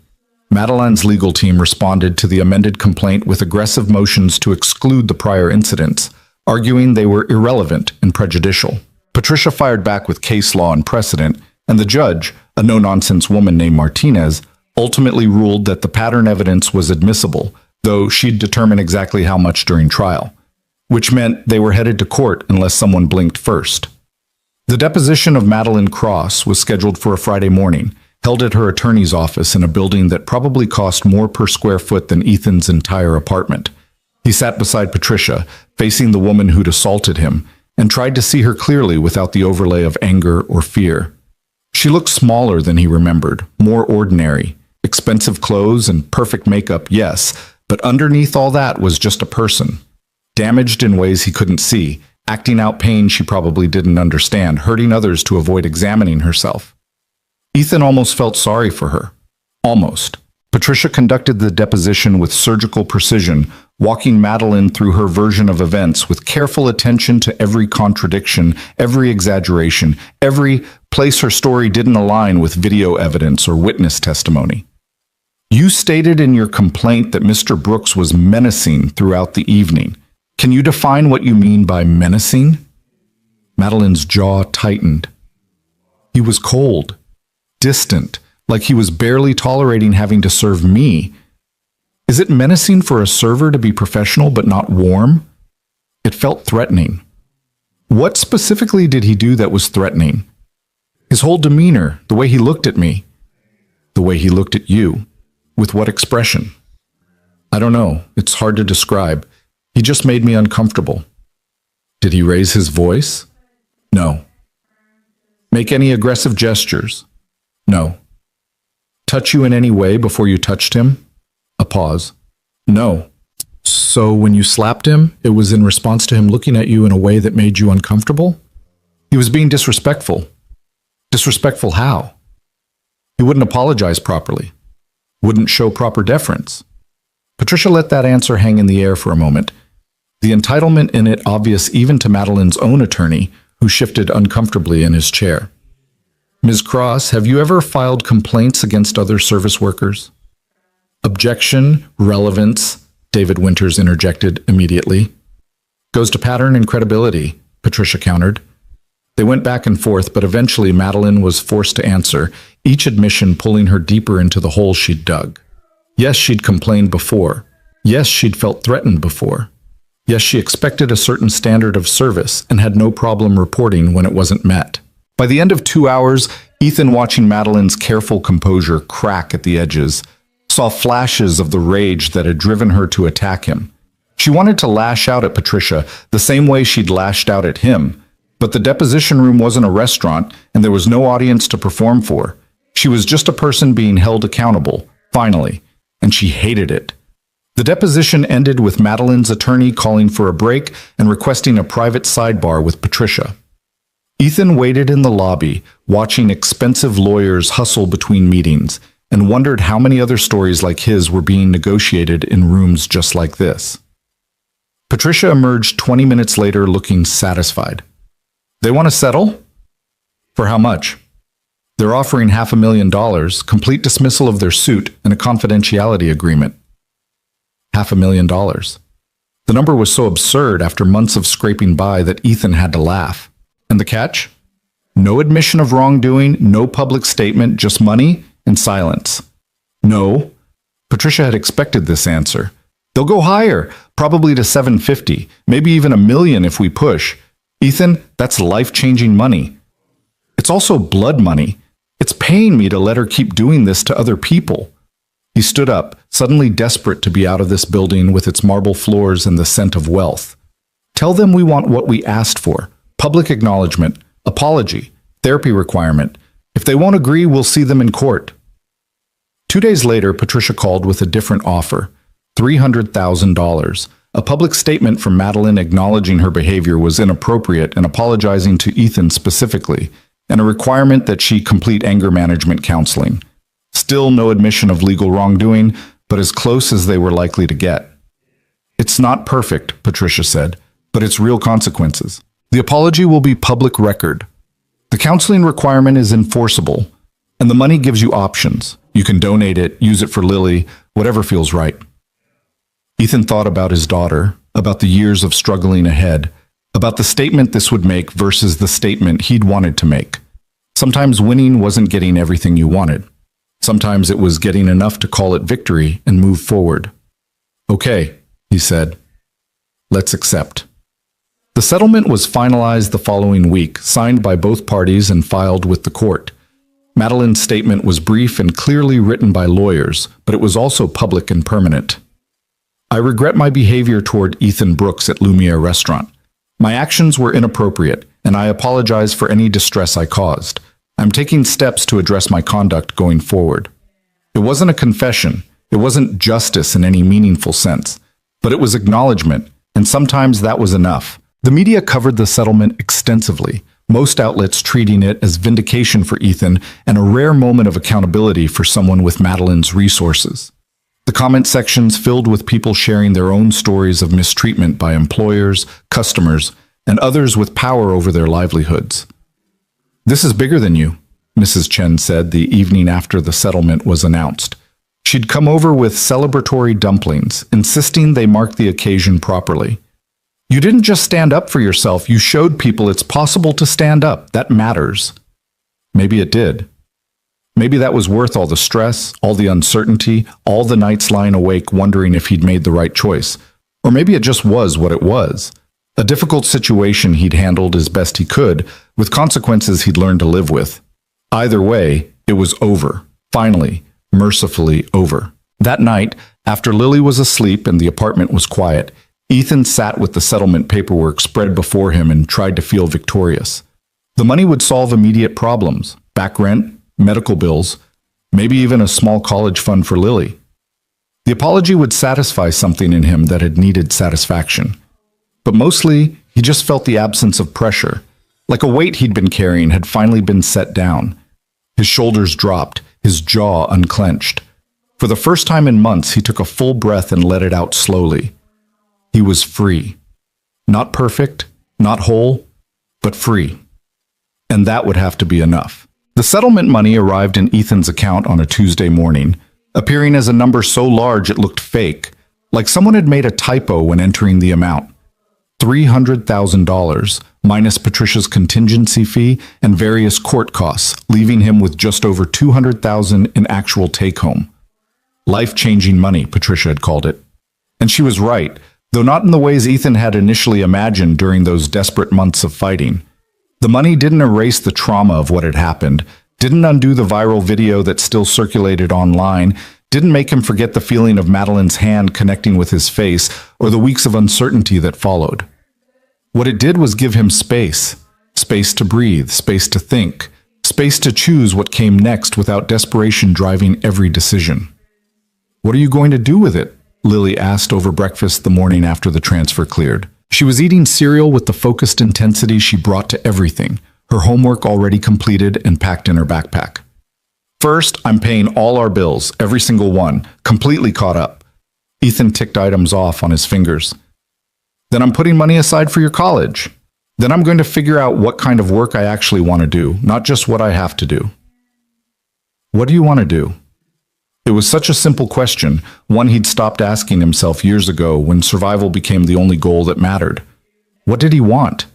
Madeline's legal team responded to the amended complaint with aggressive motions to exclude the prior incidents, arguing they were irrelevant and prejudicial. Patricia fired back with case law and precedent, and the judge, a no-nonsense woman named Martinez, ultimately ruled that the pattern evidence was admissible, though she'd determine exactly how much during trial, which meant they were headed to court unless someone blinked first. The deposition of Madeline Cross was scheduled for a Friday morning, held at her attorney's office in a building that probably cost more per square foot than Ethan's entire apartment. He sat beside Patricia, facing the woman who'd assaulted him, and tried to see her clearly without the overlay of anger or fear. She looked smaller than he remembered, more ordinary. Expensive clothes and perfect makeup, yes, but underneath all that was just a person. Damaged in ways he couldn't see, acting out pain she probably didn't understand, hurting others to avoid examining herself. Ethan almost felt sorry for her. Almost. Patricia conducted the deposition with surgical precision, walking Madeline through her version of events with careful attention to every contradiction, every exaggeration, every place her story didn't align with video evidence or witness testimony. You stated in your complaint that Mr. Brooks was menacing throughout the evening. Can you define what you mean by menacing? Madeline's jaw tightened. He was cold, distant, like he was barely tolerating having to serve me. Is it menacing for a server to be professional but not warm? It felt threatening. What specifically did he do that was threatening? His whole demeanor, the way he looked at me, the way he looked at you. With what expression? I don't know. It's hard to describe. He just made me uncomfortable. Did he raise his voice? No. Make any aggressive gestures? No. Touch you in any way before you touched him? A pause. No. So when you slapped him, it was in response to him looking at you in a way that made you uncomfortable? He was being disrespectful. Disrespectful how? He wouldn't apologize properly. Wouldn't show proper deference. Patricia let that answer hang in the air for a moment, the entitlement in it obvious even to Madeline's own attorney, who shifted uncomfortably in his chair. Ms. Cross, have you ever filed complaints against other service workers? Objection, relevance, David Winters interjected immediately. Goes to pattern and credibility, Patricia countered. They went back and forth, but eventually Madeline was forced to answer, each admission pulling her deeper into the hole she'd dug. Yes, she'd complained before. Yes, she'd felt threatened before. Yes, she expected a certain standard of service and had no problem reporting when it wasn't met. By the end of 2 hours, Ethan, watching Madeline's careful composure crack at the edges, saw flashes of the rage that had driven her to attack him. She wanted to lash out at Patricia the same way she'd lashed out at him, but the deposition room wasn't a restaurant and there was no audience to perform for. She was just a person being held accountable, finally, and she hated it. The deposition ended with Madeline's attorney calling for a break and requesting a private sidebar with Patricia. Ethan waited in the lobby, watching expensive lawyers hustle between meetings, and wondered how many other stories like his were being negotiated in rooms just like this. Patricia emerged 20 minutes later looking satisfied. They want to settle? For how much? They're offering $500,000, complete dismissal of their suit, and a confidentiality agreement. $500,000. The number was so absurd after months of scraping by that Ethan had to laugh. And the catch? No admission of wrongdoing, no public statement, just money and silence. No. Patricia had expected this answer. They'll go higher, probably to $750,000, maybe even $1 million if we push. Ethan, that's life-changing money. It's also blood money. It's paying me to let her keep doing this to other people. He stood up, suddenly desperate to be out of this building with its marble floors and the scent of wealth. Tell them we want what we asked for. Public acknowledgement, apology, therapy requirement. If they won't agree, we'll see them in court. 2 days later, Patricia called with a different offer, $300,000. A public statement from Madeline acknowledging her behavior was inappropriate and apologizing to Ethan specifically, and a requirement that she complete anger management counseling. Still no admission of legal wrongdoing, but as close as they were likely to get. It's not perfect, Patricia said, but it's real consequences. The apology will be public record. The counseling requirement is enforceable, and the money gives you options. You can donate it, use it for Lily, whatever feels right. Ethan thought about his daughter, about the years of struggling ahead, about the statement this would make versus the statement he'd wanted to make. Sometimes winning wasn't getting everything you wanted. Sometimes it was getting enough to call it victory and move forward. Okay, he said. Let's accept. The settlement was finalized the following week, signed by both parties and filed with the court. Madeline's statement was brief and clearly written by lawyers, but it was also public and permanent. I regret my behavior toward Ethan Brooks at Lumiere Restaurant. My actions were inappropriate, and I apologize for any distress I caused. I'm taking steps to address my conduct going forward. It wasn't a confession. It wasn't justice in any meaningful sense, but it was acknowledgement, and sometimes that was enough. The media covered the settlement extensively, most outlets treating it as vindication for Ethan and a rare moment of accountability for someone with Madeline's resources. The comment sections filled with people sharing their own stories of mistreatment by employers, customers, and others with power over their livelihoods. "This is bigger than you," Mrs. Chen said the evening after the settlement was announced. She'd come over with celebratory dumplings, insisting they mark the occasion properly. "You didn't just stand up for yourself, you showed people it's possible to stand up. That matters." Maybe it did. Maybe that was worth all the stress, all the uncertainty, all the nights lying awake wondering if he'd made the right choice. Or maybe it just was what it was. A difficult situation he'd handled as best he could, with consequences he'd learned to live with. Either way, it was over. Finally, mercifully over. That night, after Lily was asleep and the apartment was quiet, Ethan sat with the settlement paperwork spread before him and tried to feel victorious. The money would solve immediate problems: back rent, medical bills, maybe even a small college fund for Lily. The apology would satisfy something in him that had needed satisfaction. But mostly, he just felt the absence of pressure, like a weight he'd been carrying had finally been set down. His shoulders dropped, his jaw unclenched. For the first time in months, he took a full breath and let it out slowly. He was free. Not perfect, not whole, but free. And that would have to be enough. The settlement money arrived in Ethan's account on a Tuesday morning, appearing as a number so large it looked fake, like someone had made a typo when entering the amount. $300,000, minus Patricia's contingency fee and various court costs, leaving him with just over $200,000 in actual take-home. Life-changing money, Patricia had called it. And she was right, though not in the ways Ethan had initially imagined during those desperate months of fighting. The money didn't erase the trauma of what had happened, didn't undo the viral video that still circulated online, didn't make him forget the feeling of Madeline's hand connecting with his face or the weeks of uncertainty that followed. What it did was give him space. Space to breathe, space to think, space to choose what came next without desperation driving every decision. "What are you going to do with it?" Lily asked over breakfast the morning after the transfer cleared. She was eating cereal with the focused intensity she brought to everything, her homework already completed and packed in her backpack. "First, I'm paying all our bills, every single one, completely caught up." Ethan ticked items off on his fingers. "Then I'm putting money aside for your college. Then I'm going to figure out what kind of work I actually want to do, not just what I have to do." What do you want to do? It was such a simple question, one he'd stopped asking himself years ago when survival became the only goal that mattered. What did he want?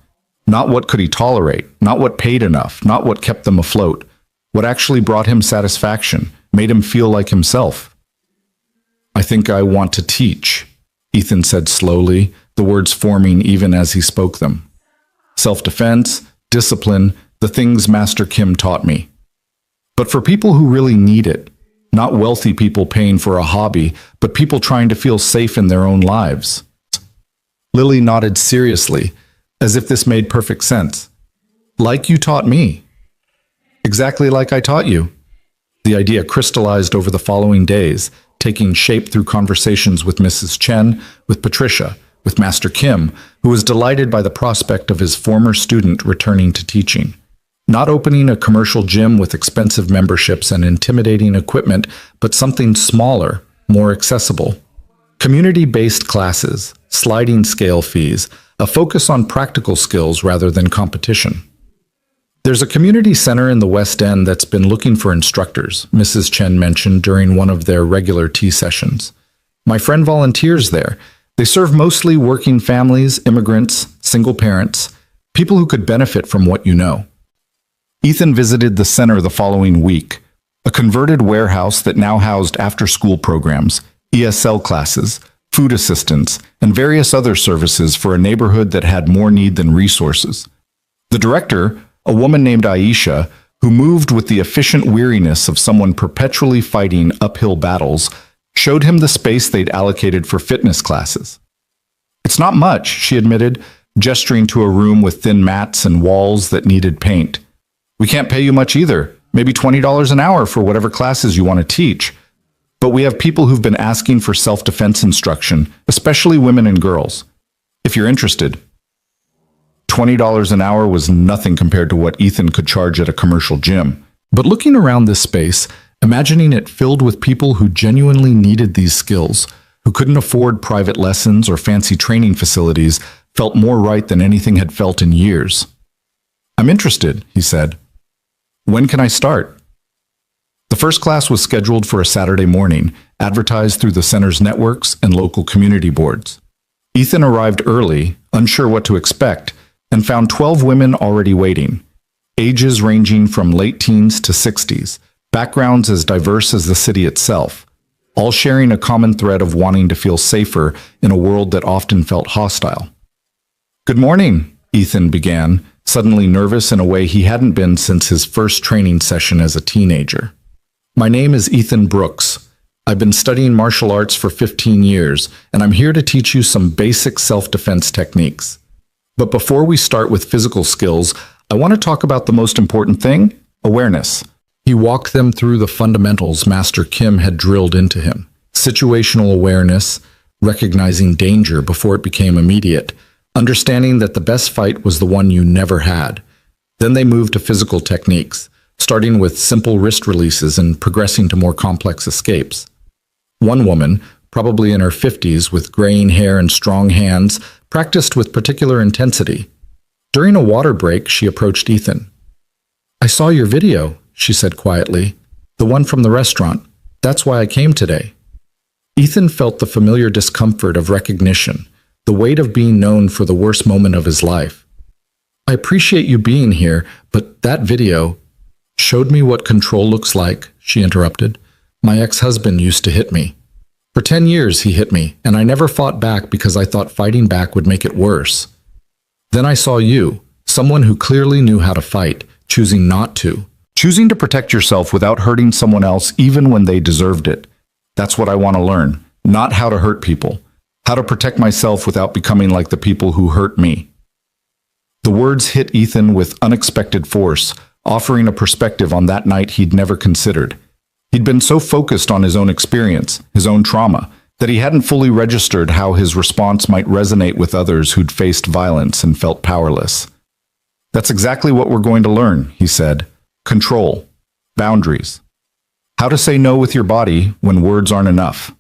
Not what could he tolerate, not what paid enough, not what kept them afloat. What actually brought him satisfaction, made him feel like himself. "I think I want to teach," Ethan said slowly, the words forming even as he spoke them. "Self-defense, discipline, the things Master Kim taught me. But for people who really need it, not wealthy people paying for a hobby, but people trying to feel safe in their own lives." Lily nodded seriously, as if this made perfect sense. "Like you taught me." "Exactly like I taught you." The idea crystallized over the following days, taking shape through conversations with Mrs. Chen, with Patricia, with Master Kim, who was delighted by the prospect of his former student returning to teaching. Not opening a commercial gym with expensive memberships and intimidating equipment, but something smaller, more accessible. Community-based classes, sliding scale fees, a focus on practical skills rather than competition. "There's a community center in the West End that's been looking for instructors," Mrs. Chen mentioned during one of their regular tea sessions. "My friend volunteers there. They serve mostly working families, immigrants, single parents, people who could benefit from what you know." Ethan visited the center the following week, a converted warehouse that now housed after-school programs, ESL classes, food assistance, and various other services for a neighborhood that had more need than resources. The director, a woman named Aisha, who moved with the efficient weariness of someone perpetually fighting uphill battles, showed him the space they'd allocated for fitness classes. "It's not much," she admitted, gesturing to a room with thin mats and walls that needed paint. "We can't pay you much either, maybe $20 an hour for whatever classes you want to teach. But we have people who've been asking for self-defense instruction, especially women and girls. If you're interested." $20 an hour was nothing compared to what Ethan could charge at a commercial gym. But looking around this space, Imagining it filled with people who genuinely needed these skills, who couldn't afford private lessons or fancy training facilities, felt more right than anything had felt in years. "I'm interested," he said. "When can I start?" The first class was scheduled for a Saturday morning, advertised through the center's networks and local community boards. Ethan arrived early, unsure what to expect, and found 12 women already waiting, ages ranging from late teens to 60s, backgrounds as diverse as the city itself, all sharing a common thread of wanting to feel safer in a world that often felt hostile. "Good morning," Ethan began, suddenly nervous in a way he hadn't been since his first training session as a teenager. "My name is Ethan Brooks. I've been studying martial arts for 15 years, and I'm here to teach you some basic self-defense techniques. But before we start with physical skills, I want to talk about the most important thing, awareness." He walked them through the fundamentals Master Kim had drilled into him. Situational awareness, recognizing danger before it became immediate, understanding that the best fight was the one you never had. Then they moved to physical techniques, starting with simple wrist releases and progressing to more complex escapes. One woman, probably in her 50s with graying hair and strong hands, practiced with particular intensity. During a water break, she approached Ethan. "I saw your video," she said quietly. "The one from the restaurant. That's why I came today." Ethan felt the familiar discomfort of recognition, the weight of being known for the worst moment of his life. "I appreciate you being here, but that video showed me what control looks like," she interrupted. "My ex-husband used to hit me. For 10 years he hit me, and I never fought back because I thought fighting back would make it worse. Then I saw you, someone who clearly knew how to fight, choosing not to. Choosing to protect yourself without hurting someone else even when they deserved it. That's what I want to learn, not how to hurt people. How to protect myself without becoming like the people who hurt me." The words hit Ethan with unexpected force, offering a perspective on that night he'd never considered. He'd been so focused on his own experience, his own trauma, that he hadn't fully registered how his response might resonate with others who'd faced violence and felt powerless. "That's exactly what we're going to learn," he said. "Control. Boundaries. How to say no with your body when words aren't enough."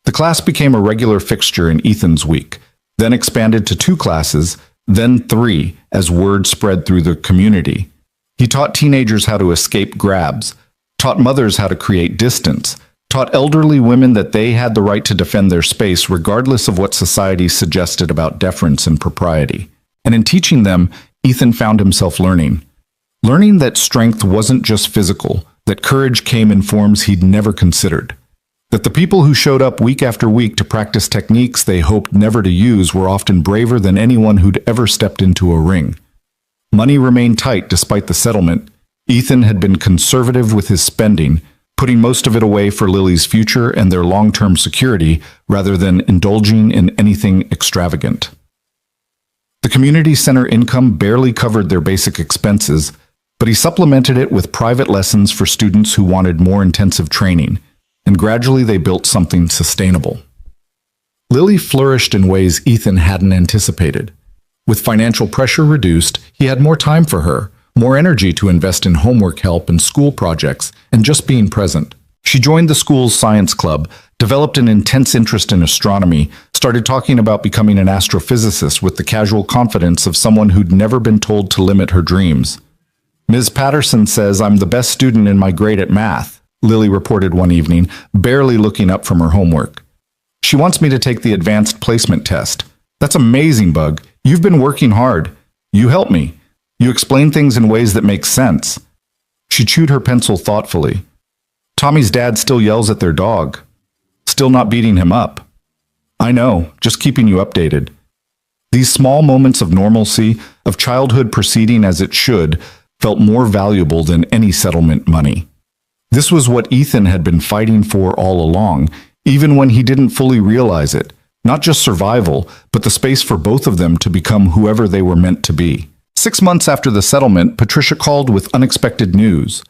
The class became a regular fixture in Ethan's week, then expanded to 2 classes, then 3 as word spread through the community. He taught teenagers how to escape grabs, taught mothers how to create distance, taught elderly women that they had the right to defend their space regardless of what society suggested about deference and propriety. And in teaching them, Ethan found himself learning that strength wasn't just physical, that courage came in forms he'd never considered, that the people who showed up week after week to practice techniques they hoped never to use were often braver than anyone who'd ever stepped into a ring. Money remained tight despite the settlement. Ethan had been conservative with his spending, putting most of it away for Lily's future and their long-term security rather than indulging in anything extravagant. The community center income barely covered their basic expenses, but he supplemented it with private lessons for students who wanted more intensive training, and gradually they built something sustainable. Lily flourished in ways Ethan hadn't anticipated. With financial pressure reduced, he had more time for her, more energy to invest in homework help and school projects, and just being present. She joined the school's science club, developed an intense interest in astronomy, started talking about becoming an astrophysicist with the casual confidence of someone who'd never been told to limit her dreams. "Ms. Patterson says I'm the best student in my grade at math," Lily reported one evening, barely looking up from her homework. "She wants me to take the advanced placement test. That's amazing, Bug. You've been working hard. You help me. You explain things in ways that make sense." She chewed her pencil thoughtfully. "Tommy's dad still yells at their dog. Still not beating him up." "I know, just keeping you updated." These small moments of normalcy, of childhood proceeding as it should, felt more valuable than any settlement money. This was what Ethan had been fighting for all along, even when he didn't fully realize it. Not just survival, but the space for both of them to become whoever they were meant to be. 6 months after the settlement, Patricia called with unexpected news.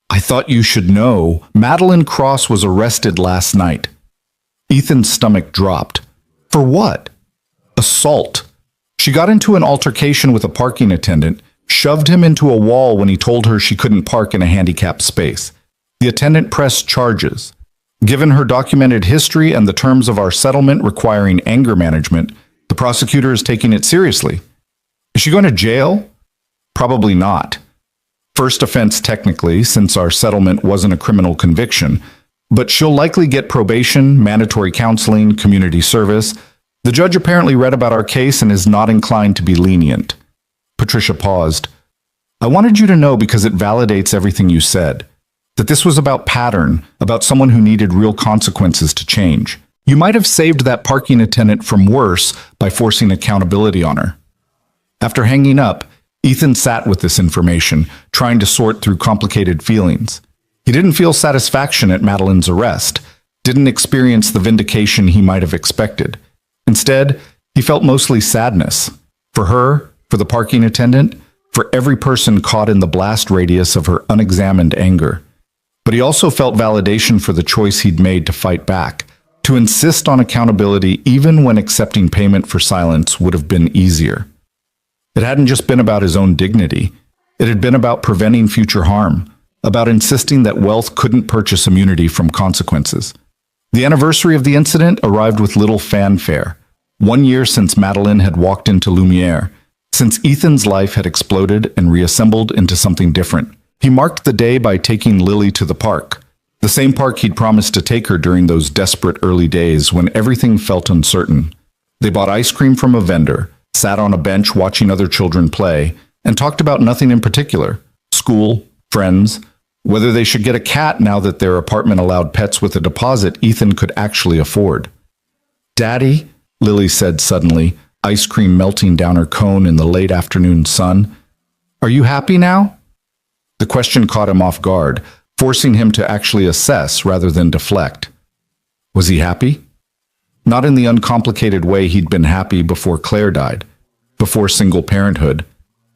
"I thought you should know. Madeline Cross was arrested last night." Ethan's stomach dropped. "For what?" "Assault. She got into an altercation with a parking attendant, shoved him into a wall when he told her she couldn't park in a handicapped space. The attendant pressed charges. Given her documented history and the terms of our settlement requiring anger management, the prosecutor is taking it seriously. Is she going to jail? Probably not. First offense technically, since our settlement wasn't a criminal conviction, but she'll likely get probation, mandatory counseling, community service. The judge apparently read about our case and is not inclined to be lenient. Patricia paused. I wanted you to know because it validates everything you said, that this was about pattern, about someone who needed real consequences to change. You might have saved that parking attendant from worse by forcing accountability on her. After hanging up, Ethan sat with this information, trying to sort through complicated feelings. He didn't feel satisfaction at Madeline's arrest, didn't experience the vindication he might have expected. Instead, he felt mostly sadness. For her, for the parking attendant, for every person caught in the blast radius of her unexamined anger. But he also felt validation for the choice he'd made to fight back, to insist on accountability even when accepting payment for silence would have been easier. It hadn't just been about his own dignity. It had been about preventing future harm, about insisting that wealth couldn't purchase immunity from consequences. The anniversary of the incident arrived with little fanfare. 1 year since Madeline had walked into Lumiere, since Ethan's life had exploded and reassembled into something different. He marked the day by taking Lily to the park, the same park he'd promised to take her during those desperate early days when everything felt uncertain. They bought ice cream from a vendor, sat on a bench watching other children play, and talked about nothing in particular: school, friends, whether they should get a cat now that their apartment allowed pets with a deposit Ethan could actually afford. Daddy, Lily said suddenly, ice cream melting down her cone in the late afternoon sun, are you happy now? The question caught him off guard, forcing him to actually assess rather than deflect. Was he happy? Not in the uncomplicated way he'd been happy before Claire died, before single parenthood,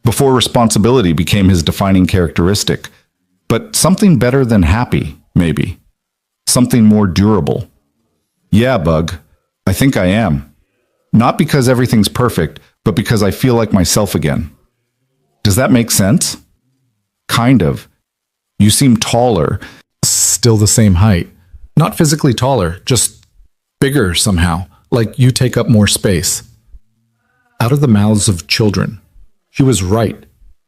before responsibility became his defining characteristic, but something better than happy, maybe. Something more durable. Yeah, Bug, I think I am. Not because everything's perfect, but because I feel like myself again. Does that make sense? Kind of. You seem taller. Still the same height. Not physically taller, just bigger somehow, like you take up more space. Out of the mouths of children. She was right.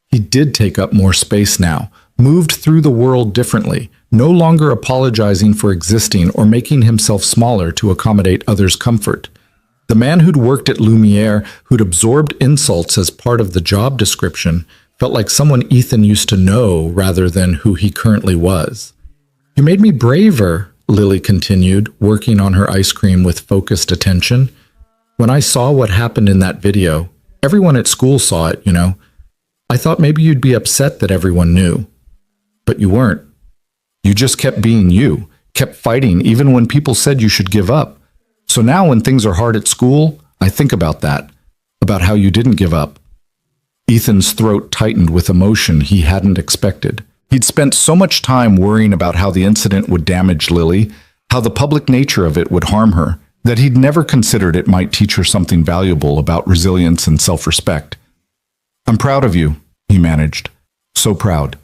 He did take up more space now, moved through the world differently, no longer apologizing for existing or making himself smaller to accommodate others' comfort. The man who'd worked at Lumiere, who'd absorbed insults as part of the job description, felt like someone Ethan used to know rather than who he currently was. You made me braver, Lily continued, working on her ice cream with focused attention. When I saw what happened in that video, everyone at school saw it, you know. I thought maybe you'd be upset that everyone knew. But you weren't. You just kept being you, kept fighting even when people said you should give up. So now when things are hard at school, I think about that, about how you didn't give up. Ethan's throat tightened with emotion he hadn't expected. He'd spent so much time worrying about how the incident would damage Lily, how the public nature of it would harm her, that he'd never considered it might teach her something valuable about resilience and self-respect. I'm proud of you, he managed. So proud.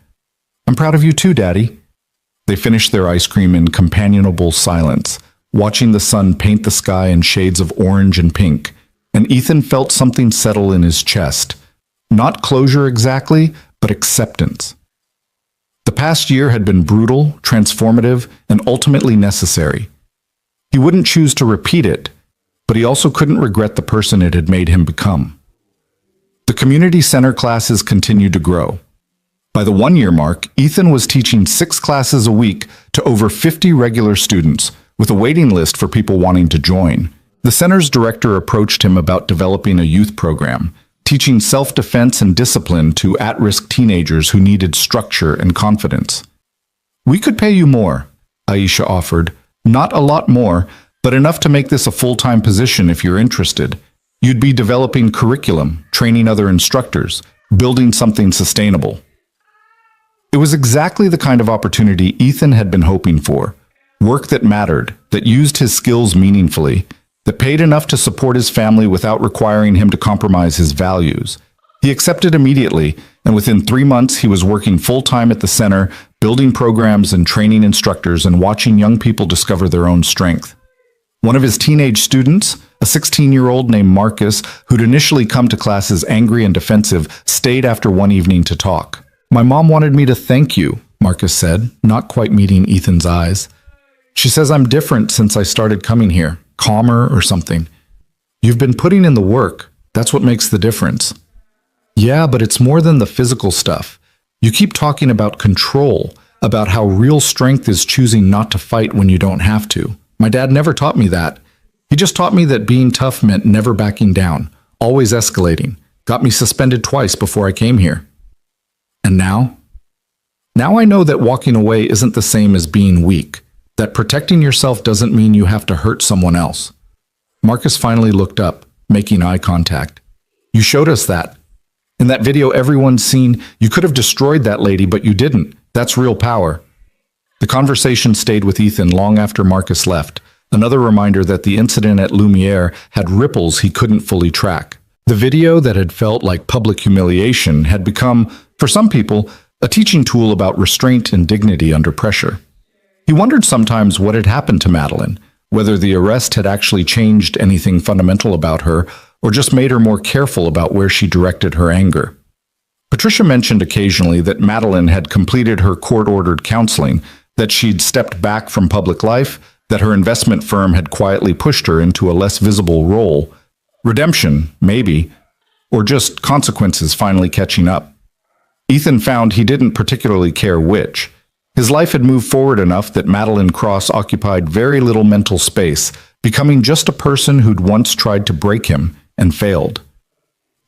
I'm proud of you too, Daddy. They finished their ice cream in companionable silence, watching the sun paint the sky in shades of orange and pink, and Ethan felt something settle in his chest. Not closure exactly, but acceptance. The past year had been brutal, transformative, and ultimately necessary. He wouldn't choose to repeat it, but he also couldn't regret the person it had made him become. The community center classes continued to grow. By the 1-year mark, Ethan was teaching 6 classes a week to over 50 regular students, with a waiting list for people wanting to join. The center's director approached him about developing a youth program, teaching self-defense and discipline to at-risk teenagers who needed structure and confidence. We could pay you more, Aisha offered. Not a lot more, but enough to make this a full-time position if you're interested. You'd be developing curriculum, training other instructors, building something sustainable. It was exactly the kind of opportunity Ethan had been hoping for. Work that mattered, that used his skills meaningfully, that paid enough to support his family without requiring him to compromise his values. He accepted immediately, and within 3 months he was working full-time at the center, building programs and training instructors and watching young people discover their own strength. One of his teenage students, a 16-year-old named Marcus, who'd initially come to classes angry and defensive, stayed after one evening to talk. "My mom wanted me to thank you," Marcus said, not quite meeting Ethan's eyes. "She says I'm different since I started coming here, calmer or something. You've been putting in the work. That's what makes the difference." "Yeah, but it's more than the physical stuff. You keep talking about control, about how real strength is choosing not to fight when you don't have to. My dad never taught me that. He just taught me that being tough meant never backing down, always escalating. Got me suspended twice before I came here. And now? Now I know that walking away isn't the same as being weak, that protecting yourself doesn't mean you have to hurt someone else." Marcus finally looked up, making eye contact. "You showed us that. In that video everyone's seen, you could have destroyed that lady, but you didn't. That's real power." The conversation stayed with Ethan long after Marcus left, another reminder that the incident at Lumiere had ripples he couldn't fully track. The video that had felt like public humiliation had become, for some people, a teaching tool about restraint and dignity under pressure. He wondered sometimes what had happened to Madeline, whether the arrest had actually changed anything fundamental about her, or just made her more careful about where she directed her anger. Patricia mentioned occasionally that Madeline had completed her court-ordered counseling, that she'd stepped back from public life, that her investment firm had quietly pushed her into a less visible role. Redemption, maybe, or just consequences finally catching up. Ethan found he didn't particularly care which. His life had moved forward enough that Madeline Cross occupied very little mental space, becoming just a person who'd once tried to break him and failed.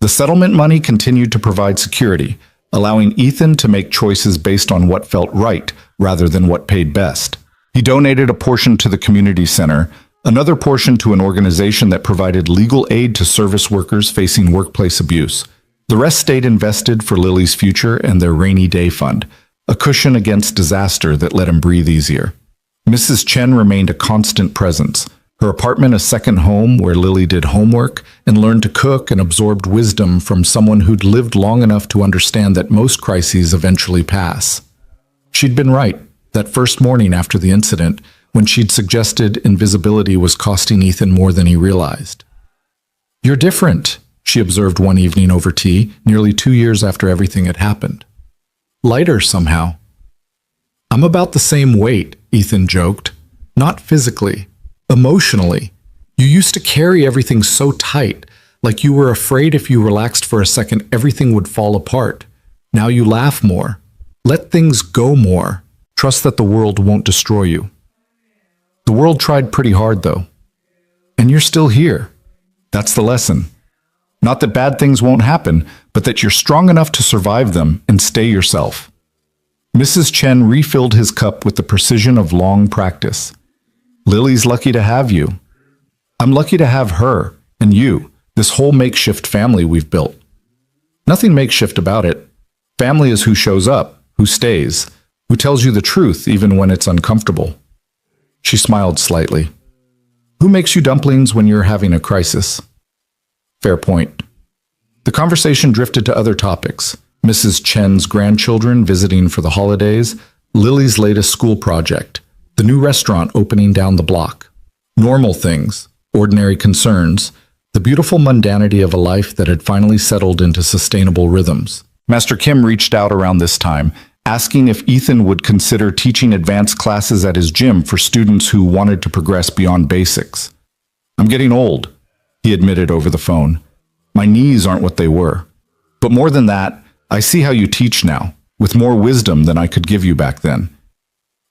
The settlement money continued to provide security, allowing Ethan to make choices based on what felt right rather than what paid best. He donated a portion to the community center, another portion to an organization that provided legal aid to service workers facing workplace abuse. The rest stayed invested for Lily's future and their rainy day fund, a cushion against disaster that let him breathe easier. Mrs. Chen remained a constant presence, her apartment a second home where Lily did homework and learned to cook and absorbed wisdom from someone who'd lived long enough to understand that most crises eventually pass. She'd been right that first morning after the incident, when she'd suggested invisibility was costing Ethan more than he realized. "You're different," she observed one evening over tea, nearly 2 years after everything had happened. "Lighter somehow." "I'm about the same weight," Ethan joked. "Not physically. Emotionally. You used to carry everything so tight, like you were afraid if you relaxed for a second everything would fall apart. Now you laugh more. Let things go more. Trust that the world won't destroy you." The world tried pretty hard, though. And you're still here. That's the lesson. Not that bad things won't happen, but that you're strong enough to survive them and stay yourself. Mrs. Chen refilled his cup with the precision of long practice. "Lily's lucky to have you. I'm lucky to have her, and you, this whole makeshift family we've built." Nothing makeshift about it. Family is who shows up, who stays, who tells you the truth even when it's uncomfortable. She smiled slightly. "Who makes you dumplings when you're having a crisis?" Fair point. The conversation drifted to other topics. Mrs. Chen's grandchildren visiting for the holidays, Lily's latest school project, the new restaurant opening down the block. Normal things, ordinary concerns, the beautiful mundanity of a life that had finally settled into sustainable rhythms. Master Kim reached out around this time, asking if Ethan would consider teaching advanced classes at his gym for students who wanted to progress beyond basics. "I'm getting old," he admitted over the phone. "My knees aren't what they were. But more than that, I see how you teach now, with more wisdom than I could give you back then.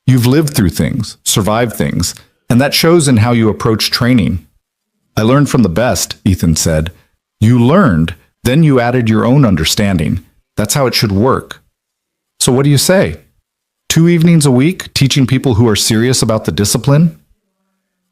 You've lived through things, survived things, and that shows in how you approach training." "I learned from the best," Ethan said. "You learned, then you added your own understanding. That's how it should work." "So what do you say? 2 evenings a week, teaching people who are serious about the discipline?"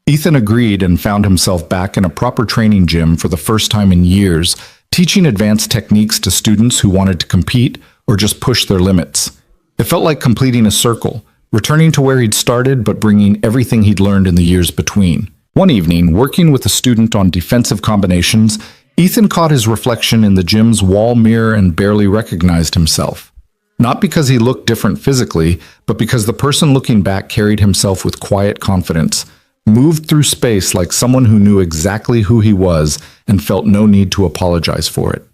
Ethan agreed and found himself back in a proper training gym for the first time in years, teaching advanced techniques to students who wanted to compete or just push their limits. It felt like completing a circle, returning to where he'd started but bringing everything he'd learned in the years between. One evening, working with a student on defensive combinations, Ethan caught his reflection in the gym's wall mirror and barely recognized himself. Not because he looked different physically, but because the person looking back carried himself with quiet confidence, moved through space like someone who knew exactly who he was and felt no need to apologize for it.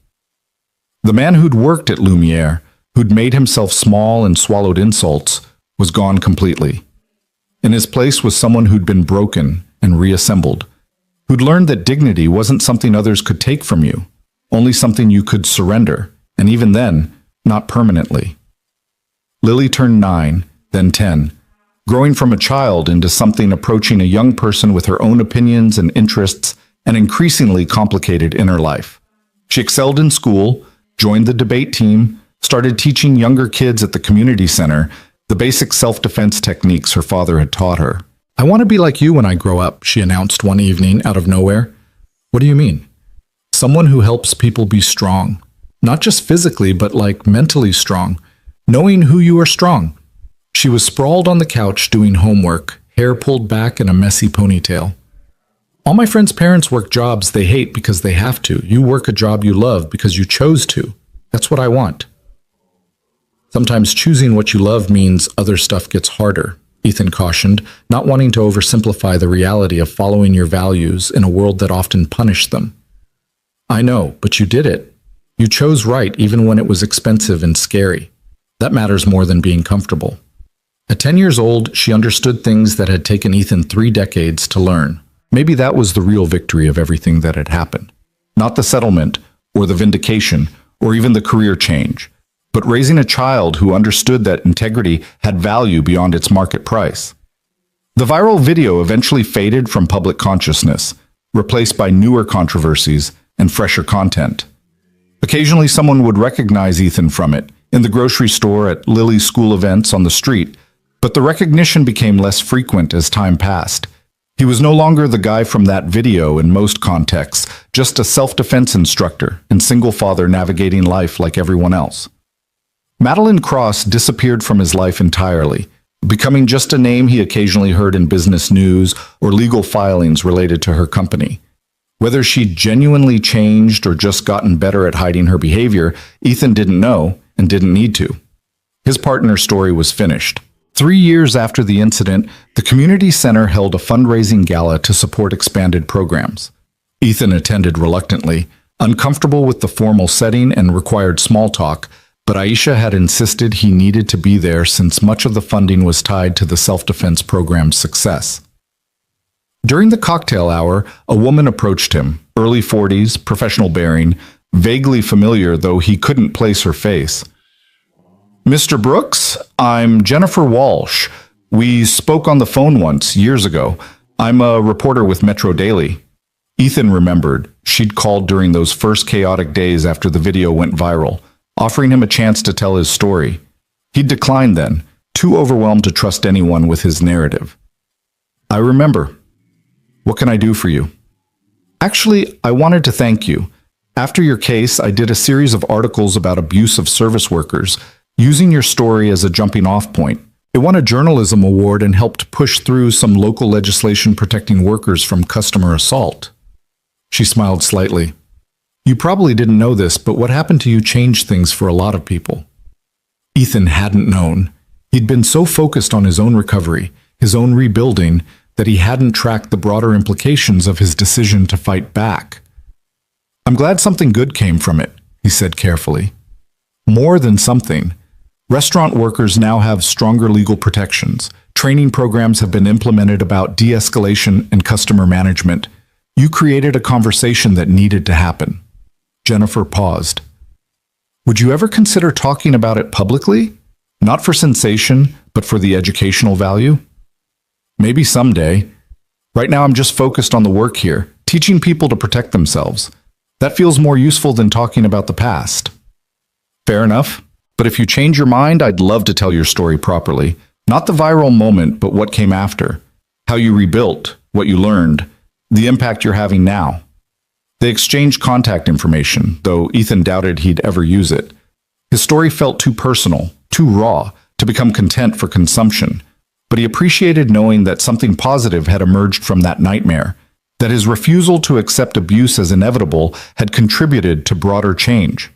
The man who'd worked at Lumiere, who'd made himself small and swallowed insults, was gone completely. In his place was someone who'd been broken and reassembled, who'd learned that dignity wasn't something others could take from you, only something you could surrender, and even then, not permanently. Lily turned 9, then 10, growing from a child into something approaching a young person with her own opinions and interests and increasingly complicated inner life. She excelled in school, joined the debate team, started teaching younger kids at the community center the basic self-defense techniques her father had taught her. "I want to be like you when I grow up," she announced one evening out of nowhere. "What do you mean?" "Someone who helps people be strong. Not just physically, but like mentally strong. Knowing who you are strong." She was sprawled on the couch doing homework, hair pulled back in a messy ponytail. "All my friends' parents work jobs they hate because they have to. You work a job you love because you chose to. That's what I want." "Sometimes choosing what you love means other stuff gets harder," Ethan cautioned, not wanting to oversimplify the reality of following your values in a world that often punished them. "I know, but you did it. You chose right even when it was expensive and scary. That matters more than being comfortable." At 10 years old, she understood things that had taken Ethan 3 decades to learn. Maybe that was the real victory of everything that had happened. Not the settlement, or the vindication, or even the career change, but raising a child who understood that integrity had value beyond its market price. The viral video eventually faded from public consciousness, replaced by newer controversies and fresher content. Occasionally someone would recognize Ethan from it, in the grocery store, at Lily's school events, on the street, but the recognition became less frequent as time passed. He was no longer the guy from that video in most contexts, just a self-defense instructor and single father navigating life like everyone else. Madeline Cross disappeared from his life entirely, becoming just a name he occasionally heard in business news or legal filings related to her company. Whether she'd genuinely changed or just gotten better at hiding her behavior, Ethan didn't know and didn't need to. His partner's story was finished. 3 years after the incident, the community center held a fundraising gala to support expanded programs. Ethan attended reluctantly, uncomfortable with the formal setting and required small talk, but Aisha had insisted he needed to be there since much of the funding was tied to the self-defense program's success. During the cocktail hour, a woman approached him, early 40s, professional bearing, vaguely familiar though he couldn't place her face. "Mr. Brooks, I'm Jennifer Walsh. We spoke on the phone once, years ago. I'm a reporter with Metro Daily." Ethan remembered. She'd called during those first chaotic days after the video went viral, offering him a chance to tell his story. He'd declined then, too overwhelmed to trust anyone with his narrative. "I remember. What can I do for you?" "Actually, I wanted to thank you. After your case, I did a series of articles about abuse of service workers, using your story as a jumping-off point. It won a journalism award and helped push through some local legislation protecting workers from customer assault." She smiled slightly. "You probably didn't know this, but what happened to you changed things for a lot of people." Ethan hadn't known. He'd been so focused on his own recovery, his own rebuilding, that he hadn't tracked the broader implications of his decision to fight back. "I'm glad something good came from it," he said carefully. "More than something. Restaurant workers now have stronger legal protections. Training programs have been implemented about de-escalation and customer management. You created a conversation that needed to happen." Jennifer paused. "Would you ever consider talking about it publicly? Not for sensation, but for the educational value?" "Maybe someday. Right now I'm just focused on the work here, teaching people to protect themselves. That feels more useful than talking about the past." "Fair enough. But if you change your mind, I'd love to tell your story properly. Not the viral moment, but what came after. How you rebuilt, what you learned, the impact you're having now." They exchanged contact information, though Ethan doubted he'd ever use it. His story felt too personal, too raw, to become content for consumption. But he appreciated knowing that something positive had emerged from that nightmare, that his refusal to accept abuse as inevitable had contributed to broader change.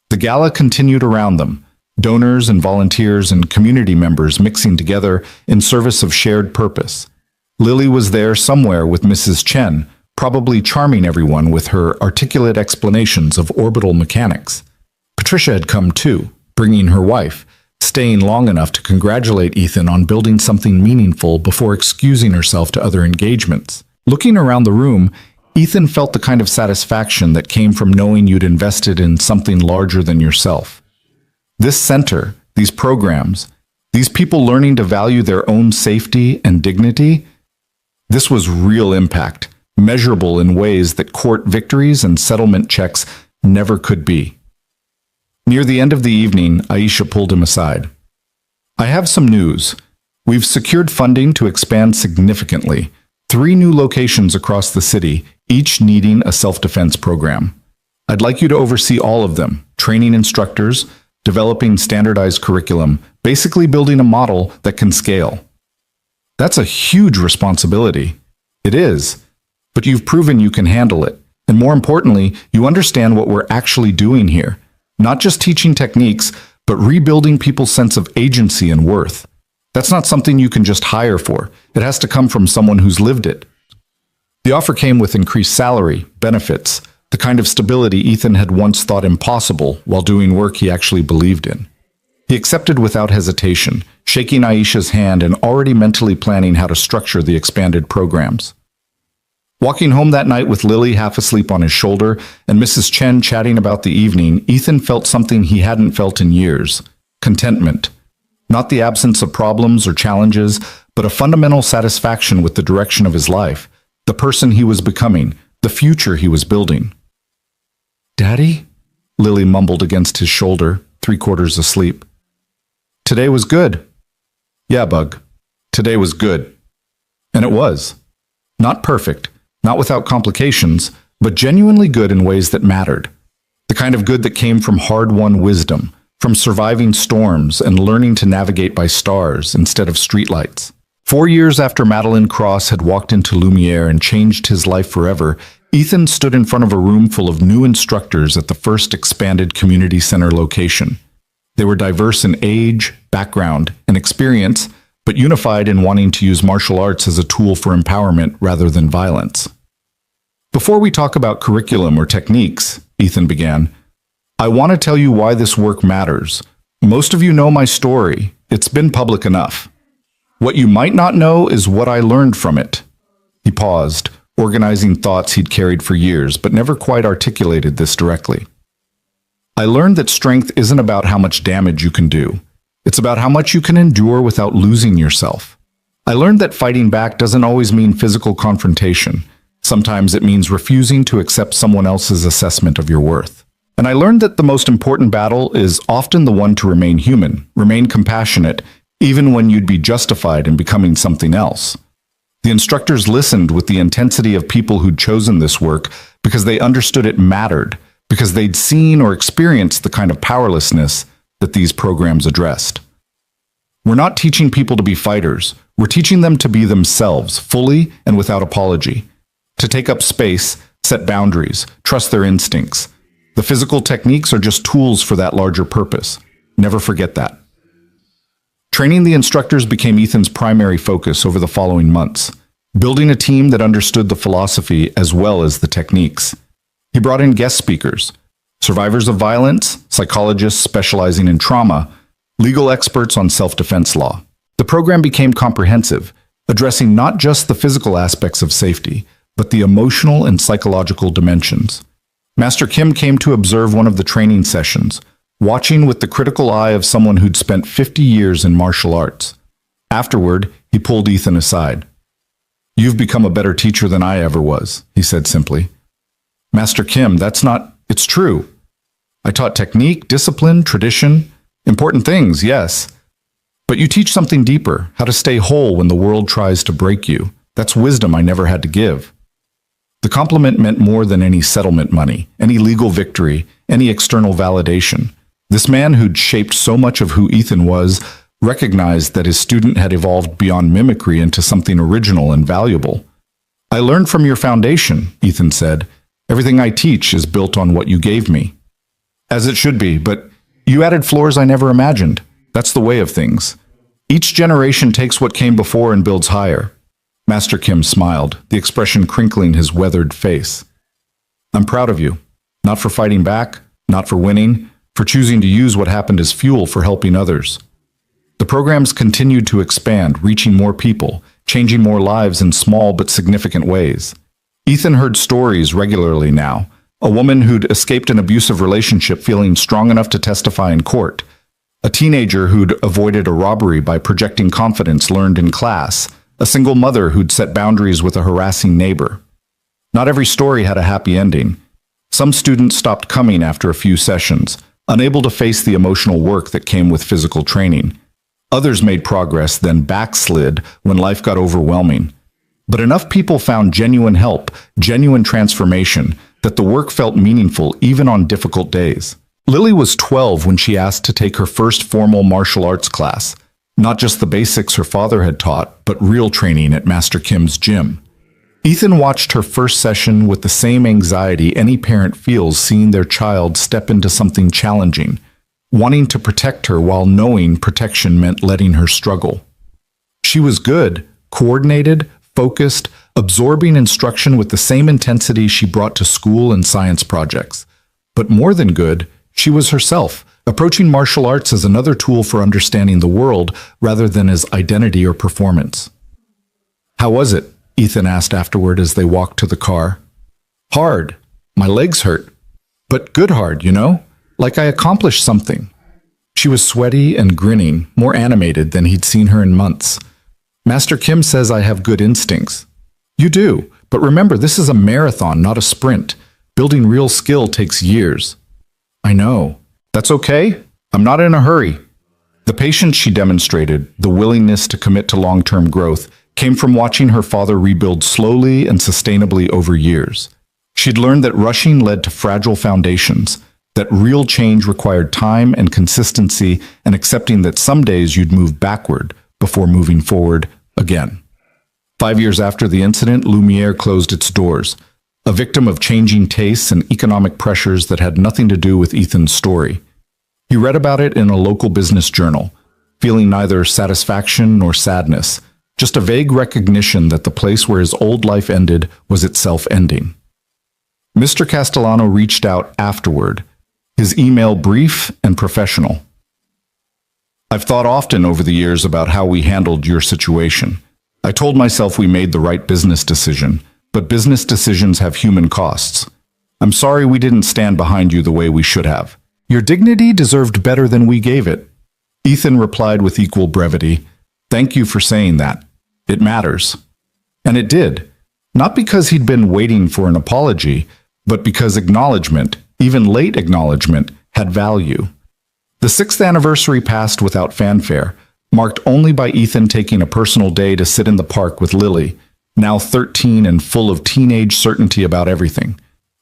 The gala continued around them, donors and volunteers and community members mixing together in service of shared purpose. Lily was there somewhere with Mrs. Chen, probably charming everyone with her articulate explanations of orbital mechanics. Patricia had come too, bringing her wife, staying long enough to congratulate Ethan on building something meaningful before excusing herself to other engagements. Looking around the room, Ethan felt the kind of satisfaction that came from knowing you'd invested in something larger than yourself. This center, these programs, these people learning to value their own safety and dignity, this was real impact, measurable in ways that court victories and settlement checks never could be. Near the end of the evening, Aisha pulled him aside. "I have some news. We've secured funding to expand significantly. 3 new locations across the city, each needing a self-defense program. I'd like you to oversee all of them, training instructors, developing standardized curriculum, basically building a model that can scale." That's a huge responsibility. It is, but you've proven you can handle it. And more importantly, you understand what we're actually doing here. Not just teaching techniques, but rebuilding people's sense of agency and worth. That's not something you can just hire for. It has to come from someone who's lived it. The offer came with increased salary, benefits, the kind of stability Ethan had once thought impossible while doing work he actually believed in. He accepted without hesitation, shaking Aisha's hand and already mentally planning how to structure the expanded programs. Walking home that night with Lily half asleep on his shoulder and Mrs. Chen chatting about the evening, Ethan felt something he hadn't felt in years: contentment. Not the absence of problems or challenges, but a fundamental satisfaction with the direction of his life, the person he was becoming, the future he was building. "Daddy?" Lily mumbled against his shoulder, 3/4 asleep. "Today was good." "Yeah, Bug. Today was good." And it was. Not perfect, not without complications, but genuinely good in ways that mattered. The kind of good that came from hard-won wisdom, from surviving storms and learning to navigate by stars instead of streetlights. 4 years after Madeline Cross had walked into Lumiere and changed his life forever, Ethan stood in front of a room full of new instructors at the first expanded community center location. They were diverse in age, background, and experience, but unified in wanting to use martial arts as a tool for empowerment rather than violence. "Before we talk about curriculum or techniques," Ethan began, "I want to tell you why this work matters. Most of you know my story. It's been public enough. What you might not know is what I learned from it." He paused, organizing thoughts he'd carried for years, but never quite articulated this directly. "I learned that strength isn't about how much damage you can do. It's about how much you can endure without losing yourself. I learned that fighting back doesn't always mean physical confrontation. Sometimes it means refusing to accept someone else's assessment of your worth. And I learned that the most important battle is often the one to remain human, remain compassionate, even when you'd be justified in becoming something else." The instructors listened with the intensity of people who'd chosen this work because they understood it mattered, because they'd seen or experienced the kind of powerlessness that these programs addressed. "We're not teaching people to be fighters. We're teaching them to be themselves, fully and without apology. To take up space, set boundaries, trust their instincts. The physical techniques are just tools for that larger purpose. Never forget that." Training the instructors became Ethan's primary focus over the following months, building a team that understood the philosophy as well as the techniques. He brought in guest speakers, survivors of violence, psychologists specializing in trauma, legal experts on self-defense law. The program became comprehensive, addressing not just the physical aspects of safety, but the emotional and psychological dimensions. Master Kim came to observe one of the training sessions, watching with the critical eye of someone who'd spent 50 years in martial arts. Afterward, he pulled Ethan aside. "You've become a better teacher than I ever was," he said simply. "Master Kim, that's not... It's true. I taught technique, discipline, tradition, important things, yes. But you teach something deeper, how to stay whole when the world tries to break you. That's wisdom I never had to give." The compliment meant more than any settlement money, any legal victory, any external validation. This man who'd shaped so much of who Ethan was recognized that his student had evolved beyond mimicry into something original and valuable. "I learned from your foundation," Ethan said. "Everything I teach is built on what you gave me." "As it should be, but You added floors I never imagined. That's the way of things. Each generation takes what came before and builds higher. Master Kim smiled, the expression crinkling his weathered face. I'm proud of you. Not for fighting back, not for winning, for choosing to use what happened as fuel for helping others. The programs continued to expand, reaching more people, changing more lives in small but significant ways. Ethan heard stories regularly now. A woman who'd escaped an abusive relationship feeling strong enough to testify in court. A teenager who'd avoided a robbery by projecting confidence learned in class. A single mother who'd set boundaries with a harassing neighbor. Not every story had a happy ending. Some students stopped coming after a few sessions, unable to face the emotional work that came with physical training. Others made progress, then backslid when life got overwhelming. But enough people found genuine help, genuine transformation, that the work felt meaningful even on difficult days. Lily was 12 when she asked to take her first formal martial arts class. Not just the basics her father had taught, but real training at Master Kim's gym. Ethan watched her first session with the same anxiety any parent feels seeing their child step into something challenging, wanting to protect her while knowing protection meant letting her struggle. She was good, coordinated, focused, absorbing instruction with the same intensity she brought to school and science projects. But more than good, she was herself, approaching martial arts as another tool for understanding the world rather than as identity or performance. How was it? Ethan asked afterward as they walked to the car. Hard. My legs hurt. But good hard, you know? Like I accomplished something. She was sweaty and grinning, more animated than he'd seen her in months. Master Kim says I have good instincts. You do, but remember this is a marathon, not a sprint. Building real skill takes years. I know. That's okay. I'm not in a hurry. The patience she demonstrated, the willingness to commit to long-term growth, came from watching her father rebuild slowly and sustainably over years. She'd learned that rushing led to fragile foundations, that real change required time and consistency, and accepting that some days you'd move backward before moving forward again. 5 years after the incident, Lumiere closed its doors, a victim of changing tastes and economic pressures that had nothing to do with Ethan's story. He read about it in a local business journal, feeling neither satisfaction nor sadness, just a vague recognition that the place where his old life ended was itself ending. Mr. Castellano reached out afterward, his email brief and professional. I've thought often over the years about how we handled your situation. I told myself we made the right business decision, but business decisions have human costs. I'm sorry we didn't stand behind you the way we should have. Your dignity deserved better than we gave it. Ethan replied with equal brevity, Thank you for saying that. It matters. And it did. Not because he'd been waiting for an apology, but because acknowledgement, even late acknowledgement, had value. The 6th anniversary passed without fanfare, marked only by Ethan taking a personal day to sit in the park with Lily, now 13 and full of teenage certainty about everything.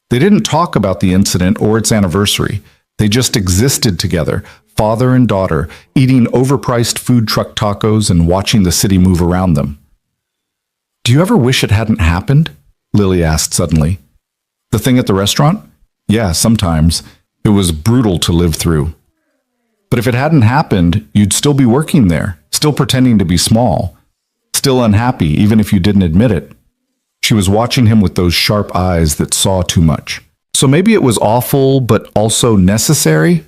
They didn't talk about the incident or its anniversary. They just existed together, father and daughter, eating overpriced food truck tacos and watching the city move around them. Do you ever wish it hadn't happened? Lily asked suddenly. The thing at the restaurant? Yeah, sometimes. It was brutal to live through. But if it hadn't happened, you'd still be working there, still pretending to be small, still unhappy even if you didn't admit it. She was watching him with those sharp eyes that saw too much. So maybe it was awful, but also necessary?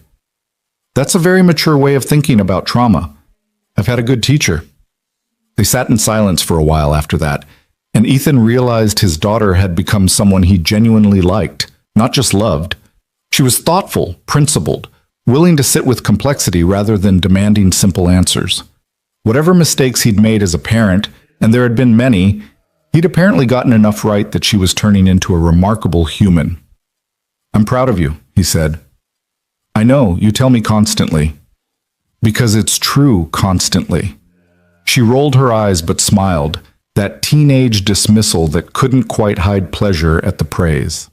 That's a very mature way of thinking about trauma. I've had a good teacher. They sat in silence for a while after that, and Ethan realized his daughter had become someone he genuinely liked, not just loved. She was thoughtful, principled, willing to sit with complexity rather than demanding simple answers. Whatever mistakes he'd made as a parent, and there had been many, he'd apparently gotten enough right that she was turning into a remarkable human. I'm proud of you, he said. I know, you tell me constantly. Because it's true constantly. She rolled her eyes but smiled, that teenage dismissal that couldn't quite hide pleasure at the praise.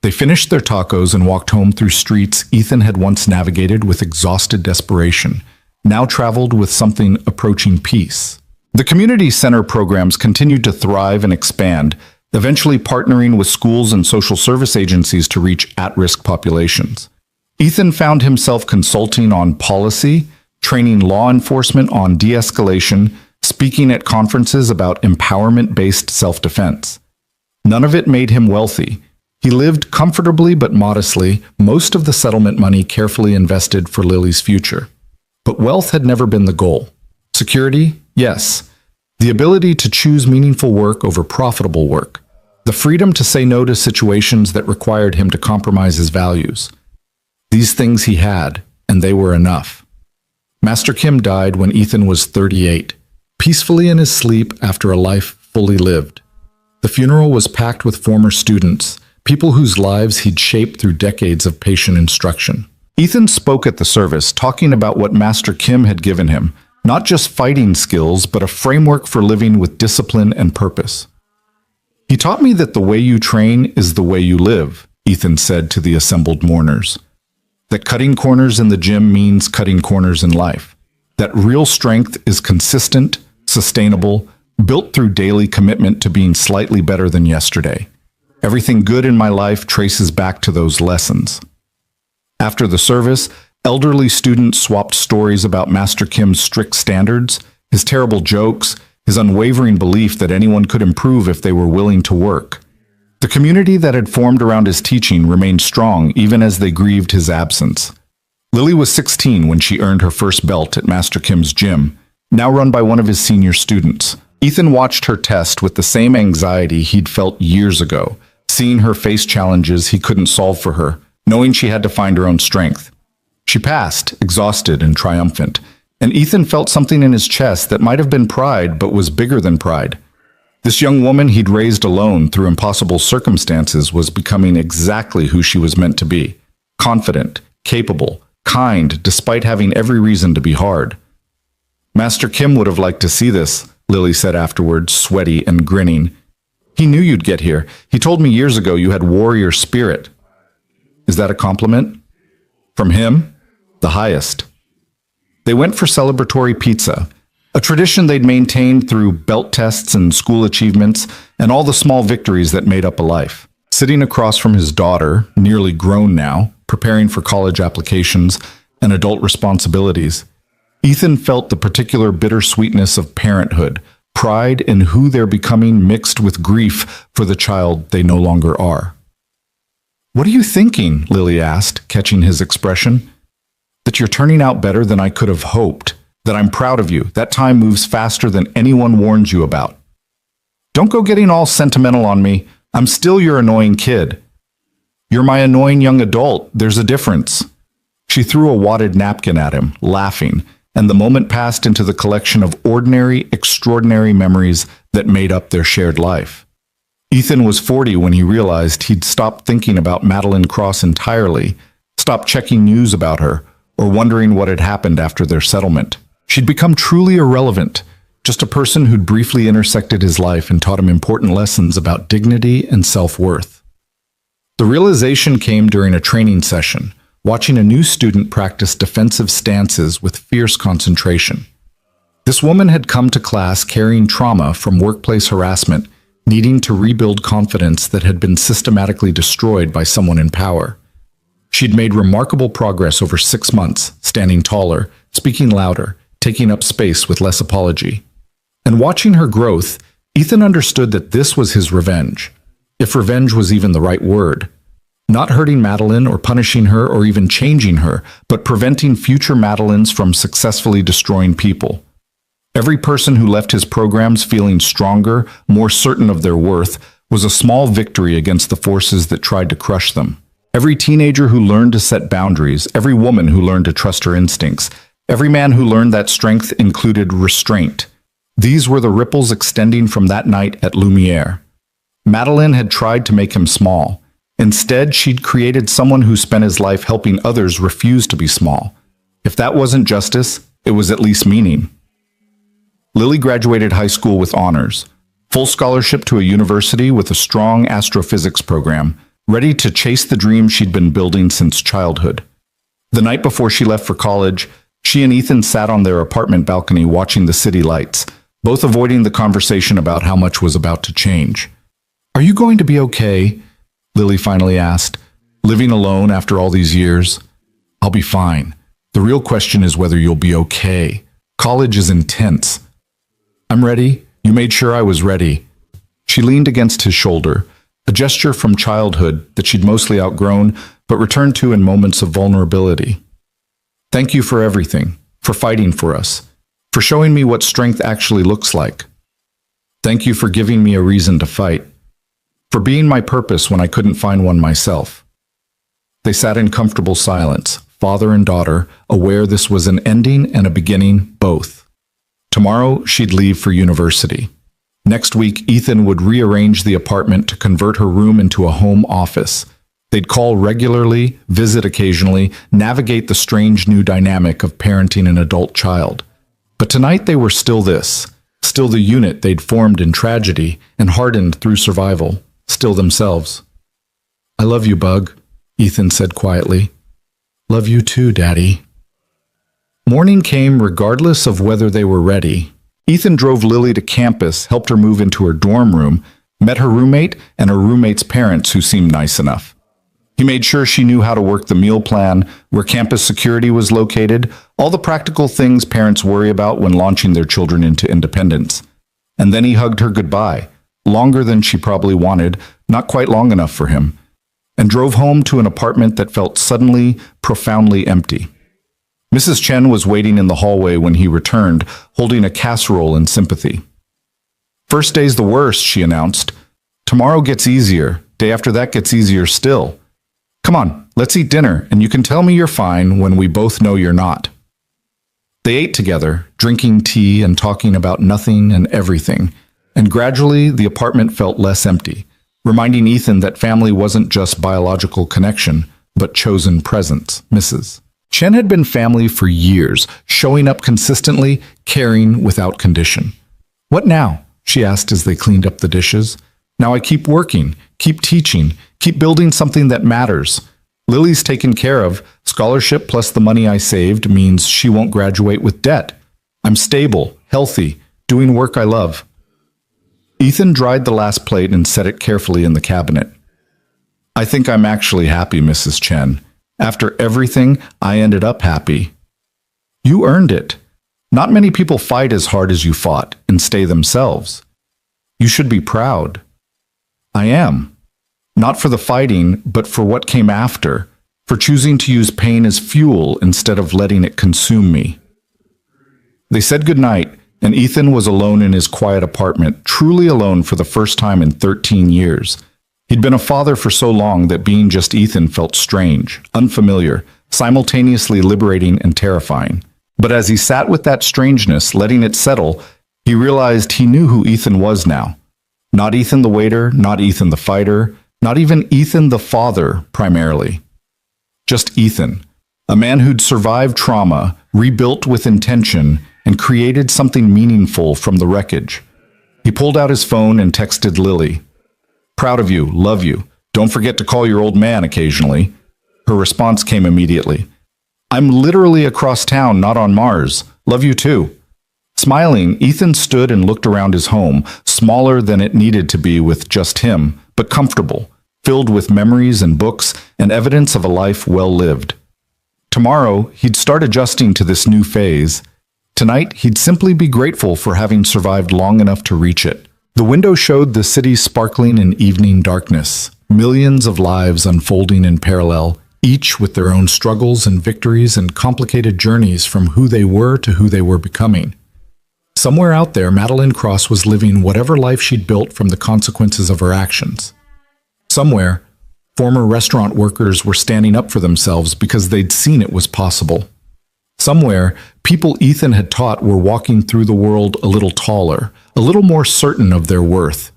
They finished their tacos and walked home through streets Ethan had once navigated with exhausted desperation, now traveled with something approaching peace. The community center programs continued to thrive and expand, eventually partnering with schools and social service agencies to reach at-risk populations. Ethan found himself consulting on policy, training law enforcement on de-escalation, speaking at conferences about empowerment-based self-defense. None of it made him wealthy. He lived comfortably but modestly, most of the settlement money carefully invested for Lily's future. But wealth had never been the goal. Security? Yes. The ability to choose meaningful work over profitable work. The freedom to say no to situations that required him to compromise his values. These things he had, and they were enough. Master Kim died when Ethan was 38, peacefully in his sleep after a life fully lived. The funeral was packed with former students, people whose lives he'd shaped through decades of patient instruction. Ethan spoke at the service, talking about what Master Kim had given him, not just fighting skills, but a framework for living with discipline and purpose. He taught me that the way you train is the way you live, Ethan said to the assembled mourners. That cutting corners in the gym means cutting corners in life. That real strength is consistent, sustainable, built through daily commitment to being slightly better than yesterday. Everything good in my life traces back to those lessons. After the service, elderly students swapped stories about Master Kim's strict standards, his terrible jokes, his unwavering belief that anyone could improve if they were willing to work. The community that had formed around his teaching remained strong even as they grieved his absence. Lily was 16 when she earned her first belt at Master Kim's gym, now run by one of his senior students. Ethan watched her test with the same anxiety he'd felt years ago, seeing her face challenges he couldn't solve for her, knowing she had to find her own strength. She passed, exhausted and triumphant, and Ethan felt something in his chest that might have been pride but was bigger than pride. This young woman he'd raised alone through impossible circumstances was becoming exactly who she was meant to be. Confident, capable, kind, despite having every reason to be hard. Master Kim would have liked to see this, Lily said afterwards, sweaty and grinning. He knew you'd get here. He told me years ago you had warrior spirit. Is that a compliment? From him? The highest. They went for celebratory pizza, a tradition they'd maintained through belt tests and school achievements and all the small victories that made up a life. Sitting across from his daughter, nearly grown now, preparing for college applications and adult responsibilities, Ethan felt the particular bittersweetness of parenthood, pride in who they're becoming mixed with grief for the child they no longer are. "What are you thinking?" Lily asked, catching his expression. "That you're turning out better than I could have hoped. That I'm proud of you. That time moves faster than anyone warns you about. Don't go getting all sentimental on me. I'm still your annoying kid. You're my annoying young adult. There's a difference." She threw a wadded napkin at him, laughing, and the moment passed into the collection of ordinary, extraordinary memories that made up their shared life. Ethan was 40 when he realized he'd stopped thinking about Madeline Cross entirely, stopped checking news about her, or wondering what had happened after their settlement. She'd become truly irrelevant, just a person who'd briefly intersected his life and taught him important lessons about dignity and self-worth. The realization came during a training session, watching a new student practice defensive stances with fierce concentration. This woman had come to class carrying trauma from workplace harassment, needing to rebuild confidence that had been systematically destroyed by someone in power. She'd made remarkable progress over 6 months, standing taller, speaking louder, taking up space with less apology. And watching her growth, Ethan understood that this was his revenge, if revenge was even the right word. Not hurting Madeline or punishing her or even changing her, but preventing future Madelines from successfully destroying people. Every person who left his programs feeling stronger, more certain of their worth, was a small victory against the forces that tried to crush them. Every teenager who learned to set boundaries, every woman who learned to trust her instincts, every man who learned that strength included restraint. These were the ripples extending from that night at Lumiere. Madeline had tried to make him small. Instead, she'd created someone who spent his life helping others refuse to be small. If that wasn't justice, it was at least meaning. Lily graduated high school with honors, full scholarship to a university with a strong astrophysics program, ready to chase the dream she'd been building since childhood. The night before she left for college, she and Ethan sat on their apartment balcony watching the city lights, both avoiding the conversation about how much was about to change. "Are you going to be okay?" Lily finally asked, living alone after all these years. I'll be fine. The real question is whether you'll be okay. College is intense. I'm ready. You made sure I was ready. She leaned against his shoulder, a gesture from childhood that she'd mostly outgrown, but returned to in moments of vulnerability. Thank you for everything, for fighting for us, for showing me what strength actually looks like. Thank you for giving me a reason to fight, for being my purpose when I couldn't find one myself. They sat in comfortable silence, father and daughter, aware this was an ending and a beginning, both. Tomorrow, she'd leave for university. Next week, Ethan would rearrange the apartment to convert her room into a home office. They'd call regularly, visit occasionally, navigate the strange new dynamic of parenting an adult child. But tonight they were still this, still the unit they'd formed in tragedy and hardened through survival, still themselves. I love you, Bug, Ethan said quietly. Love you too, Daddy. Morning came regardless of whether they were ready. Ethan drove Lily to campus, helped her move into her dorm room, met her roommate and her roommate's parents who seemed nice enough. He made sure she knew how to work the meal plan, where campus security was located, all the practical things parents worry about when launching their children into independence. And then he hugged her goodbye, longer than she probably wanted, not quite long enough for him, and drove home to an apartment that felt suddenly, profoundly empty. Mrs. Chen was waiting in the hallway when he returned, holding a casserole in sympathy. First day's the worst, she announced. Tomorrow gets easier. Day after that gets easier still. Come on, let's eat dinner, and you can tell me you're fine when we both know you're not. They ate together, drinking tea and talking about nothing and everything, and gradually the apartment felt less empty, reminding Ethan that family wasn't just biological connection, but chosen presence, Mrs. Chen had been family for years, showing up consistently, caring without condition. What now? She asked as they cleaned up the dishes. Now I keep working, keep teaching, keep building something that matters. Lily's taken care of. Scholarship plus the money I saved means she won't graduate with debt. I'm stable, healthy, doing work I love. Ethan dried the last plate and set it carefully in the cabinet. I think I'm actually happy, Mrs. Chen. After everything, I ended up happy. You earned it. Not many people fight as hard as you fought and stay themselves. You should be proud. I am. Not for the fighting, but for what came after, for choosing to use pain as fuel instead of letting it consume me. They said goodnight, and Ethan was alone in his quiet apartment, truly alone for the first time in 13 years. He'd been a father for so long that being just Ethan felt strange, unfamiliar, simultaneously liberating and terrifying. But as he sat with that strangeness, letting it settle, he realized he knew who Ethan was now. Not Ethan the waiter, not Ethan the fighter, not even Ethan the father, primarily. Just Ethan, a man who'd survived trauma, rebuilt with intention, and created something meaningful from the wreckage. He pulled out his phone and texted Lily. Proud of you, love you. Don't forget to call your old man occasionally. Her response came immediately. I'm literally across town, not on Mars. Love you too. Smiling, Ethan stood and looked around his home, smaller than it needed to be with just him, but comfortable, filled with memories and books and evidence of a life well lived. Tomorrow, he'd start adjusting to this new phase. Tonight, he'd simply be grateful for having survived long enough to reach it. The window showed the city sparkling in evening darkness, millions of lives unfolding in parallel, each with their own struggles and victories and complicated journeys from who they were to who they were becoming. Somewhere out there, Madeline Cross was living whatever life she'd built from the consequences of her actions. Somewhere, former restaurant workers were standing up for themselves because they'd seen it was possible. Somewhere, people Ethan had taught were walking through the world a little taller, a little more certain of their worth.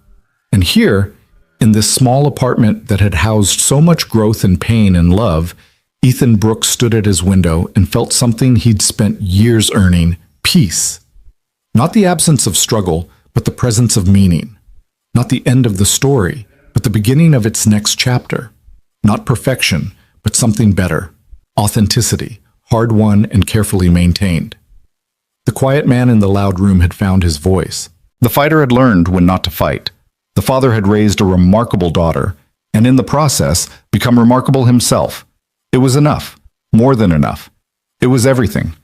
And here, in this small apartment that had housed so much growth and pain and love, Ethan Brooks stood at his window and felt something he'd spent years earning, peace. Not the absence of struggle, but the presence of meaning. Not the end of the story, but the beginning of its next chapter. Not perfection, but something better. Authenticity, hard-won and carefully maintained. The quiet man in the loud room had found his voice. The fighter had learned when not to fight. The father had raised a remarkable daughter, and in the process, become remarkable himself. It was enough. More than enough. It was everything.